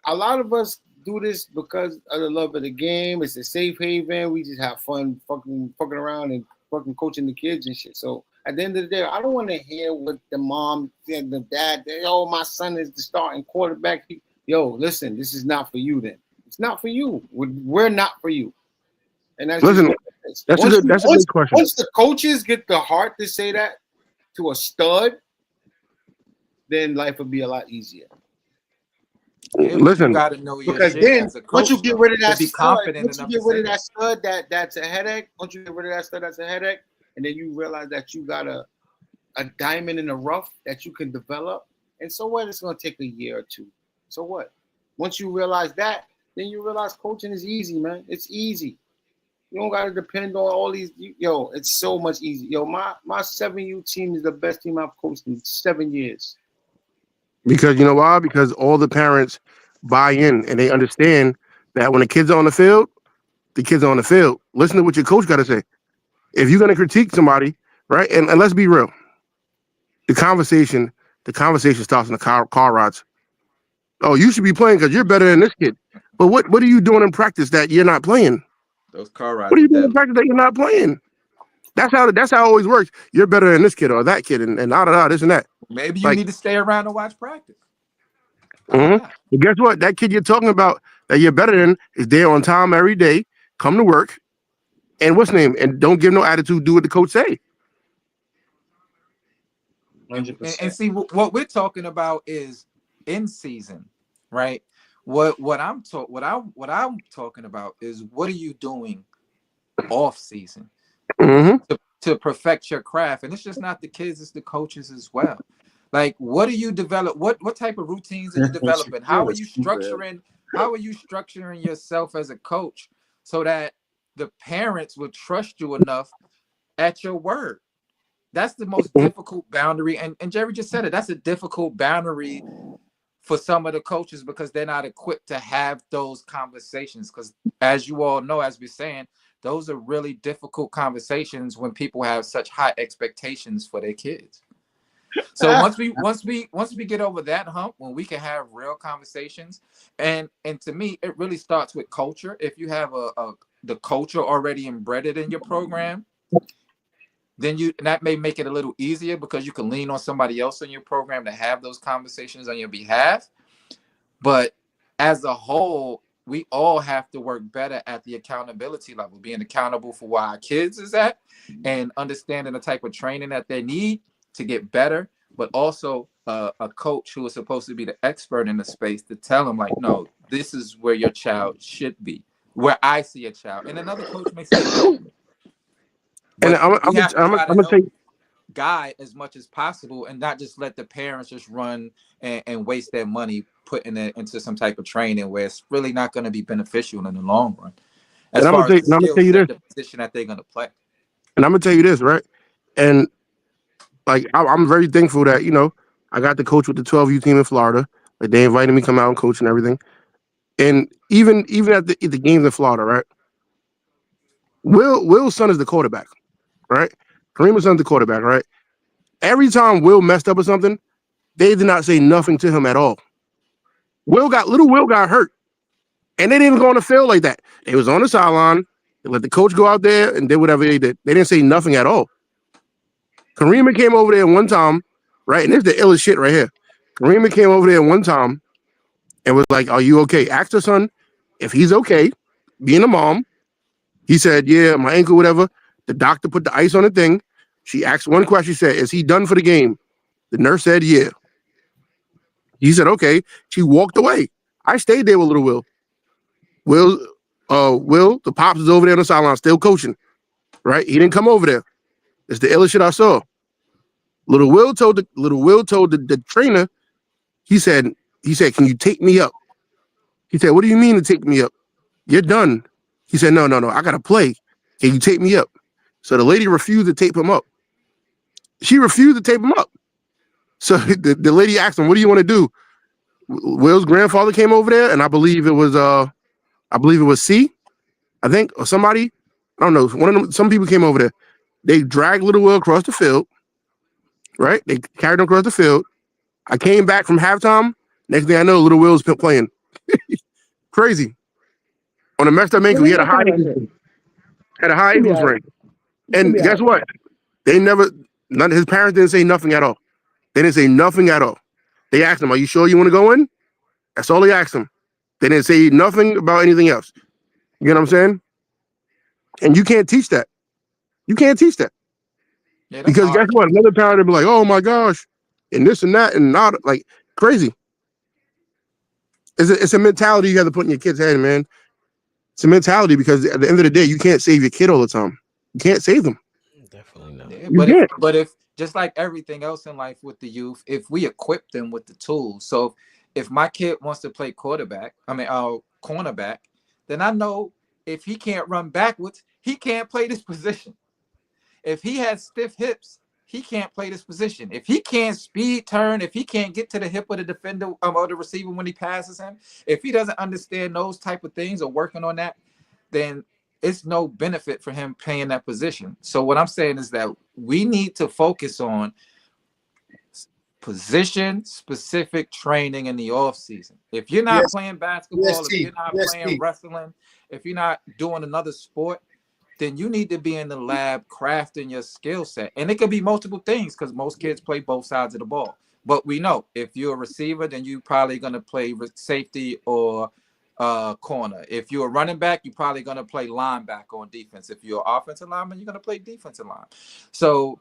a lot of us do this because of the love of the game. It's a safe haven. We just have fun fucking around and fucking coaching the kids and shit. So at the end of the day, I don't want to hear what the mom and the dad, oh, my son is the starting quarterback. Yo, listen, this is not for you then. It's not for you. We're not for you. And that's Listen, that's a good question. Once the coaches get the heart to say that to a stud, then life would be a lot easier. Yeah, Listen, you gotta know your Because shit then as a coach, once you get rid of that to be stud, confident once you enough get to rid of say that stud, that's a headache. Once you get rid of that stud, that's a headache. And then you realize that you got a diamond in the rough that you can develop. And so what? It's gonna take a year or two. So what? Once you realize that, then you realize coaching is easy, man. It's easy. You don't gotta depend on all these. Yo, it's so much easy. Yo, my 7U team is the best team I've coached in 7 years. Because you know why? Because all the parents buy in and they understand that when the kids are on the field, the kids are on the field. Listen to what your coach got to say. If you're going to critique somebody, right? And let's be real, the conversation starts in the car rides. Oh, you should be playing because you're better than this kid. But what are you doing in practice that you're not playing? those car rides. What are you doing in practice that you're not playing? That's how it always works. You're better than this kid or that kid, and this and that. Maybe you need to stay around and watch practice. Mm-hmm. But guess what? That kid you're talking about that you're better than is there on time every day, come to work, and what's name? And don't give no attitude, do what the coach say. 100%. And see, what we're talking about is in season, right? What I'm talking about is what are you doing off season to perfect your craft? And it's just not the kids, it's the coaches as well. Like, what do you develop? What type of routines are you developing? How are you structuring yourself as a coach so that the parents will trust you enough at your word? That's the most difficult boundary. And Jerry just said it. That's a difficult boundary for some of the coaches because they're not equipped to have those conversations. Because as you all know, as we're saying, those are really difficult conversations when people have such high expectations for their kids. So once we get over that hump, when we can have real conversations, and to me, it really starts with culture. If you have the culture already embedded in your program, then that may make it a little easier because you can lean on somebody else in your program to have those conversations on your behalf. But as a whole, we all have to work better at the accountability level, being accountable for where our kids is at and understanding the type of training that they need to get better, but also a coach who is supposed to be the expert in the space to tell them, like, no, this is where your child should be, where I see a child. And another coach may say no. And I'm gonna tell you, guide as much as possible and not just let the parents just run and waste their money putting it into some type of training where it's really not going to be beneficial in the long run. As far as the position that they're going to play. And I'm gonna tell you this, right? And like I'm very thankful that I got to coach with the 12U team in Florida. Like they invited me to come out and coach and everything. And even at the games in Florida, right? Will's son is the quarterback, right? Kareem's son's the quarterback, right? Every time Will messed up or something, they did not say nothing to him at all. Little Will got hurt, and they didn't go on the field like that. They was on the sideline. They let the coach go out there and did whatever they did. They didn't say nothing at all. Kareem came over there one time, right? And this is the illest shit right here. Kareem came over there one time and was like, "Are you okay?" Asked her son if he's okay, being a mom. He said, "Yeah, my ankle, whatever." The doctor put the ice on the thing. She asked one question. She said, "Is he done for the game?" The nurse said, "Yeah." He said, "Okay." She walked away. I stayed there with little Will. Will, the pops is over there on the sideline still coaching, right? He didn't come over there. It's the illest shit I saw. Little Will told the trainer, he said, "Can you take me up?" He said, "What do you mean to take me up? You're done." He said, No, I gotta play. Can you take me up?" So the lady refused to tape him up. She refused to tape him up. So the lady asked him, "What do you want to do?" Will's grandfather came over there, and I believe it was C, I think, or somebody. I don't know. One of them. Some people came over there. They dragged little Will across the field. Right? They carried him across the field. I came back from halftime. Next thing I know, little Will's playing. Crazy. On a messed up ankle, he had a high ankle sprain. And guess what? His parents didn't say nothing at all. They didn't say nothing at all. They asked him, "Are you sure you want to go in?" That's all they asked him. They didn't say nothing about anything else. You know what I'm saying? And you can't teach that. You can't teach that. Yeah, because guess what? Another parent would be like, "Oh my gosh," and this and that and not like crazy. It's a mentality you have to put in your kid's head, man. It's a mentality because at the end of the day, you can't save your kid all the time. You can't save them. Definitely not. Yeah, but if just like everything else in life with the youth, if we equip them with the tools, so if my kid wants to play cornerback, then I know if he can't run backwards, he can't play this position. If he has stiff hips, he can't play this position. If he can't speed turn, if he can't get to the hip of the defender or the receiver when he passes him, if he doesn't understand those type of things or working on that, then it's no benefit for him playing that position. So what I'm saying is that we need to focus on position specific training in the off season. If you're not playing basketball, if you're not playing wrestling, if you're not doing another sport, then you need to be in the lab crafting your skill set. And it could be multiple things because most kids play both sides of the ball. But we know if you're a receiver, then you're probably going to play safety or corner. If you're a running back, you're probably going to play linebacker on defense. If you're an offensive lineman, you're going to play defensive line. So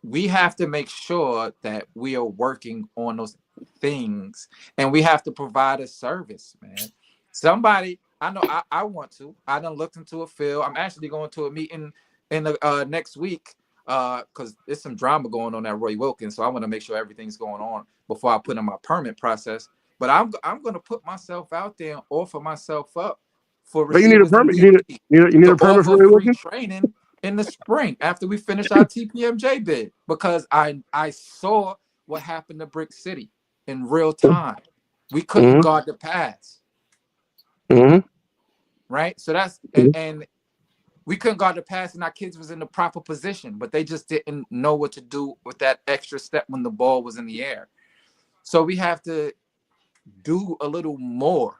we have to make sure that we are working on those things, and we have to provide a service, man. Somebody, I know I want to. I done looked into a field. I'm actually going to a meeting in the next week because there's some drama going on at Roy Wilkins. So I want to make sure everything's going on before I put in my permit process. But I'm going to put myself out there and offer myself up for. But you need a permit. You need a permit for Roy Wilkins? Training in the spring after we finish our Tpmj bid, because I saw what happened to Brick City in real time. We couldn't guard the pass. Right, so that's and we couldn't guard the pass, and our kids was in the proper position, but they just didn't know what to do with that extra step when the ball was in the air. So we have to do a little more,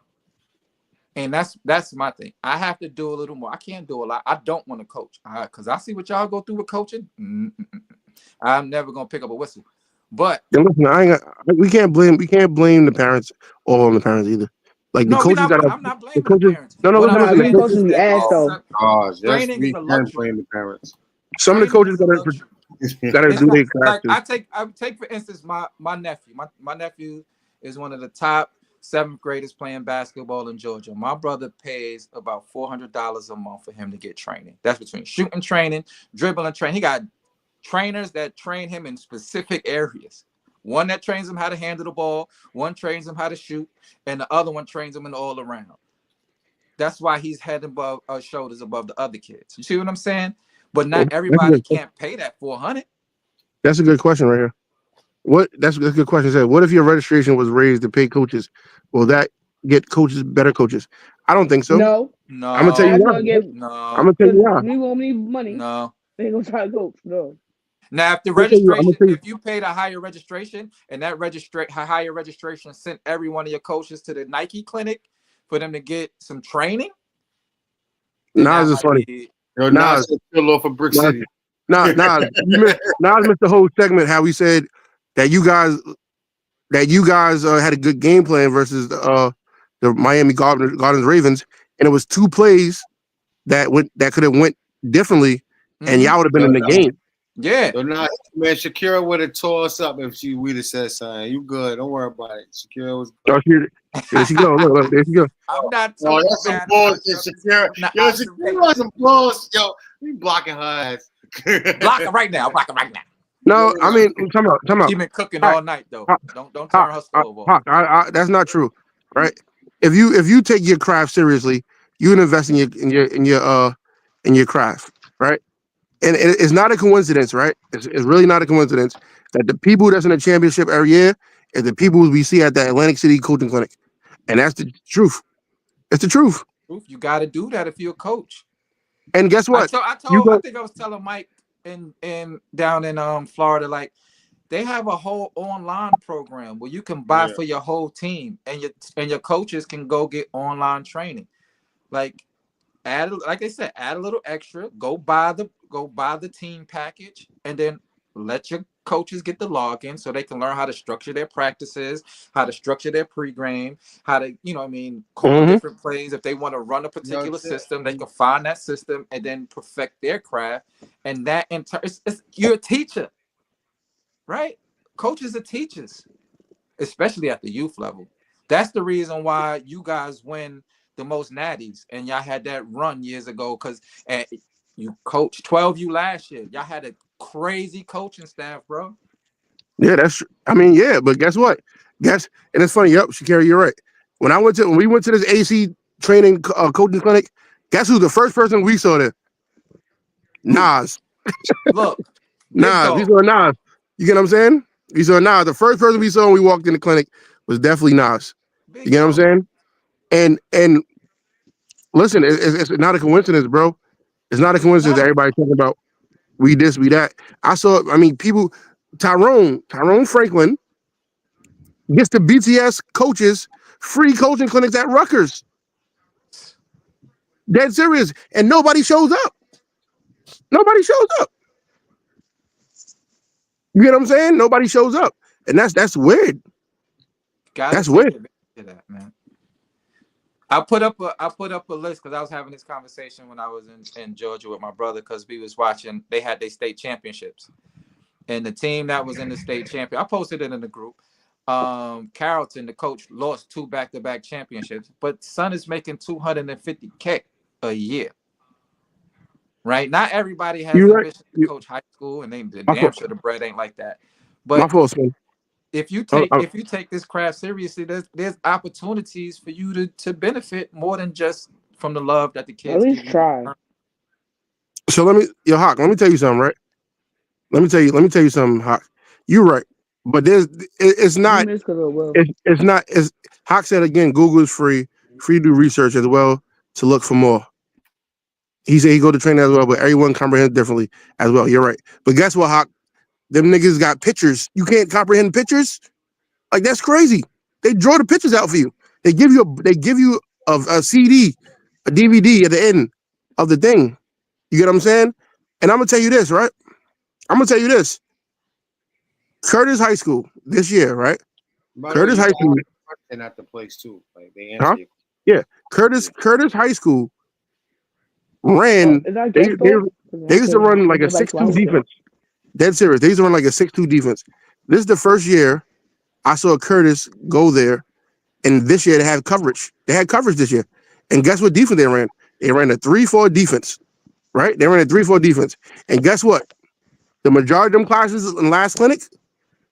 and that's my thing. I have to do a little more. I can't do a lot. I don't want to coach because I see what y'all go through with coaching. I'm never gonna pick up a whistle. But listen, we can't blame the parents all on the parents either. Like the coaches I'm not blaming the parents. No, the coaches be ass though. Training is a luxury. Blame the parents. Some of the coaches gotta do their craft. Like I take for instance my nephew. My nephew is one of the top 7th graders playing basketball in Georgia. My brother pays about $400 a month for him to get training. That's between shooting training, dribbling training. He got trainers that train him in specific areas. One that trains him how to handle the ball, one trains him how to shoot, and the other one trains him in all around. That's why he's head above shoulders above the other kids. You see what I'm saying? But not everybody can't pay that $400. That's a good question right here. That's a good question. What if your registration was raised to pay coaches? Will that get coaches, better coaches? I don't think so. No. No. I'm gonna tell you That's why. gonna get. No. I'm gonna tell you why. We won't need money. No. They ain't gonna try to coach. No. Now, if the I'm gonna tell registration, you. if you paid a higher registration and that higher registration sent every one of your coaches to the Nike clinic for them to get some training, Nas is funny. Yo, Nas still off of Brick Nas- City. Nas missed the whole segment how we said that you guys had a good game plan versus the Miami Gardens Ravens, and it was two plays that could have went differently, and y'all would have been in the game. Yeah. So now, man, Shakira would have tore us up if we'd have said something. You good? Don't worry about it. Shakira was good. Oh, there she go. Look, there she go. I'm not Oh, talking that's some bad bullshit, Shakira. Nah, Yo, Shakira was some bullshit. Yo, we blocking her ass. Block her right now. Block her right now. No, I mean, come out. She been cooking all night though. Don't turn her stove off. That's not true, right? If you take your craft seriously, you invest in your craft, right? And it's not a coincidence, right? It's really not a coincidence that the people that's in the championship every year is the people we see at the Atlantic City coaching clinic, and that's the truth. It's the truth. You got to do that if you're a coach. And guess what? I think I was telling Mike in down in Florida, like they have a whole online program where you can buy for your whole team, and your coaches can go get online training. Like like they said, add a little extra. Go buy the team package, and then let your coaches get the login so they can learn how to structure their practices, how to structure their pregame, how to call different plays. If they want to run a particular system, they can find that system and then perfect their craft. And that you're a teacher, right? Coaches are teachers, especially at the youth level. That's the reason why you guys win the most natties, and y'all had that run years ago because you coached 12U last year. Y'all had a crazy coaching staff, bro. Yeah, but guess what? And it's funny. Yep, Shakira, you're right. When we went to this AC training coaching clinic, guess who's the first person we saw there? Nas. Look, Nas. We saw Nas. You get what I'm saying? We saw Nas. The first person we saw when we walked in the clinic was definitely Nas. You get what I'm saying? And listen, it's not a coincidence, bro. It's not a coincidence that everybody's talking about we this, we that. People, Tyrone Franklin gets the BTS coaches free coaching clinics at Rutgers. Dead serious. And nobody shows up. Nobody shows up. You get what I'm saying? Nobody shows up. And that's weird. That's weird. That, man. I put up a list because I was having this conversation when I was in Georgia with my brother because we was watching. They had their state championships, and the team that was in the state champion. I posted it in the group. Carrollton, the coach, lost 2 back-to-back championships, but son is making $250K a year. Right? Not everybody has ambition to coach high school, and damn sure the bread ain't like that. But my fault, man. If you take this craft seriously, there's opportunities for you to benefit more than just from the love that the kids at least try. So Hawk, let me tell you something, right? Let me tell you something, Hawk. You're right, but it's not. As Hawk said again, Google is free to do research as well to look for more. He said he go to training as well, but everyone comprehends differently as well. You're right, but guess what, Hawk? Them niggas got pictures. You can't comprehend pictures? Like, that's crazy. They draw the pictures out for you. They give you a CD, a DVD at the end of the thing. You get what I'm saying? And I'm gonna tell you this, right? Curtis High School this year, right? Curtis High School. And at the place too. Like they answer Yeah. Curtis High School ran. They used to run like a 6-2 defense. Dead serious. They used to run like a 6-2 defense. This is the first year I saw Curtis go there, and this year they had coverage. They had coverage this year. And guess what defense they ran? They ran a 3-4 defense, right? They ran a 3-4 defense. And guess what? The majority of them classes in last clinic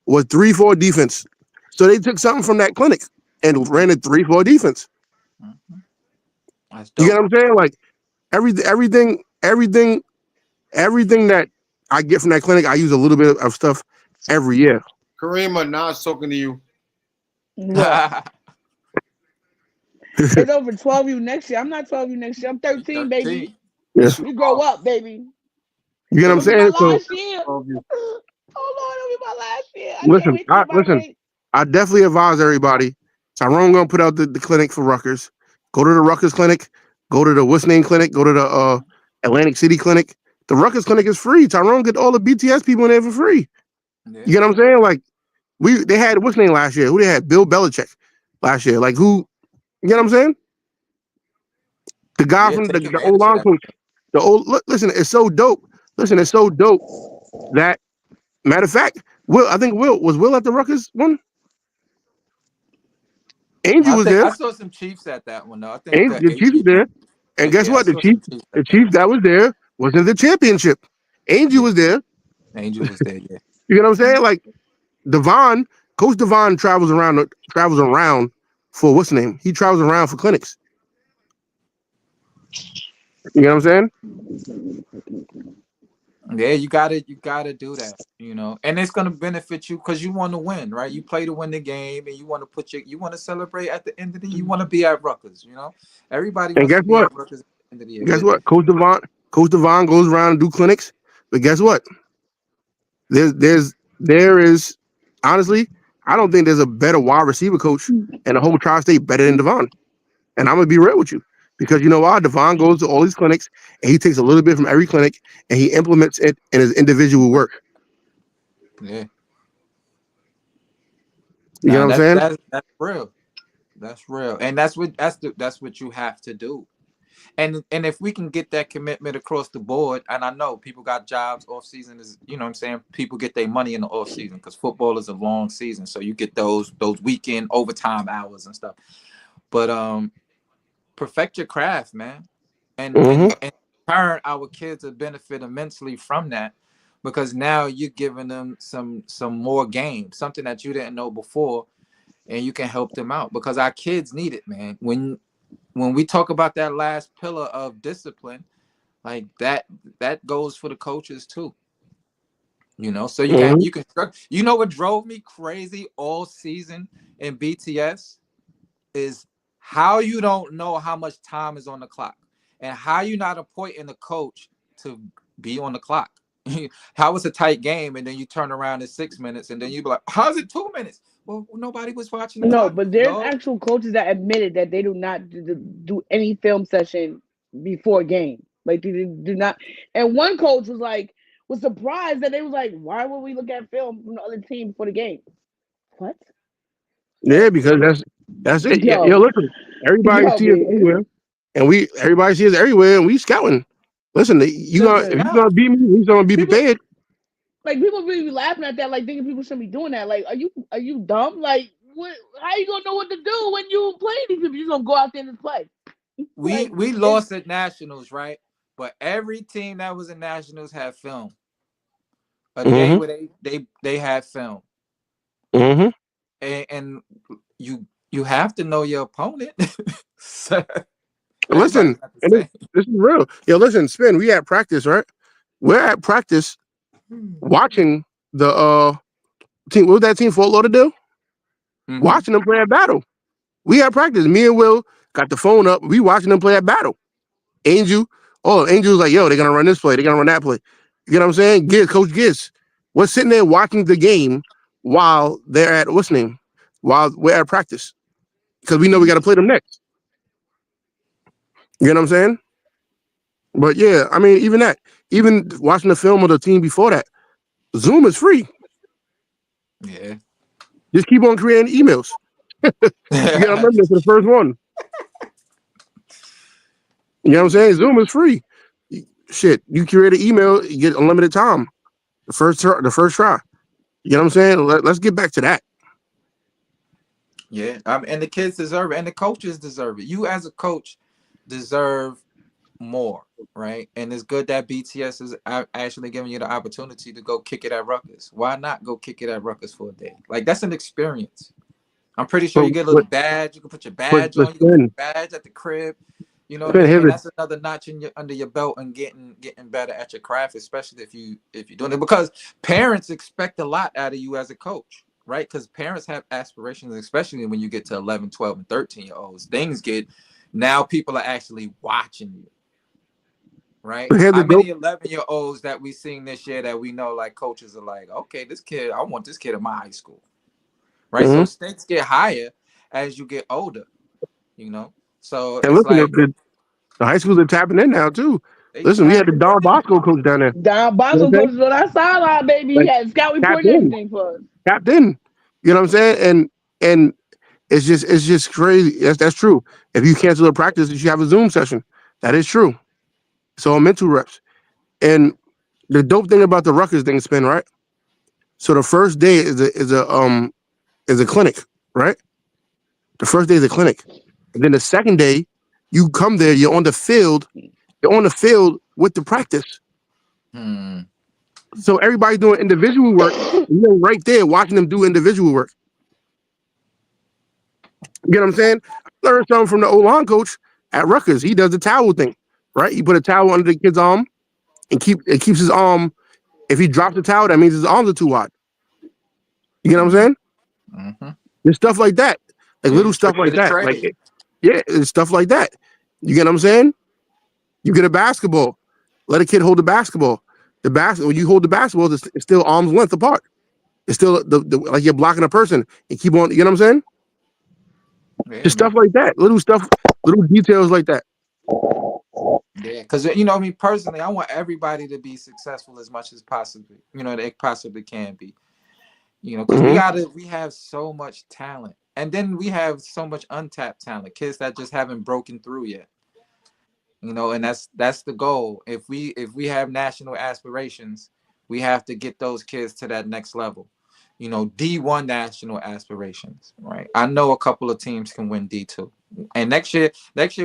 was 3-4 defense. So they took something from that clinic and ran a 3-4 defense. Mm-hmm. You get what I'm saying? Like everything that I get from that clinic, I use a little bit of stuff every year. Kareem, Nas talking to you. It's over 12U next year. I'm not 12U next year. I'm 13, baby. Yes. We grow up, baby. You get what I'm It'll be my saying? So last year. Oh Lord, it'll be my last year. I can't wait to get my listen. ring. I definitely advise everybody. Tyrone gonna put out the clinic for Rutgers. Go to the Rutgers clinic. Go to the what's name clinic. Go to the Atlantic City clinic. The Rutgers clinic is free. Tyrone get all the BTS people in there for free. Yeah. You get what I'm saying? Like they had what's name last year? Who they had? Bill Belichick last year. Like who? You get what I'm saying? The guy from Take the advantage old of line that. coach. The old listen, it's so dope. Listen, it's so dope that matter of fact, I think Will at the Rutgers one? Angel I was think there. I saw some Chiefs at that one though. I think And the Chiefs was there. And guess yeah, I what? saw some Chiefs The at that Chiefs one. that was there was in the championship. Angel was there. Angel was there, yeah. You know what I'm saying? Like Coach Devon travels around for what's the name? He travels around for clinics. You know what I'm saying? Yeah, you gotta do that, you know, and it's gonna benefit you because you want to win, right? You play to win the game, and you want to you want to celebrate at the end of the year. You want to be at Rutgers, you know. Everybody And wants guess to be what? at Rutgers at the end of the year. Guess what? Coach Devon goes around and do clinics. But guess what? There is honestly, I don't think there's a better wide receiver coach in the whole tri-state better than Devon. And I'm gonna be real with you. Because you know why? Devon goes to all these clinics and he takes a little bit from every clinic and he implements it in his individual work. Yeah. You know what I'm saying? That's real. That's real, and that's what you have to do. And if we can get that commitment across the board, and I know people got jobs off season is, you know what I'm saying, people get their money in the off season because football is a long season, so you get those weekend overtime hours and stuff. But perfect your craft, man, and Mm-hmm. and turn our kids to benefit immensely from that, because now you're giving them some more game, something that you didn't know before, and you can help them out because our kids need it, man. When we talk about that last pillar of discipline, like that goes for the coaches too. You know, so you Mm-hmm. can you know what drove me crazy all season in BTS is how you don't know how much time is on the clock and how you're not appointing the coach to be on the clock. How it's a tight game and then you turn around in 6 minutes and then you be like, how's it 2 minutes? Well, nobody was watching the No, clock. but there's No, actual coaches that admitted that they do not do any film session before game. Like they do not. And one coach was surprised that they was like, why would we look at film from the other team before the game? What? Yeah, because that's it. Yo, Listen, everybody yo, sees us man. everywhere, and everybody sees us everywhere, and we scouting. Listen, you gonna if you Listen, gonna beat me, he's gonna be people prepared. people really be laughing at that, like thinking people shouldn't be doing that. Like, are you dumb? Like, what? How you gonna know what to do when you play these people? You gonna go out there and just play? we Like, lost at nationals, right? But every team that was in nationals had film. A day Mm-hmm. where they had film, Mm-hmm. and you have to know your opponent. So, Listen, everybody's not the and same. this is real. Listen, Spin. We at practice, right? We're at practice watching the team. What was that team Fort Lauderdale? Mm-hmm. Watching them play at battle. We had practice. Me and Will got the phone up. We watching them play at battle. Angel was like, yo, they're gonna run this play, they're gonna run that play. You know what I'm saying? Coach Giz. We're sitting there watching the game while they're at what's name? While we're at practice. Because we know we gotta play them next. You know what I'm saying? But yeah, I mean, even watching the film of the team before that, Zoom is free. Yeah. Just keep on creating emails. You gotta remember for the first one. You know what I'm saying? Zoom is free. Shit, you create an email, you get unlimited time. The first try. You know what I'm saying? Let's get back to that. Yeah, and the kids deserve it, and the coaches deserve it. You as a coach deserve more, right? And it's good that BTS is actually giving you the opportunity to go kick it at Rutgers. Why not go kick it at Rutgers for a day? Like that's an experience. I'm pretty sure you get a little badge. You can put your badge on. You can put your badge at the crib. You know what I mean? And that's another notch under your belt and getting better at your craft, especially if you're doing it, because parents expect a lot out of you as a coach. right? Because parents have aspirations, especially when you get to 11, 12, and 13-year-olds. Things get, now people are actually watching you, right? But here's How the dope. many 11-year-olds that we seen this year that we know, like, coaches are like, okay, this kid, I want this kid in my high school, right? So stakes get higher as you get older, you know? So And it's listen, like the high schools are tapping in now too. they Listen, we had the tapping Don in. Bosco coach down there. Don You know Bosco what I'm saying? coaches on that sideline, baby. He Like had scout tapped report and in, everything for us. tapped in. You know what I'm saying? And it's just crazy. That's true. If you cancel a practice, you should have a Zoom session. That is true. It's all mental reps. And the dope thing about the Rutgers thing, Spin, right? So the first day is a clinic, right? The first day is a clinic. And then the second day, you come there, you're on the field with the practice. So everybody's doing individual work, and you're right there watching them do individual work. You get what I'm saying? I learned something from the O-line coach at Rutgers. He does the towel thing, right? You put a towel under the kid's arm and keeps his arm. If he drops the towel, that means his arms are too wide. You get what I'm saying? Mm-hmm. There's stuff like that, like little stuff like that. Like, yeah, it's stuff like that. You get what I'm saying? You get a basketball, let a kid hold the basketball. When you hold the basketball, it's still arm's length apart. It's still the like you're blocking a person and keep on. You know what I'm saying? Yeah, Just stuff like that, little details like that. Yeah, because you know, I mean, personally, I want everybody to be successful as much as possibly, you know, they possibly can be. You know, because we have so much talent, and then we have so much untapped talent, kids that just haven't broken through yet. You know, and that's the goal. If we have national aspirations, we have to get those kids to that next level. You know, D1 national aspirations, right? I know a couple of teams can win D2, and next year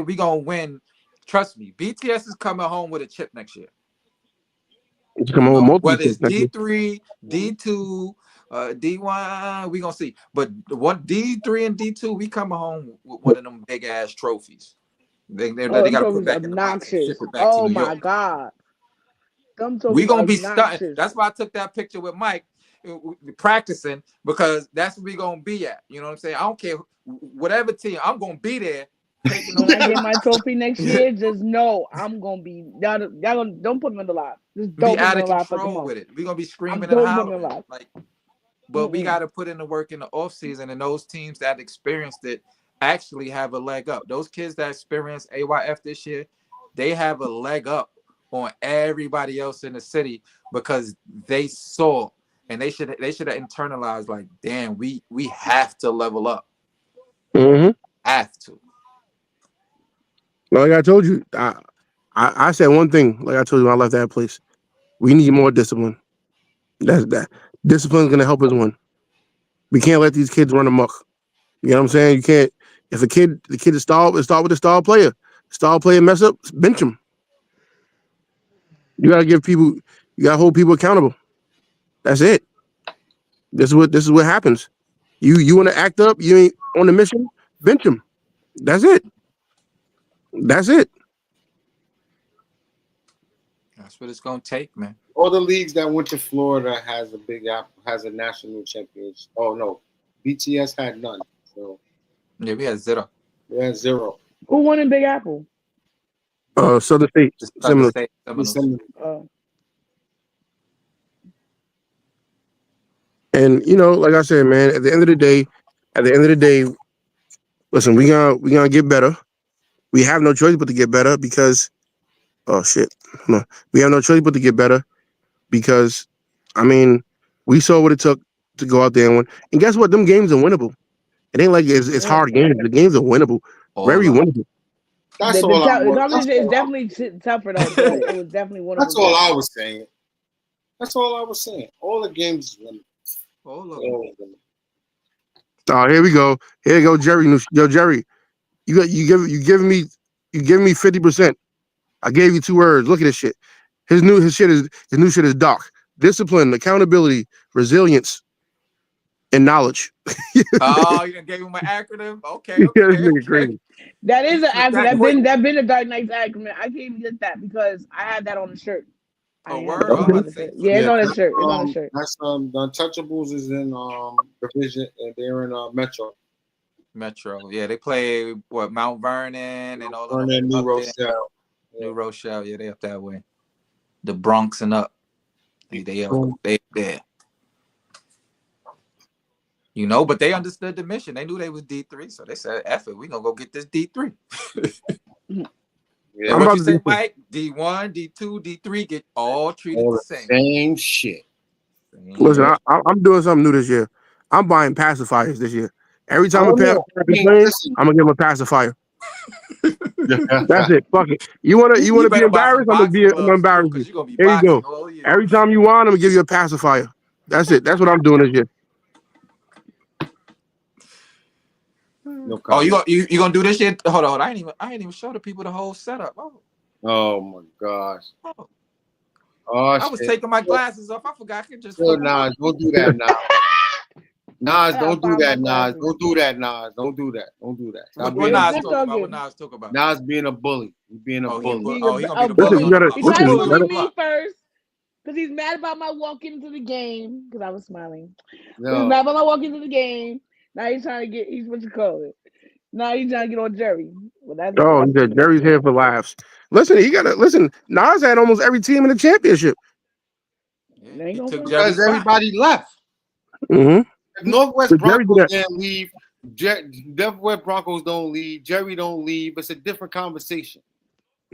we gonna win. Trust me, BTS is coming home with a chip next year. It's coming home whether it's D3, D2, D1, we gonna see. But one D3 and D2, we coming home with one of them big ass trophies. They gotta put back in the box and ship it back to New York. My God. We gonna be stunting. That's why I took that picture with Mike practicing, because that's where we gonna be at. You know what I'm saying? I don't care whatever team, I'm gonna be there. When I get my trophy next year, just know I'm gonna be y'all don't put me in the lot. Just don't be out of control with it. We're gonna be screaming and hollering. Like, but we gotta put in the work in the off season, and those teams that experienced it actually have a leg up. Those kids that experienced AYF this year, they have a leg up on everybody else in the city, because they saw, and they should have internalized, like, damn, we have to level up. Have to. Like I told you, I said one thing. Like I told you when I left that place, we need more discipline. That discipline is gonna help us win. We can't let these kids run amok. You know what I'm saying? You can't. If the kid is stalled, start with the star player. Star player mess up, bench him. You gotta hold people accountable. That's it. This is what happens. You want to act up? You ain't on the mission. Bench him. That's it. That's it. That's what it's gonna take, man. All the leagues that went to Florida has a national championship. Oh no, BTS had none. So yeah, we had zero. We had zero. Who won in Big Apple? Southern State. Southern State. And you know, like I said, man, at the end of the day, listen, we gonna get better. We have no choice but to get better because, oh shit, no, we have no choice but to get better because, I mean, we saw what it took to go out there and win. And guess what? Them games are winnable. It ain't like it's hard games. The games are winnable, very winnable. That's all I was. It's definitely tougher though, but it was definitely winnable. That's all I was saying. That's all I was saying. All the games is winnable. All of them. Oh, here we go. Here you go, Jerry. Yo, Jerry, you give me 50%. I gave you 2 words. Look at this shit. His new shit is dark. Discipline, accountability, resilience, and knowledge. Oh, you gave him my acronym? Okay. That is an acronym. That been a Dark Knight's acronym. I can't even get that because I had that on the shirt. I Oh, ain't have word? to I'm see about the to say shirt. Yeah, it's Yeah, on the that's shirt. It's on the shirt. that's the Untouchables is in division, and they're in Metro. Metro. Yeah, they play what Mount Vernon and all of them Vernon, New up there. Rochelle. Yeah. New Rochelle. Yeah, they up that way. The Bronx and up. They there. You know, but they understood the mission. They knew they was D3, so they said, "F it, we gonna go get this D3." Yeah. And I'm what about you to say, do Mike? D1, D2, D3 get all treated All the the same. same shit. listen, I'm doing something new this year. I'm buying pacifiers this year. Every time a Oh pacifier yeah. I is mean, playing, listen. I'm gonna give him a pacifier. That's it. Fuck it. You wanna You be better buy some embarrassed? boxing I'm gonna gloves too, embarrass you. because you're gonna be Here you boxing go. all year. Every time you want, I'm gonna give you a pacifier. That's it. That's what I'm doing this year. No Oh, comment. you gonna do this shit? Hold on, I ain't even show the people the whole setup. Oh my gosh. Oh, Oh I was shit. taking my glasses off. I forgot I could just Yo, flip them up. Nas, don't do that, Nas. Nas, I gotta don't do find my that, Nas. glasses. Don't do that, Nas. Don't do that. Don't do that. Stop What being a Nas Good bully. talk about? What talking. Nas talk about? Nas being a bully. He's being a bully. Oh, he gonna be the Listen, bully you on the gotta block. He What tried you to listen. You bully on bully the gotta. me block? first because he's mad about my walking into the game because I was smiling. He's No. mad about my walking into the game. Now he's trying to get. He's what you call it. Now he's trying to get on Jerry. Well, Oh, he said Jerry's here for laughs. Listen, he gotta listen. Nas had almost every team in the championship. Yeah, They ain't he gonna took play. Jerry's Because spot. everybody left. Mm-hmm. If Northwest But Jerry did Broncos that. didn't leave, Northwest Broncos don't leave, Jerry don't leave. It's a different conversation.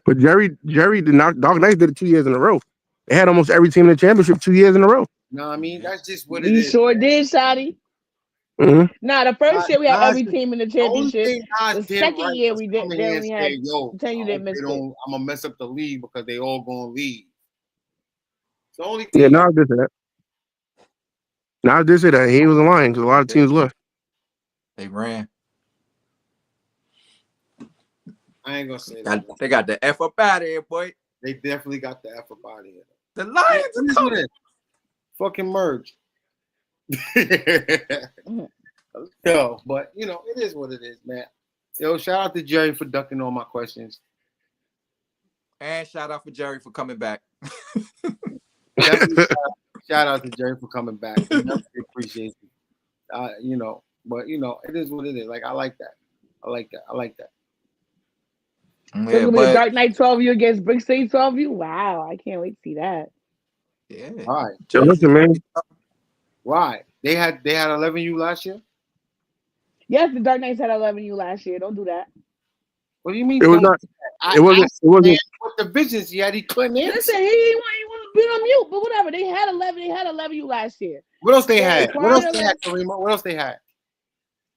But Jerry did not. Dog Knights did it 2 years in a row. They had almost every team in the championship 2 years in a row. You know what I mean? That's just what it We is. sure did, Shotty. Mm-hmm. Nah, the first year we had Nas every did- team in the the only championship. thing Nas The did second right year was we come did. in Then here we and had say, yo, pretend you I didn't hope miss they it. don't, I'm gonna mess up the league because they all gonna leave. It's the only Yeah, thing. Nas did that. Nas did say that. He was lying because a lot of teams left. They ran. I ain't gonna say that. They got the F up out of here, boy. They definitely got the F up out of here. The Lions What are is coming. it? Fucking merge. Yo, but you know, it is what it is, man. Yo, shout out to Jerry for ducking all my questions. And shout out for Jerry for coming back. Definitely shout out to Jerry for coming back. We definitely appreciate you. You know, but you know, it is what it is. Like I like that. I like that. I like that. So it's Yeah, gonna be a but Dark Knight 12U against Brick City 12U. Wow, I can't wait to see that. yeah. All right. So listen, man. Why? They had 11U last year? Yes, the Dark Knights had 11U last year. Don't do that. What do you mean? It was Don't not. do that? It wasn't. asked It wasn't. man what divisions he had. He couldn't answer. Listen, he want to be on mute, but whatever. They had 11. They had 11U last year. What else they They had? What else acquired they had, Karima? What else they had?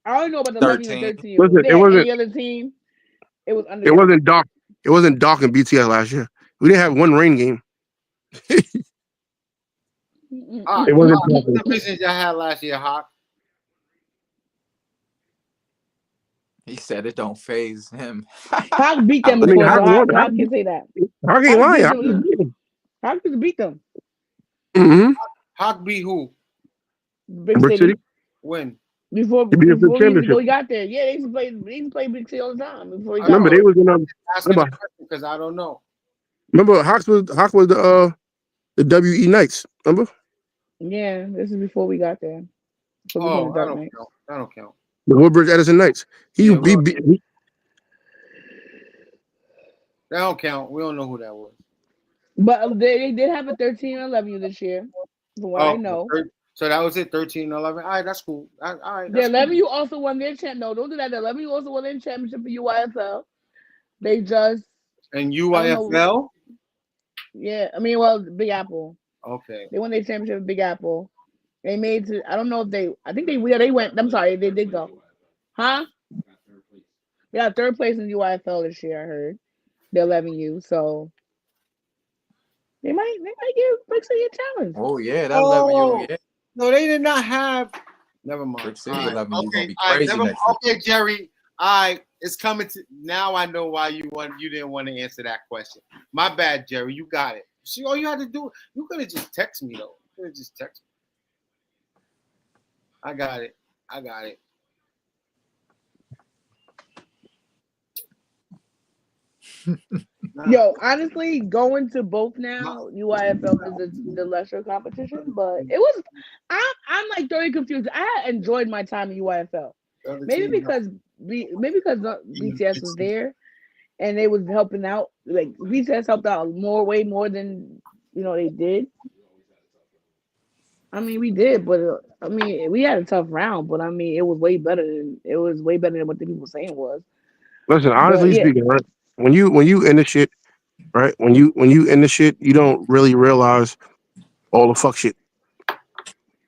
I don't know about the 11U and 13U. Listen, If they it had wasn't. any other team, it was under. It wasn't Doc. It wasn't Doc and BTS last year. We didn't have one rain game. All right. It wasn't What Doc. divisions y'all had last year, Hawk? He said it don't phase him. Hawk beat them I mean, before, so Hawk won. Hawk can say that. Hawk ain't lying. Hawk just beat them. Mm-hmm. Hawk beat who? Big Brick City. City. When? He beat them for the championship. we got there. Yeah, they used to play Big City all the time before he got Remember, there. they was in. Asking the question because I don't know. Remember, Hawk was the WE Knights. Remember? Yeah, this is before we got there. So Oh, that don't count. That don't count. The Woodbridge Edison Knights. Yeah, That don't count. We don't know who that was. But they did have a 13 and 11 this year, from what I know. So that was it, 13 and 11. All right, that's cool. All right, The 11U also won their champ. No, don't do that. The 11U also won their championship for UYFL. They just and UYFL. Yeah, I mean, well, Big Apple. Okay. They won their championship with Big Apple. They made to. I don't know if they. I think they went. I'm sorry, they did go. Huh? They got third place in UYFL this year. I heard. The 11U. So they might give Brick City a challenge. Oh yeah, that 11U. Yeah. No, they did not have. Never mind. Brick City All right. 11U Okay. gonna be All right. crazy next year. Okay, Jerry. All right. It's coming to now. I know why you didn't want to answer that question. My bad, Jerry. You got it. See, all you had to do. You could have just text me though. You could have just text me. I got it. Yo, honestly, going to both now, UIFL is the lesser competition, but it was. I'm like totally confused. I enjoyed my time in UIFL. Maybe because BTS was there and they was helping out. Like BTS helped out way more than they did. I mean, we did, but I mean, we had a tough round, but I mean, it was way better than what the people were saying was. Listen, But honestly yeah, speaking, right? When you in the shit, right? When you in the shit, you don't really realize all the fuck shit.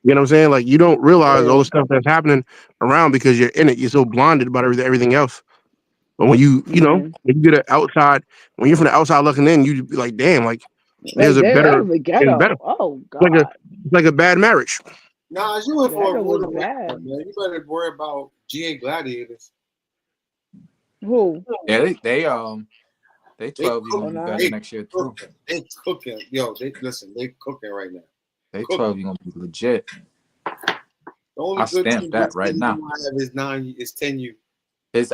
You know what I'm saying? Like you don't realize all yeah, the stuff that's happening around because you're in it. You're so blinded about everything else. But when yeah. when you get an outside, when you're from the outside looking in, you be like, damn, like there's Like a that better, was the it's better. ghetto. Oh Like a God, it's like a bad marriage. Nah, you went for a ghetto was rude awakening, bad. man. You better worry about GA Gladiators. Who? Yeah, they They 12 you Oh gonna be cooking. better no. They next year too. cooking. They cooking. Yo, they cooking right now. They Cooking. 12 you gonna be legit. The only I good stamp team that this right year now. you might have is 10U.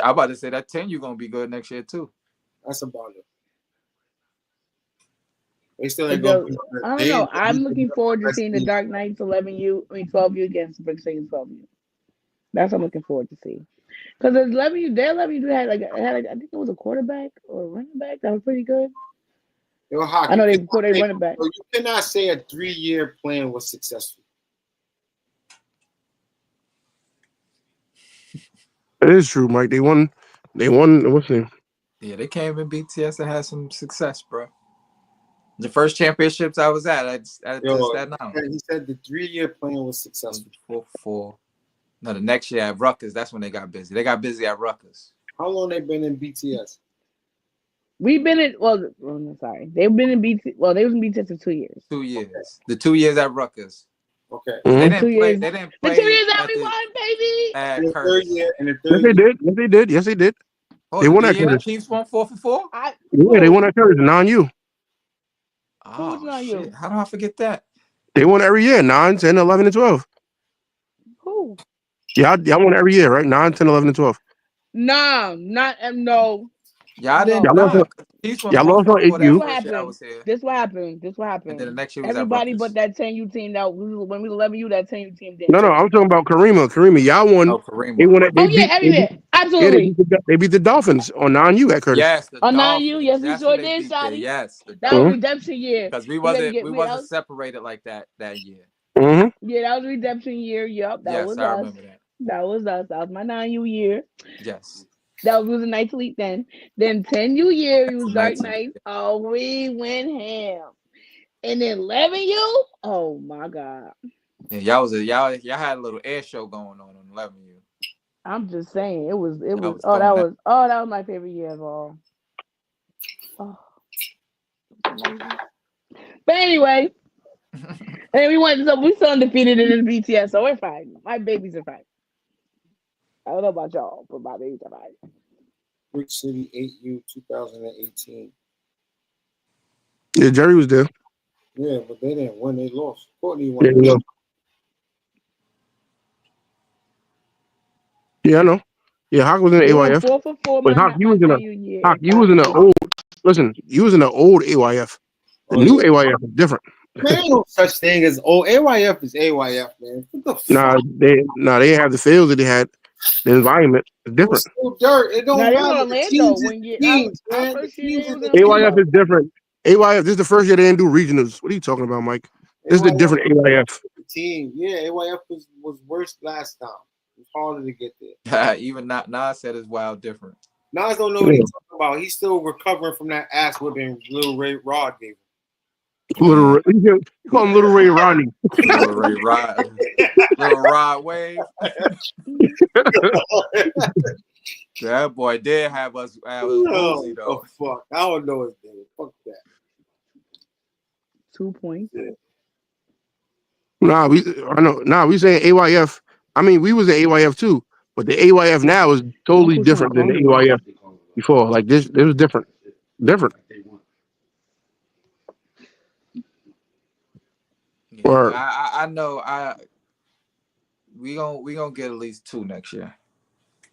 I'm about to say that 10 you gonna be good next year too. That's about it. They still It ain't gonna does. beat I don't they know. ain't gonna I'm beat looking the forward to best seeing the team. Dark Knights 12U against Brick City 12U. That's what I'm looking forward to see. Because their 11U had I think it was a quarterback or a running back that was pretty good. Yo, I Hawk, know they put a running back. you cannot say a 3-year plan was successful. It is true, Mike. They won. They won. What's the name? Yeah, they came in BTS and had some success, bro. The first championships I was at Yo, Staten Island. he said the 3-year plan was successful. 4. No, the next year at Rutgers, that's when they got busy. They got busy at Rutgers. How long they been in BTS? We've been in no, sorry. They've been in BT they was in BTS for 2 years. 2 years. The 2 years at Rutgers. Okay. They Mm-hmm. didn't 2 play. years. They didn't The 2 play years that at we the won, baby. at In the third Curtis. year, in the Yes, third they year. did. Yes, they did. Yes, they did. Oh, They won the at year the Curtis. Chiefs won 4-4. Yeah, they won at Curtis. Non-U. Who was Oh not shit! you? How do I forget that? They won every year. 9, 10, 11, and 12. Who? Y'all won every year, right? 9, 10, 11, and 12. Nah, not no. Y'all didn't. Y'all No. lost. Nah, Chiefs won Y'all four lost four on four This that 8U. what first year I happened. was here, This what happened. This what and then the happened. next year was at Everybody but Rutgers. that 10U team when we was 11U, that 10U team No, didn't. I'm talking about Karima. Karima, y'all won. Oh, They Karima. won it. Oh yeah, everywhere. Yeah, Absolutely. they beat the Dolphins on non-U at Curtis. Yes, the On 9U, Dolphins. yes, we That's who sure they did, beat there. Shotty. Yes, the That was Mm-hmm. Dolphins. redemption year. Because We we that wasn't was, separated like that year. Mm-hmm. yeah, that was redemption year. Yup, that Yes, was I us. remember that. That was us. That was my 9U year. Yes, That was a nice elite then. Then 10U year, it that's was the Dark 19. Knight. Oh, we went ham. And then 11U, oh my God. Yeah, y'all had a little air show going on 11U. I'm just saying, Y'all was throwing that. that was my favorite year of all. Oh, it was amazing. But anyway, and we still undefeated in the BTS, so we're fine. My babies are fine. I don't know about y'all, but my babies are fine. Brick City 8U 2018. Yeah, Jerry was there. Yeah, but they didn't win. They lost. Courtney Yeah, won. I know. Yeah, Hawk was in the They went AYF. 4 for 4 But Hawk, my 10U year Hawk, and you was 5 in for the 8. old. Listen, you was in the old AYF. The Oh, new yeah. AYF is different. Man, ain't no such thing as AYF is AYF, man. What the fuck? They didn't have the fields that they had. The environment is It was different. still dirt. It don't Now they was in matter. The Orlando teams is when the year teams, our man. The first year teams there is was in the AYF teams. Orlando. is different. AYF, this is the first year they didn't do regionals. What are you talking about, Mike? This is the AYF different AYF. the team. Yeah, AYF was worse last time. It was harder to get there. Even Nas said it's wild different. Nas don't know what he's talking about. He's still recovering from that ass whipping Lil Ray Rod gave him. You call him Little Ray Rodney. Little Ray Rod, Little Rod Wave. That boy did have us woozy though. Oh fuck! I don't know his name. Fuck that. 2 points. Yeah. We saying AYF. I mean, we was the AYF too, but the AYF now is totally Uncle trying to different than call the me. AYF before. Like this was different. Different. Yeah, Or but I know we gonna get at least 2 next year.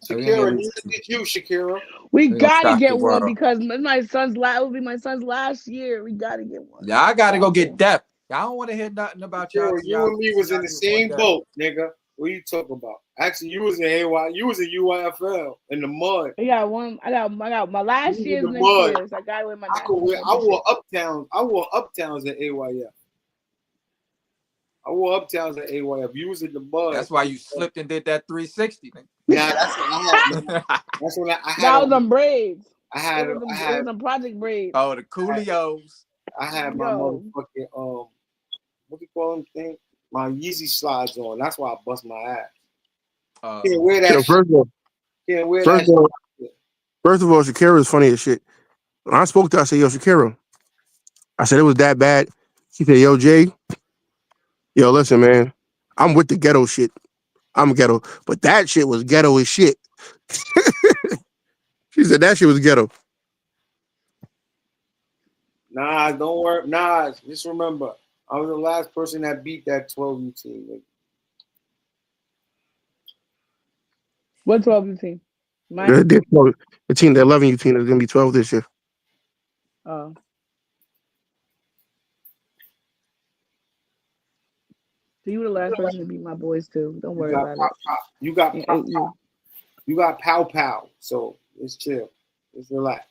Shakira, neither did you, Shakira. We gonna gotta shock the get one world. because it's my son's last. It will be my son's last year. We gotta get one. Yeah, I gotta go get depth. Y'all don't want to hear nothing about y'all. Shakira, you and me was in the same boat, nigga. What are you talking about? Actually, you was in AY. You was in UYFL in the mud. I got one. I got my last year's next mud. year. So I gotta win my. I wore Uptowns. I wore Uptowns at AYF. I wore Uptowns at AYF. You was in the mud. That's why you slipped and did that 360. Man. Yeah, that's what I had. That's what I had. That was them braids. I had. It was some project braids. Oh, the Coolios. I had my motherfucking what do you call them thing? My Yeezy slides on. That's why I bust my ass. Can't wear that. Can't wear that. First of all, Shakira is funny as shit. When I spoke to her, I said, "Yo, Shakira," I said it was that bad. She said, "Yo, Jay, yo, listen, man, I'm with the ghetto shit. I'm ghetto, but that shit was ghetto as shit." She said that shit was ghetto. Nah, don't worry. Nah, just remember, I was the last person that beat that 12U team. Nigga. What 12U team? The 11U team is gonna be 12 this year. Oh. So you were the last person to beat my boys too. Don't worry about it. You got you got pow pow. So it's chill. It's relax.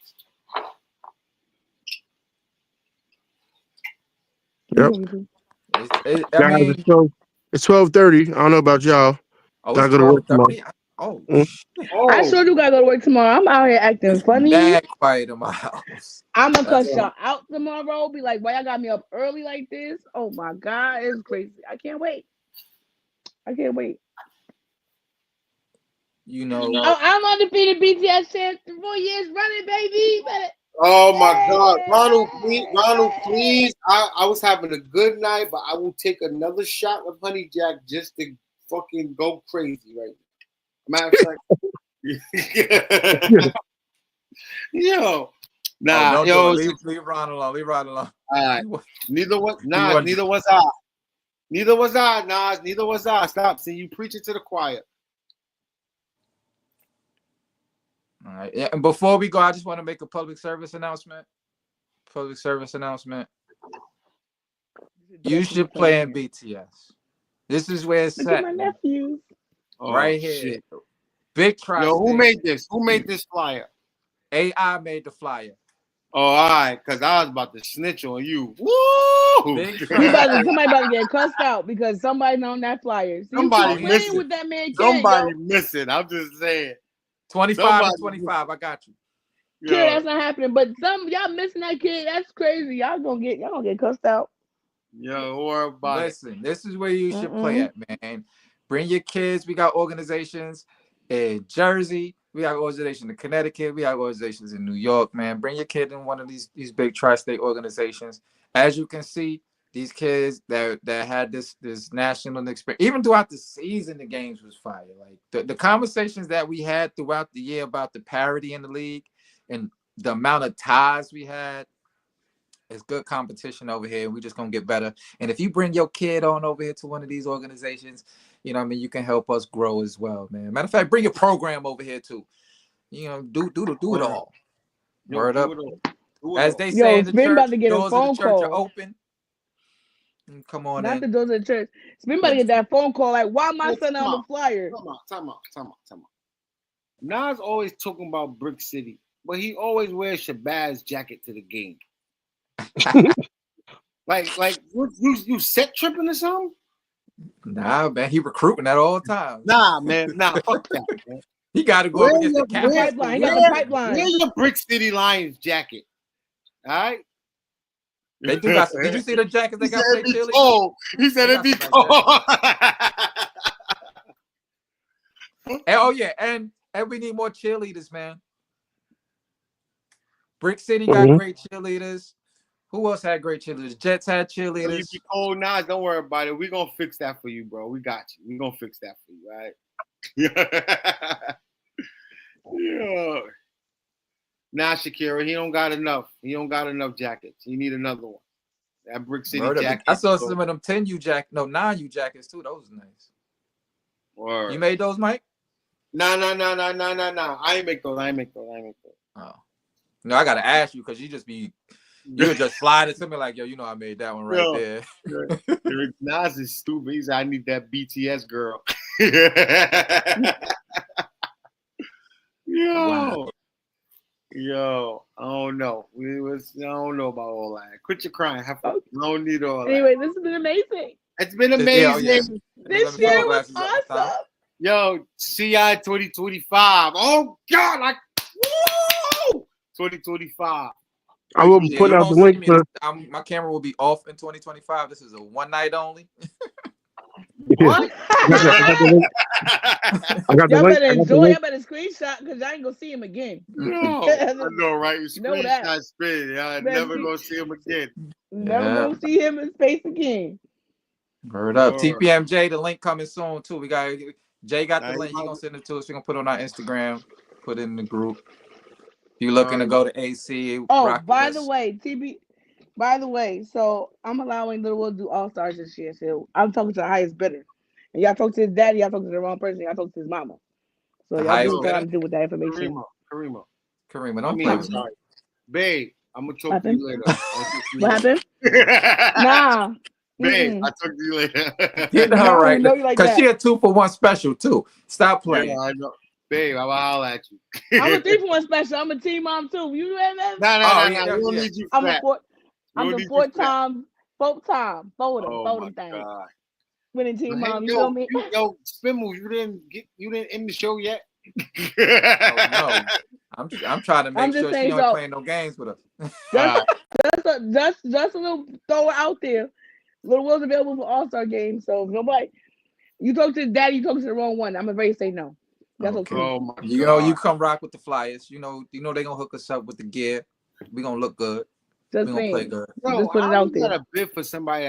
Yep. It's 12:30. I don't know about y'all. Oh, gotta go to work tomorrow. Oh, I sure do gotta go to work tomorrow. I'm out here acting funny. Mad quiet in my house. I'm gonna cuss y'all out tomorrow. Be like, why y'all got me up early like this? Oh my God, it's crazy. I can't wait. You know, I'm undefeated BTS champ 4 years running, baby. Oh my God, Ronald, please. I was having a good night, but I will take another shot of Honey Jack just to fucking go crazy right now. Matter of fact, yo, nah, yo, leave Ron alone. Leave Ron alone. All right, neither was I. Neither was I, Nas. Neither was I. Stop. See, you preaching to the choir. All right. Yeah, and before we go, I just want to make a public service announcement. You should play in BTS. This is where it's at. My nephew. Right here. Shit. Big try. Yo, who made this? Who made this flyer? AI made the flyer. Oh, all right, because I was about to snitch on you. Woo! Somebody about to get cussed out because somebody's on that flyer. See, somebody missing. With that man. Somebody missing. I'm just saying. 25 and 25. I got you. Kid, that's not happening. But y'all missing that kid. That's crazy. Y'all gonna get cussed out. Yo, listen, this is where you should play at, man. Bring your kids. We got organizations in Jersey. We got organizations in Connecticut. We got organizations in New York, man. Bring your kid in one of these big tri-state organizations. As you can see, these kids that had this national experience, even throughout the season, the games was fire. Like the conversations that we had throughout the year about the parity in the league and the amount of ties we had. It's good competition over here. We're just gonna get better. And if you bring your kid on over here to one of these organizations, you know what I mean, you can help us grow as well, man. Matter of fact, bring your program over here too. You know, do it all. Word up. As they say in the church, about to get doors a phone of the church call. are open. Come on, not the doors of the church. Spin about to get that phone call. Like, why my son on the flyer? Time out. Nas always talking about Brick City, but he always wears Shabazz jacket to the game. like you set tripping or something? Nah, man, he recruiting that all the time. Nah, fuck that, man. He got to go against the pipeline. He got the pipeline. Where's your Brick City Lions jacket? All right. They do got. Did you see the jackets they got for their cheerleaders? He said it be cold. And we need more cheerleaders, man. Brick City got great cheerleaders. Who else had great cheerleaders? Jets had cheerleaders. So you be cold now. Don't worry about it. We're gonna fix that for you, bro. We got you. We're gonna fix that for you, all right? Yeah. Nah, Shakira, he don't got enough. He don't got enough jackets. You need another one. That Brick City jacket. I saw some of them 10U jackets, 9U jackets too. Those are nice. Word. You made those, Mike? No. I ain't make those. Oh. No, I gotta ask you because you would just slide it to me like, yo, you know I made that one right there. Nas is stupid. He said, I need that BTS girl. Yo, I don't know. I don't know about all that. Quit your crying. I don't need all that. Anyway, this has been amazing. It's been amazing. This year was awesome. Yo, see y'all in 2025. Oh God, 2025. I will be putting out the link for. My camera will be off in 2025. This is a one night only. What? I got the Y'all link. better enjoy. Y'all better screenshot because I ain't gonna see him again. No, I know, right? You Know that. screenshot spin. Y'all never gonna see him again. Never gonna see him in space again. Word up. TPMJ, the link coming soon too. Jay got the link. He gonna send it to us. We're gonna put it on our Instagram, put it in the group. If you're looking to go to AC. Oh, by the way, so I'm allowing Little Will to do All Stars this year. So I'm talking to the highest bidder. And y'all talk to his daddy, y'all talk to the wrong person, y'all talk to his mama. So y'all do what to do with that information. Karima, don't play with me. Babe, I'm gonna talk to you later. What happened? Nah. Babe, I'll talk to you later. Get her right. Because she a 2-for-1 special too. Stop playing. Yeah, I know. Babe, I'm gonna holler at you. I'm a 3-for-1 special. I'm a team mom too. You know that? No. We don't need you for that. I'm the 4 time. Fold them thing. Winning team mom. You feel me? Yo, Spin Move, you didn't end the show yet? No. I'm trying to make sure she don't play no games with us. Just a little throw it out there. Little Will's available for All-Star games. So if nobody, you talk to his daddy, you talk to the wrong one. I'm afraid to say no. That's okay. Oh you come rock with the Flyers. You know they're gonna hook us up with the gear. We gonna look good. We gonna play good. Just put it out there. Got a bid for somebody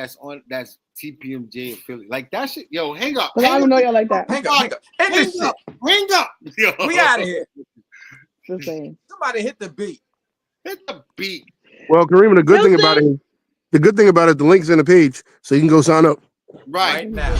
that's TPMJ affiliate. Like that shit. Yo, hang up. But I don't know y'all like that. Hang up. Hang up. Yo. We out of here. Just saying. Somebody hit the beat. Hit the beat. Well, Kareem, the good thing about it, the link's in the page, so you can go sign up. Right now.